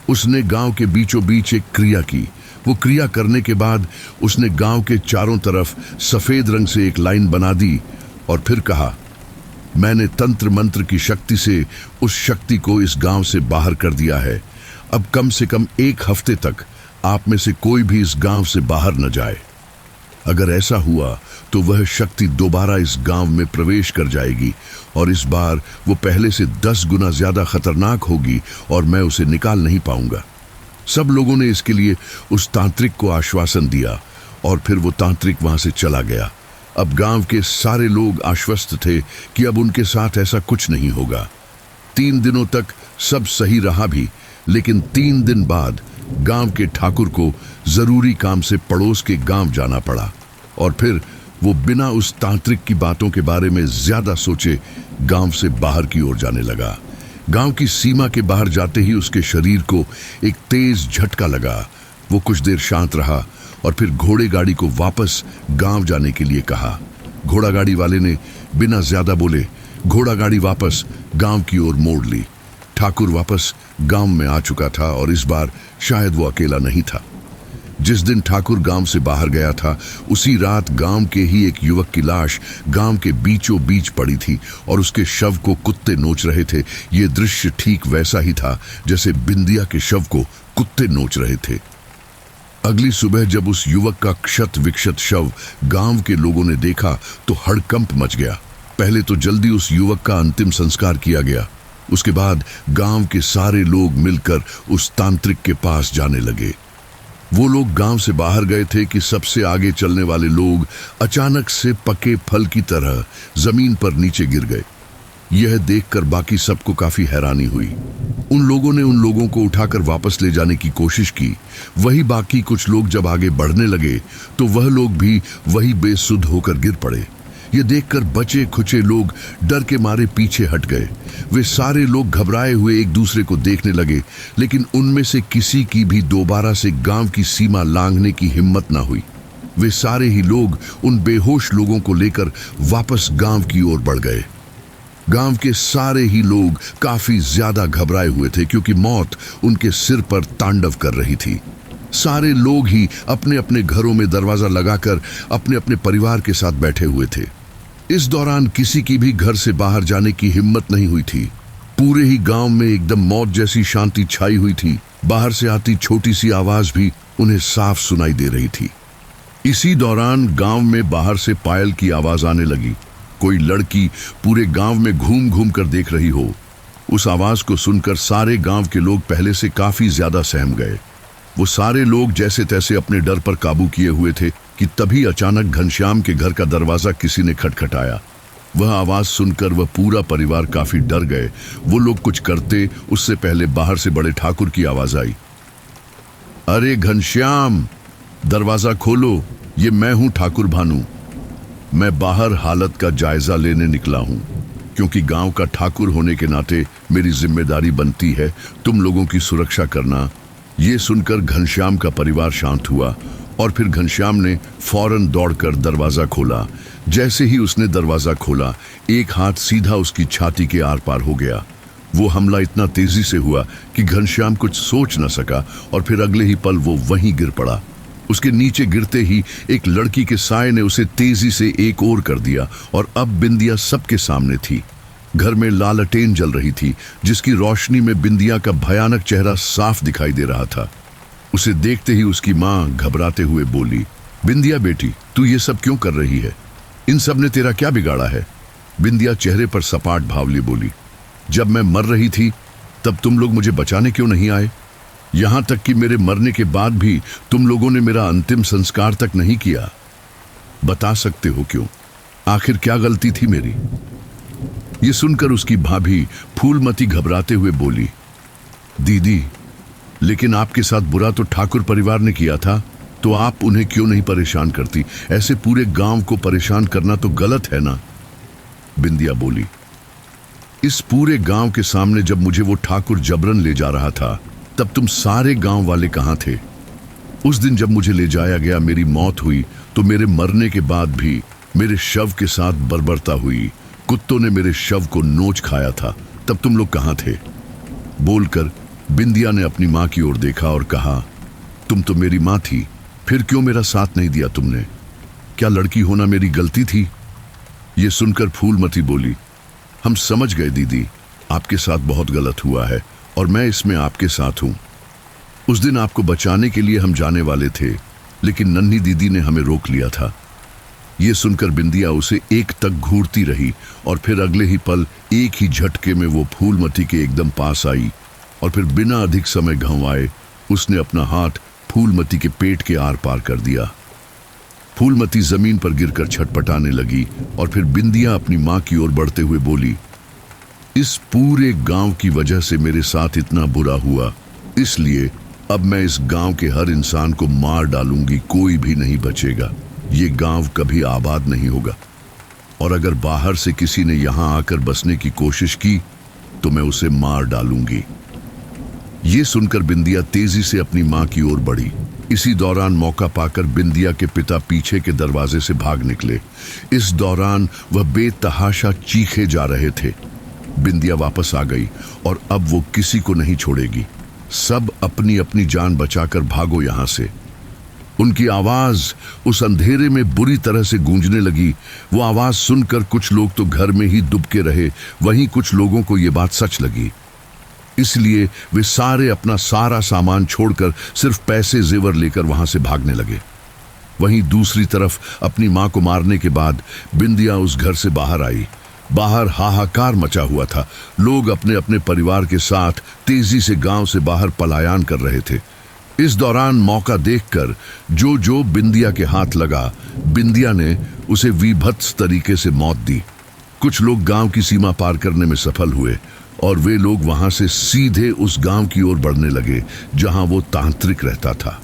उसने गांव के बीचों बीच एक क्रिया की। वो क्रिया करने के बाद उसने गांव के चारों तरफ सफेद रंग से एक लाइन बना दी और फिर कहा, मैंने तंत्र मंत्र की शक्ति से उस शक्ति को इस गांव से बाहर कर दिया है। अब कम से कम 1 हफ्ते तक आप में से कोई भी इस गांव से बाहर न जाए। अगर ऐसा हुआ तो वह शक्ति दोबारा इस गांव में प्रवेश कर जाएगी और इस बार वो पहले से 10 गुना ज्यादा खतरनाक होगी और मैं उसे निकाल नहीं पाऊंगा। सब लोगों ने इसके लिए उस तांत्रिक को आश्वासन दिया और फिर वो तांत्रिक वहां से चला गया। अब गांव के सारे लोग आश्वस्त थे कि अब उनके साथ ऐसा कुछ नहीं होगा। 3 दिनों तक सब सही रहा भी, लेकिन 3 दिन बाद गांव के ठाकुर को जरूरी काम से पड़ोस के गांव जाना पड़ा और फिर वो बिना उस तांत्रिक की बातों के बारे में ज्यादा सोचे गांव से बाहर की ओर जाने लगा। गांव की सीमा के बाहर जाते ही उसके शरीर को एक तेज झटका लगा। वो कुछ देर शांत रहा और फिर घोड़े गाड़ी को वापस गांव जाने के लिए कहा। घोड़ा गाड़ी वाले ने बिना ज्यादा बोले घोड़ा गाड़ी वापस गांव की ओर मोड़ ली। ठाकुर वापस गांव में आ चुका था और इस बार शायद वो अकेला नहीं था। जिस दिन ठाकुर गांव से बाहर गया था, उसी रात गांव के ही एक युवक की लाश गांव के बीचों बीच पड़ी थी और उसके शव को कुत्ते नोच रहे थे। ये दृश्य ठीक वैसा ही था जैसे बिंदिया के शव को कुत्ते नोच रहे थे। अगली सुबह जब उस युवक का क्षत विक्षत शव गांव के लोगों ने देखा तो हड़कंप मच गया। पहले तो जल्दी उस युवक का अंतिम संस्कार किया गया। उसके बाद गांव के सारे लोग मिलकर उस तांत्रिक के पास जाने लगे। वो लोग गांव से बाहर गए थे कि सबसे आगे चलने वाले लोग अचानक से पके फल की तरह जमीन पर नीचे गिर गए। यह देखकर बाकी सबको काफी हैरानी हुई। उन लोगों ने उन लोगों को उठाकर वापस ले जाने की कोशिश की। वही बाकी कुछ लोग जब आगे बढ़ने लगे तो वह लोग भी वही बेसुध होकर गिर पड़े। ये देखकर बचे खुचे लोग डर के मारे पीछे हट गए। वे सारे लोग घबराए हुए एक दूसरे को देखने लगे, लेकिन उनमें से किसी की भी दोबारा से गांव की सीमा लांघने की हिम्मत ना हुई। वे सारे ही लोग उन बेहोश लोगों को लेकर वापस गांव की ओर बढ़ गए। गांव के सारे ही लोग काफी ज्यादा घबराए हुए थे, क्योंकि मौत उनके सिर पर तांडव कर रही थी। सारे लोग ही अपने अपने घरों में दरवाजा लगाकर अपने अपने परिवार के साथ बैठे हुए थे। इस दौरान किसी की भी घर से बाहर जाने की हिम्मत नहीं हुई थी। पूरे ही गांव में एकदम मौत जैसी शांति छाई हुई थी। बाहर से आती छोटी सी आवाज भी उन्हें साफ सुनाई दे रही थी। इसी दौरान गांव में बाहर से पायल की आवाज आने लगी। कोई लड़की पूरे गांव में घूम घूम कर देख रही हो। उस आवाज को सुनकर सारे गांव के लोग पहले से काफी ज्यादा सहम गए। वो सारे लोग जैसे तैसे अपने डर पर काबू किए हुए थे कि तभी अचानक घनश्याम के घर का दरवाजा किसी ने खटखटाया। वह आवाज सुनकर वह पूरा परिवार काफी डर गए। वो लोग कुछ करते उससे पहले बाहर से बड़े ठाकुर की आवाज आई, अरे घनश्याम, दरवाजा खोलो, ये मैं हूं ठाकुर भानु। मैं बाहर हालत का जायजा लेने निकला हूं, क्योंकि गांव का ठाकुर होने के नाते मेरी जिम्मेदारी बनती है तुम लोगों की सुरक्षा करना। ये सुनकर घनश्याम का परिवार शांत हुआ और फिर घनश्याम ने फौरन दौड़कर दरवाजा खोला। जैसे ही उसने दरवाजा खोला, एक हाथ सीधा उसकी छाती के आर पार हो गया। वो हमला इतना तेजी से हुआ कि घनश्याम कुछ सोच न सका और फिर अगले ही पल वो वहीं गिर पड़ा। उसके नीचे गिरते ही एक लड़की के साए ने उसे तेजी से एक ओर कर दिया और अब बिंदिया सबके सामने थी। घर में लालटेन जल रही थी, जिसकी रोशनी में बिंदिया का भयानक चेहरा साफ दिखाई दे रहा था। उसे देखते ही उसकी माँ घबराते हुए बोली, बिंदिया बेटी, तू ये सब क्यों कर रही है? इन सब ने तेरा क्या बिगाड़ा है? बिंदिया चेहरे पर सपाट भाव लिए बोली, जब मैं मर रही थी तब तुम लोग मुझे बचाने क्यों नहीं आए? यहां तक कि मेरे मरने के बाद भी तुम लोगों ने मेरा अंतिम संस्कार तक नहीं किया। बता सकते हो क्यों? आखिर क्या गलती थी मेरी? ये सुनकर उसकी भाभी फूलमती घबराते हुए बोली, दीदी, लेकिन आपके साथ बुरा तो ठाकुर परिवार ने किया था, तो आप उन्हें क्यों नहीं परेशान करती? ऐसे पूरे गांव को परेशान करना तो गलत है ना? बिंदिया बोली, इस पूरे गांव के सामने जब मुझे वो ठाकुर जबरन ले जा रहा था, तब तुम सारे गांव वाले कहां थे? उस दिन जब मुझे ले जाया गया, मेरी मौत हुई, तो मेरे मरने के बाद भी मेरे शव के साथ बर्बरता हुई। कुत्तों ने मेरे शव को नोच खाया था, तब तुम लोग कहां थे? बोलकर बिंदिया ने अपनी मां की ओर देखा और कहा, तुम तो मेरी मां थी, फिर क्यों मेरा साथ नहीं दिया तुमने? क्या लड़की होना मेरी गलती थी? ये सुनकर फूलमती बोली, हम समझ गए दीदी, आपके साथ बहुत गलत हुआ है और मैं इसमें आपके साथ हूं। उस दिन आपको बचाने के लिए हम जाने वाले थे, लेकिन नन्ही दीदी ने हमें रोक लिया था। ये सुनकर बिंदिया उसे एक तक घूरती रही और फिर अगले ही पल एक ही झटके में वो फूलमती के एकदम पास आई और फिर बिना अधिक समय घंवाए उसने अपना हाथ फूलमती के पेट के आर पार कर दिया। फूलमती जमीन पर गिरकर छटपटाने लगी और फिर बिंदिया अपनी मां की ओर बढ़ते हुए बोली, इस पूरे गांव की वजह से मेरे साथ इतना बुरा हुआ, इसलिए अब मैं इस गांव के हर इंसान को मार डालूंगी, कोई भी नहीं बचेगा। ये गांव कभी आबाद नहीं होगा और अगर बाहर से किसी ने यहां आकर बसने की कोशिश की तो मैं उसे मार डालूंगी। ये सुनकर बिंदिया तेजी से अपनी मां की ओर बढ़ी। इसी दौरान मौका पाकर बिंदिया के पिता पीछे के दरवाजे से भाग निकले। इस दौरान वह बेतहाशा चीखे जा रहे थे। बिंदिया वापस आ गई और अब वो किसी को नहीं छोड़ेगी। सब अपनी अपनी जान बचाकर भागो यहां से। उनकी आवाज उस अंधेरे में बुरी तरह से गूंजने लगी। वो आवाज सुनकर कुछ लोग तो घर में ही दुबके रहे, वहीं कुछ लोगों को ये बात सच लगी। इसलिए वे सारे अपना सारा सामान छोड़कर सिर्फ पैसे जेवर लेकर वहां से भागने लगे। वहीं दूसरी तरफ अपनी मां को मारने के बाद बिंदिया उस घर से बाहर आई। बाहर हाहाकार मचा हुआ था। लोग अपने अपने परिवार के साथ तेजी से गांव से बाहर पलायन कर रहे थे। इस दौरान मौका देखकर जो बिंदिया के हाथ लगा, बिंदिया ने उसे विभत्स तरीके से मौत दी। कुछ लोग गांव की सीमा पार करने में सफल हुए और वे लोग वहां से सीधे उस गांव की ओर बढ़ने लगे जहां वो तांत्रिक रहता था।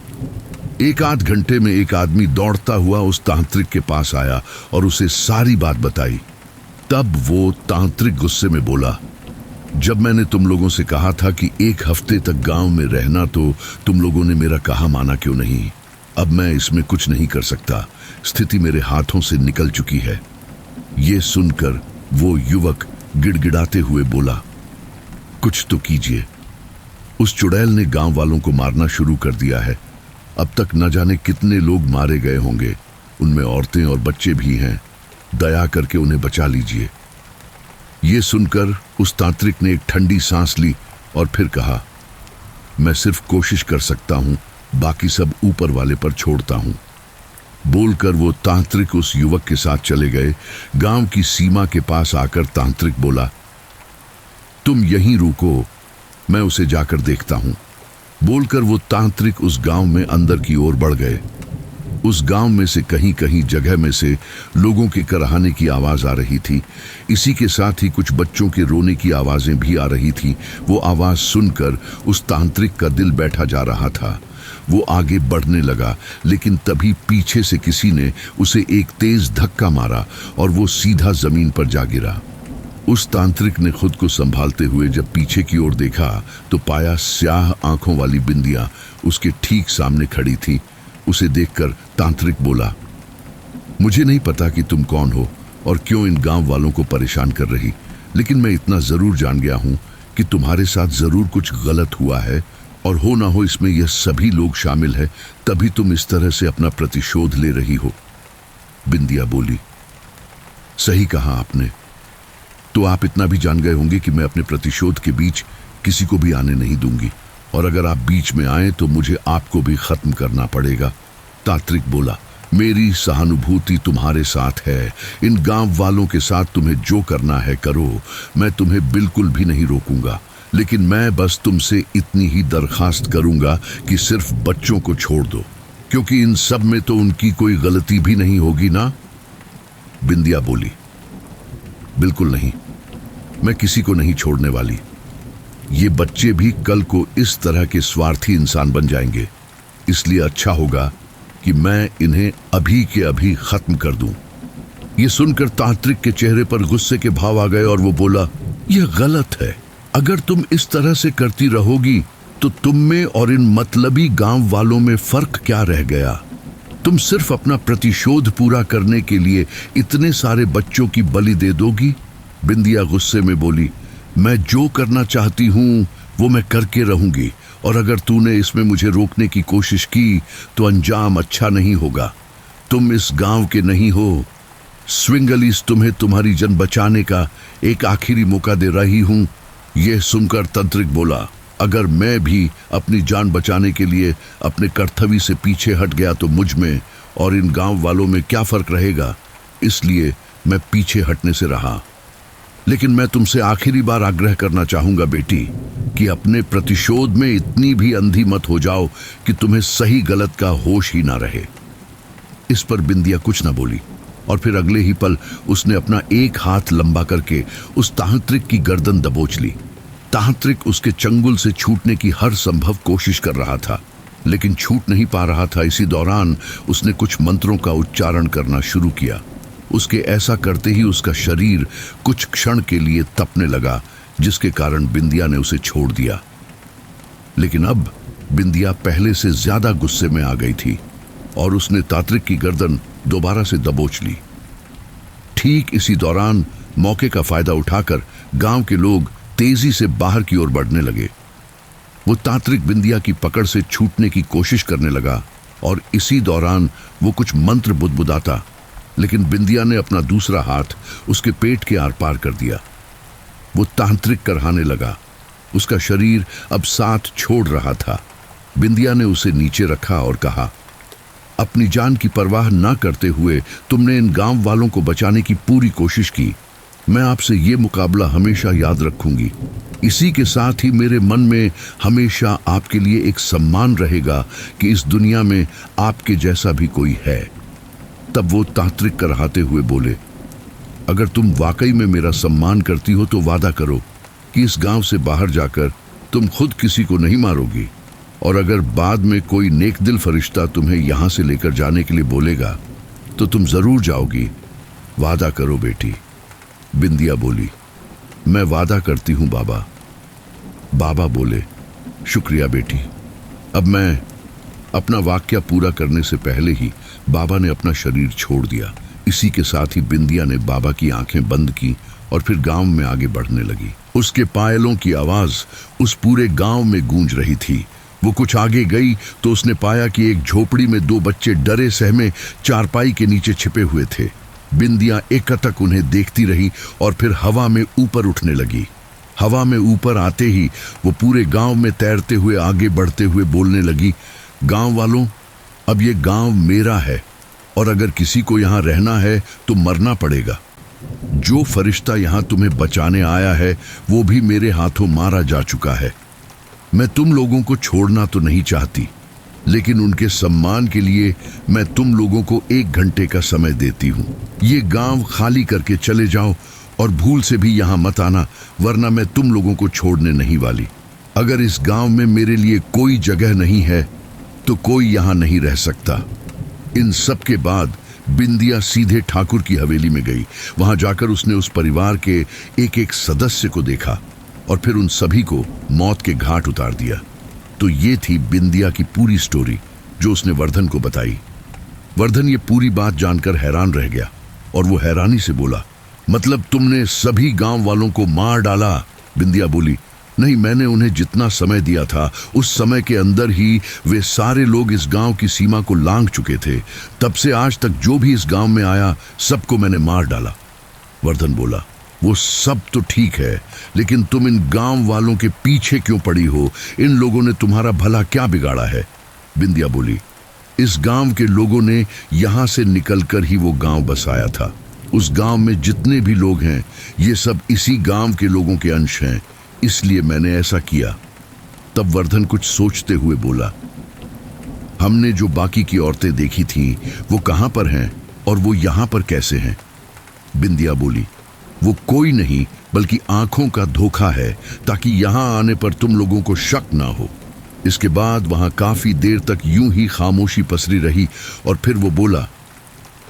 एक आध घंटे में एक आदमी दौड़ता हुआ उस तांत्रिक के पास आया और उसे सारी बात बताई। तब वो तांत्रिक गुस्से में बोला, जब मैंने तुम लोगों से कहा था कि एक हफ्ते तक गांव में रहना, तो तुम लोगों ने मेरा कहा माना क्यों नहीं? अब मैं इसमें कुछ नहीं कर सकता, स्थिति मेरे हाथों से निकल चुकी है। ये सुनकर वो युवक गिड़गिड़ाते हुए बोला, कुछ तो कीजिए। उस चुड़ैल ने गांव वालों को मारना शुरू कर दिया है। अब तक न जाने कितने लोग मारे गए होंगे, उनमें औरतें और बच्चे भी हैं। दया करके उन्हें बचा लीजिए। ये सुनकर उस तांत्रिक ने एक ठंडी सांस ली और फिर कहा, मैं सिर्फ कोशिश कर सकता हूं, बाकी सब ऊपर वाले पर छोड़ता हूं। बोलकर वो तांत्रिक उस युवक के साथ चले गए। गांव की सीमा के पास आकर तांत्रिक बोला, तुम यहीं रुको, मैं उसे जाकर देखता हूं। बोलकर वो तांत्रिक उस गांव में अंदर की ओर बढ़ गए। उस गांव में से कहीं कहीं जगह में से लोगों के कराहने की आवाज आ रही थी। इसी के साथ ही कुछ बच्चों के रोने की आवाजें भी आ रही थी। वो आवाज सुनकर उस तांत्रिक का दिल बैठा जा रहा था। वो आगे बढ़ने लगा, लेकिन तभी पीछे से किसी ने उसे एक तेज धक्का मारा और वो सीधा जमीन पर जा गिरा। उस तांत्रिक ने खुद को संभालते हुए जब पीछे की ओर देखा तो पाया स्याह आंखों वाली बिंदिया उसके ठीक सामने खड़ी थी। उसे देखकर तांत्रिक बोला, मुझे नहीं पता कि तुम कौन हो और क्यों इन गांव वालों को परेशान कर रही, लेकिन मैं इतना जरूर जान गया हूं कि तुम्हारे साथ जरूर कुछ गलत हुआ है और हो ना हो इसमें यह सभी लोग शामिल है, तभी तुम इस तरह से अपना प्रतिशोध ले रही हो। बिंदिया बोली, सही कहा आपने, तो आप इतना भी जान गए होंगे कि मैं अपने प्रतिशोध के बीच किसी को भी आने नहीं दूंगी, और अगर आप बीच में आए तो मुझे आपको भी खत्म करना पड़ेगा। तात्रिक बोला, मेरी सहानुभूति तुम्हारे साथ है। इन गांव वालों के साथ तुम्हें जो करना है करो, मैं तुम्हें बिल्कुल भी नहीं रोकूंगा, लेकिन मैं बस तुमसे इतनी ही दरखास्त करूंगा कि सिर्फ बच्चों को छोड़ दो, क्योंकि इन सब में तो उनकी कोई गलती भी नहीं होगी ना। बिंदिया बोली, बिल्कुल नहीं, मैं किसी को नहीं छोड़ने वाली। ये बच्चे भी कल को इस तरह के स्वार्थी इंसान बन जाएंगे, इसलिए अच्छा होगा कि मैं इन्हें अभी के अभी खत्म कर दूं। ये सुनकर तांत्रिक के चेहरे पर गुस्से के भाव आ गए और वो बोला, यह गलत है। अगर तुम इस तरह से करती रहोगी तो तुम में और इन मतलबी गांव वालों में फर्क क्या रह गया? तुम सिर्फ अपना प्रतिशोध पूरा करने के लिए इतने सारे बच्चों की बलि दे दोगी। बिंदिया गुस्से में बोली, मैं जो करना चाहती हूँ वो मैं करके रहूंगी, और अगर तूने इसमें मुझे रोकने की कोशिश की तो अंजाम अच्छा नहीं होगा। तुम इस गांव के नहीं हो। स्विंगलीस तुम्हें तुम्हारी जान बचाने का एक आखिरी मौका दे रही हूं। यह सुनकर तांत्रिक बोला, अगर मैं भी अपनी जान बचाने के लिए अपने कर्तव्य से पीछे हट गया तो मुझ में और इन गांव वालों में क्या फर्क रहेगा? इसलिए मैं पीछे हटने से रहा। लेकिन मैं तुमसे आखिरी बार आग्रह करना चाहूंगा बेटी, कि अपने प्रतिशोध में इतनी भी अंधी मत हो जाओ कि तुम्हें सही गलत का होश ही ना रहे। इस पर बिंदिया कुछ ना बोली, और फिर अगले ही पल उसने अपना एक हाथ लंबा करके उस तांत्रिक की गर्दन दबोच ली। तांत्रिक उसके चंगुल से छूटने की हर संभव कोशिश कर रहा था, लेकिन छूट नहीं पा रहा था। इसी दौरान उसने कुछ मंत्रों का उच्चारण करना शुरू किया। उसके ऐसा करते ही उसका शरीर कुछ क्षण के लिए तपने लगा, जिसके कारण बिंदिया ने उसे छोड़ दिया। लेकिन अब बिंदिया पहले से ज्यादा गुस्से में आ गई थी और उसने तांत्रिक की गर्दन दोबारा से दबोच ली। ठीक इसी दौरान मौके का फायदा उठाकर गांव के लोग तेजी से बाहर की ओर बढ़ने लगे। वो तांत्रिक बिंदिया की पकड़ से छूटने की कोशिश करने लगा और इसी दौरान वो कुछ मंत्र बुदबुदाता, लेकिन बिंदिया ने अपना दूसरा हाथ उसके पेट के आर पार कर दिया। वो तांत्रिक करहाने लगा। उसका शरीर अब साथ छोड़ रहा था। बिंदिया ने उसे नीचे रखा और कहा, अपनी जान की परवाह ना करते हुए तुमने इन गांव वालों को बचाने की पूरी कोशिश की। मैं आपसे ये मुकाबला हमेशा याद रखूंगी। इसी के साथ ही मेरे मन में हमेशा आपके लिए एक सम्मान रहेगा कि इस दुनिया में आपके जैसा भी कोई है। तब वो तांत्रिक करहाते हुए बोले, अगर तुम वाकई में मेरा सम्मान करती हो तो वादा करो कि इस गांव से बाहर जाकर तुम खुद किसी को नहीं मारोगी, और अगर बाद में कोई नेक दिल फरिश्ता तुम्हें यहां से लेकर जाने के लिए बोलेगा तो तुम जरूर जाओगी। वादा करो बेटी। बिंदिया बोली, मैं वादा करती हूं बाबा। बाबा बोले, शुक्रिया बेटी। अब मैं अपना वाक्य पूरा करने से पहले ही बाबा ने अपना शरीर छोड़ दिया। इसी के साथ ही बिंदिया ने बाबा की आंखें बंद की और फिर गांव में आगे बढ़ने लगी। उसके पायलों की आवाज उस पूरे गांव में गूंज रही थी। वो कुछ आगे गई तो उसने पाया कि एक झोपड़ी में दो बच्चे डरे सहमे चारपाई के नीचे छिपे हुए थे। बिंदिया एकटक उन्हें देखती रही और फिर हवा में ऊपर उठने लगी। हवा में ऊपर आते ही वो पूरे गांव में तैरते हुए आगे बढ़ते हुए बोलने लगी, गांव वालों, अब ये गांव मेरा है और अगर किसी को यहाँ रहना है तो मरना पड़ेगा। जो फरिश्ता यहाँ तुम्हें बचाने आया है वो भी मेरे हाथों मारा जा चुका है। मैं तुम लोगों को छोड़ना तो नहीं चाहती, लेकिन उनके सम्मान के लिए मैं तुम लोगों को 1 घंटे का समय देती हूँ। ये गांव खाली करके चले जाओ और भूल से भी यहाँ मत आना, वरना मैं तुम लोगों को छोड़ने नहीं वाली। अगर इस गांव में मेरे लिए कोई जगह नहीं है तो कोई यहाँ नहीं रह सकता। इन सब के बाद बिंदिया सीधे ठाकुर की हवेली में गई। वहां जाकर उसने उस परिवार के एक एक सदस्य को देखा और फिर उन सभी को मौत के घाट उतार दिया। तो ये थी बिंदिया की पूरी स्टोरी जो उसने वर्धन को बताई। वर्धन ये पूरी बात जानकर हैरान रह गया और वो हैरानी से बोला, मतलब तुमने सभी गांव वालों को मार डाला? बिंदिया बोली, नहीं, मैंने उन्हें जितना समय दिया था उस समय के अंदर ही वे सारे लोग इस गांव की सीमा को लांघ चुके थे। तब से आज तक जो भी इस गांव में आया सबको मैंने मार डाला। वर्धन बोला, वो सब तो ठीक है, लेकिन तुम इन गांव वालों के पीछे क्यों पड़ी हो? इन लोगों ने तुम्हारा भला क्या बिगाड़ा है? बिंदिया बोली, इस गांव के लोगों ने यहां से निकलकर ही वो गांव बसाया था। उस गांव में जितने भी लोग हैं, ये सब इसी गांव के लोगों के अंश हैं, इसलिए मैंने ऐसा किया। तब वर्धन कुछ सोचते हुए बोला, हमने जो बाकी की औरतें देखी थीं, वो कहां पर हैं और वो यहां पर कैसे हैं? बिंदिया बोली, वो कोई नहीं बल्कि आंखों का धोखा है, ताकि यहां आने पर तुम लोगों को शक ना हो। इसके बाद वहां काफी देर तक यूं ही खामोशी पसरी रही और फिर वो बोला,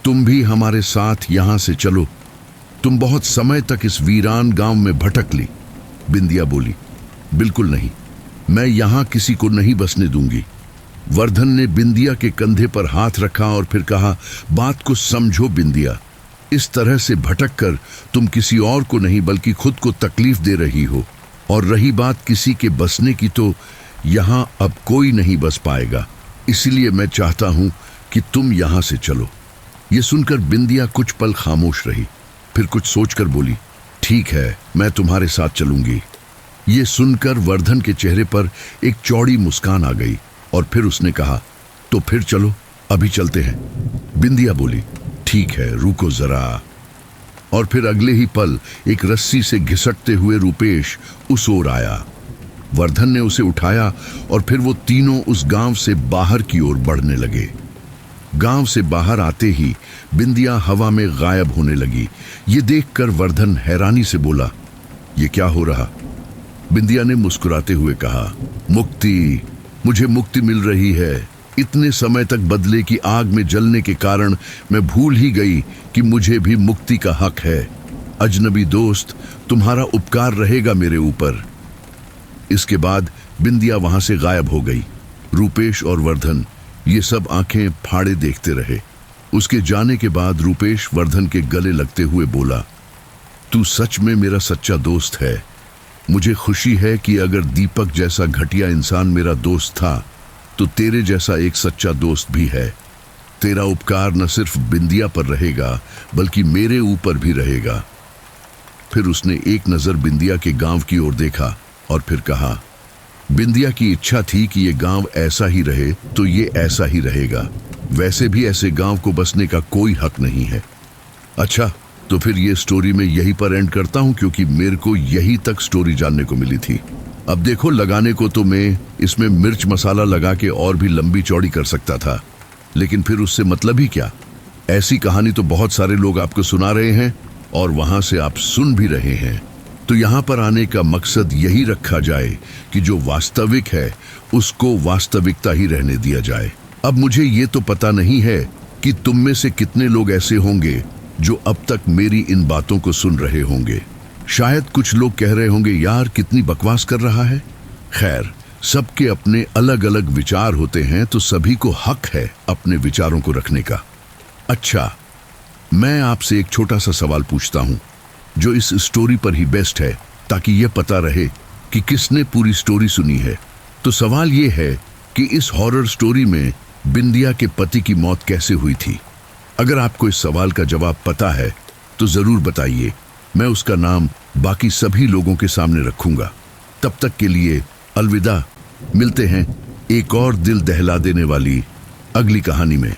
तुम भी हमारे साथ यहां से चलो। तुम बहुत समय तक इस वीरान गांव में भटक ली। बिंदिया बोली, बिल्कुल नहीं, मैं यहां किसी को नहीं बसने दूंगी। वर्धन ने बिंदिया के कंधे पर हाथ रखा और फिर कहा, बात को समझो बिंदिया, इस तरह से भटक कर तुम किसी और को नहीं बल्कि खुद को तकलीफ दे रही हो। और रही बात किसी के बसने की, तो यहां अब कोई नहीं बस पाएगा, इसलिए मैं चाहता हूं कि तुम यहां से चलो। ये सुनकर बिंदिया कुछ पल खामोश रही, फिर कुछ सोचकर बोली, ठीक है, मैं तुम्हारे साथ चलूंगी। ये सुनकर वर्धन के चेहरे पर एक चौड़ी मुस्कान आ गई और फिर उसने कहा, तो फिर चलो, अभी चलते हैं। बिंदिया बोली, ठीक है, रुको जरा। और फिर अगले ही पल एक रस्सी से घिसटते हुए रूपेश उस ओर आया। वर्धन ने उसे उठाया और फिर वो तीनों उस गांव से बाहर की ओर बढ़ने लगे। गांव से बाहर आते ही बिंदिया हवा में गायब होने लगी। ये देखकर वर्धन हैरानी से बोला, ये क्या हो रहा? बिंदिया ने मुस्कुराते हुए कहा, मुक्ति, मुझे मुक्ति मिल रही है। इतने समय तक बदले की आग में जलने के कारण मैं भूल ही गई कि मुझे भी मुक्ति का हक है। अजनबी दोस्त, तुम्हारा उपकार रहेगा मेरे ऊपर। इसके बाद बिंदिया वहां से गायब हो गई। रूपेश और वर्धन ये सब आंखें फाड़े देखते रहे। उसके जाने के बाद रूपेश वर्धन के गले लगते हुए बोला, तू सच में मेरा सच्चा दोस्त है। मुझे खुशी है कि अगर दीपक जैसा घटिया इंसान मेरा दोस्त था, तो तेरे जैसा एक सच्चा दोस्त भी है। तेरा उपकार न सिर्फ बिंदिया पर रहेगा बल्कि मेरे ऊपर भी रहेगा। फिर उसने एक नजर बिंदिया के गांव की ओर देखा और फिर कहा, बिंदिया की इच्छा थी कि ये गांव ऐसा ही रहे, तो ये ऐसा ही रहेगा। वैसे भी ऐसे गांव को बसने का कोई हक नहीं है। अच्छा, तो फिर ये स्टोरी मैं यहीं पर एंड करता हूं, क्योंकि मेरे को यहीं तक स्टोरी जानने को मिली थी। अब देखो, लगाने को तो मैं इसमें मिर्च मसाला लगा के और भी लंबी चौड़ी कर सकता था, लेकिन फिर उससे मतलब ही क्या? ऐसी कहानी तो बहुत सारे लोग आपको सुना रहे हैं और वहां से आप सुन भी रहे हैं। तो यहाँ पर आने का मकसद यही रखा जाए कि जो वास्तविक है उसको वास्तविकता ही रहने दिया जाए। अब मुझे ये तो पता नहीं है कि तुम में से कितने लोग ऐसे होंगे जो अब तक मेरी इन बातों को सुन रहे होंगे। शायद कुछ लोग कह रहे होंगे, यार कितनी बकवास कर रहा है। खैर, सबके अपने अलग अलग विचार होते हैं, तो सभी को हक है अपने विचारों को रखने का। अच्छा, मैं आपसे एक छोटा सा सवाल पूछता हूं जो इस स्टोरी पर ही बेस्ट है, ताकि यह पता रहे कि किसने पूरी स्टोरी सुनी है। तो सवाल यह है कि इस हॉरर स्टोरी में बिंदिया के पति की मौत कैसे हुई थी? अगर आपको इस सवाल का जवाब पता है तो जरूर बताइए। मैं उसका नाम बाकी सभी लोगों के सामने रखूंगा। तब तक के लिए अलविदा। मिलते हैं एक और दिल दहला देने वाली अगली कहानी में।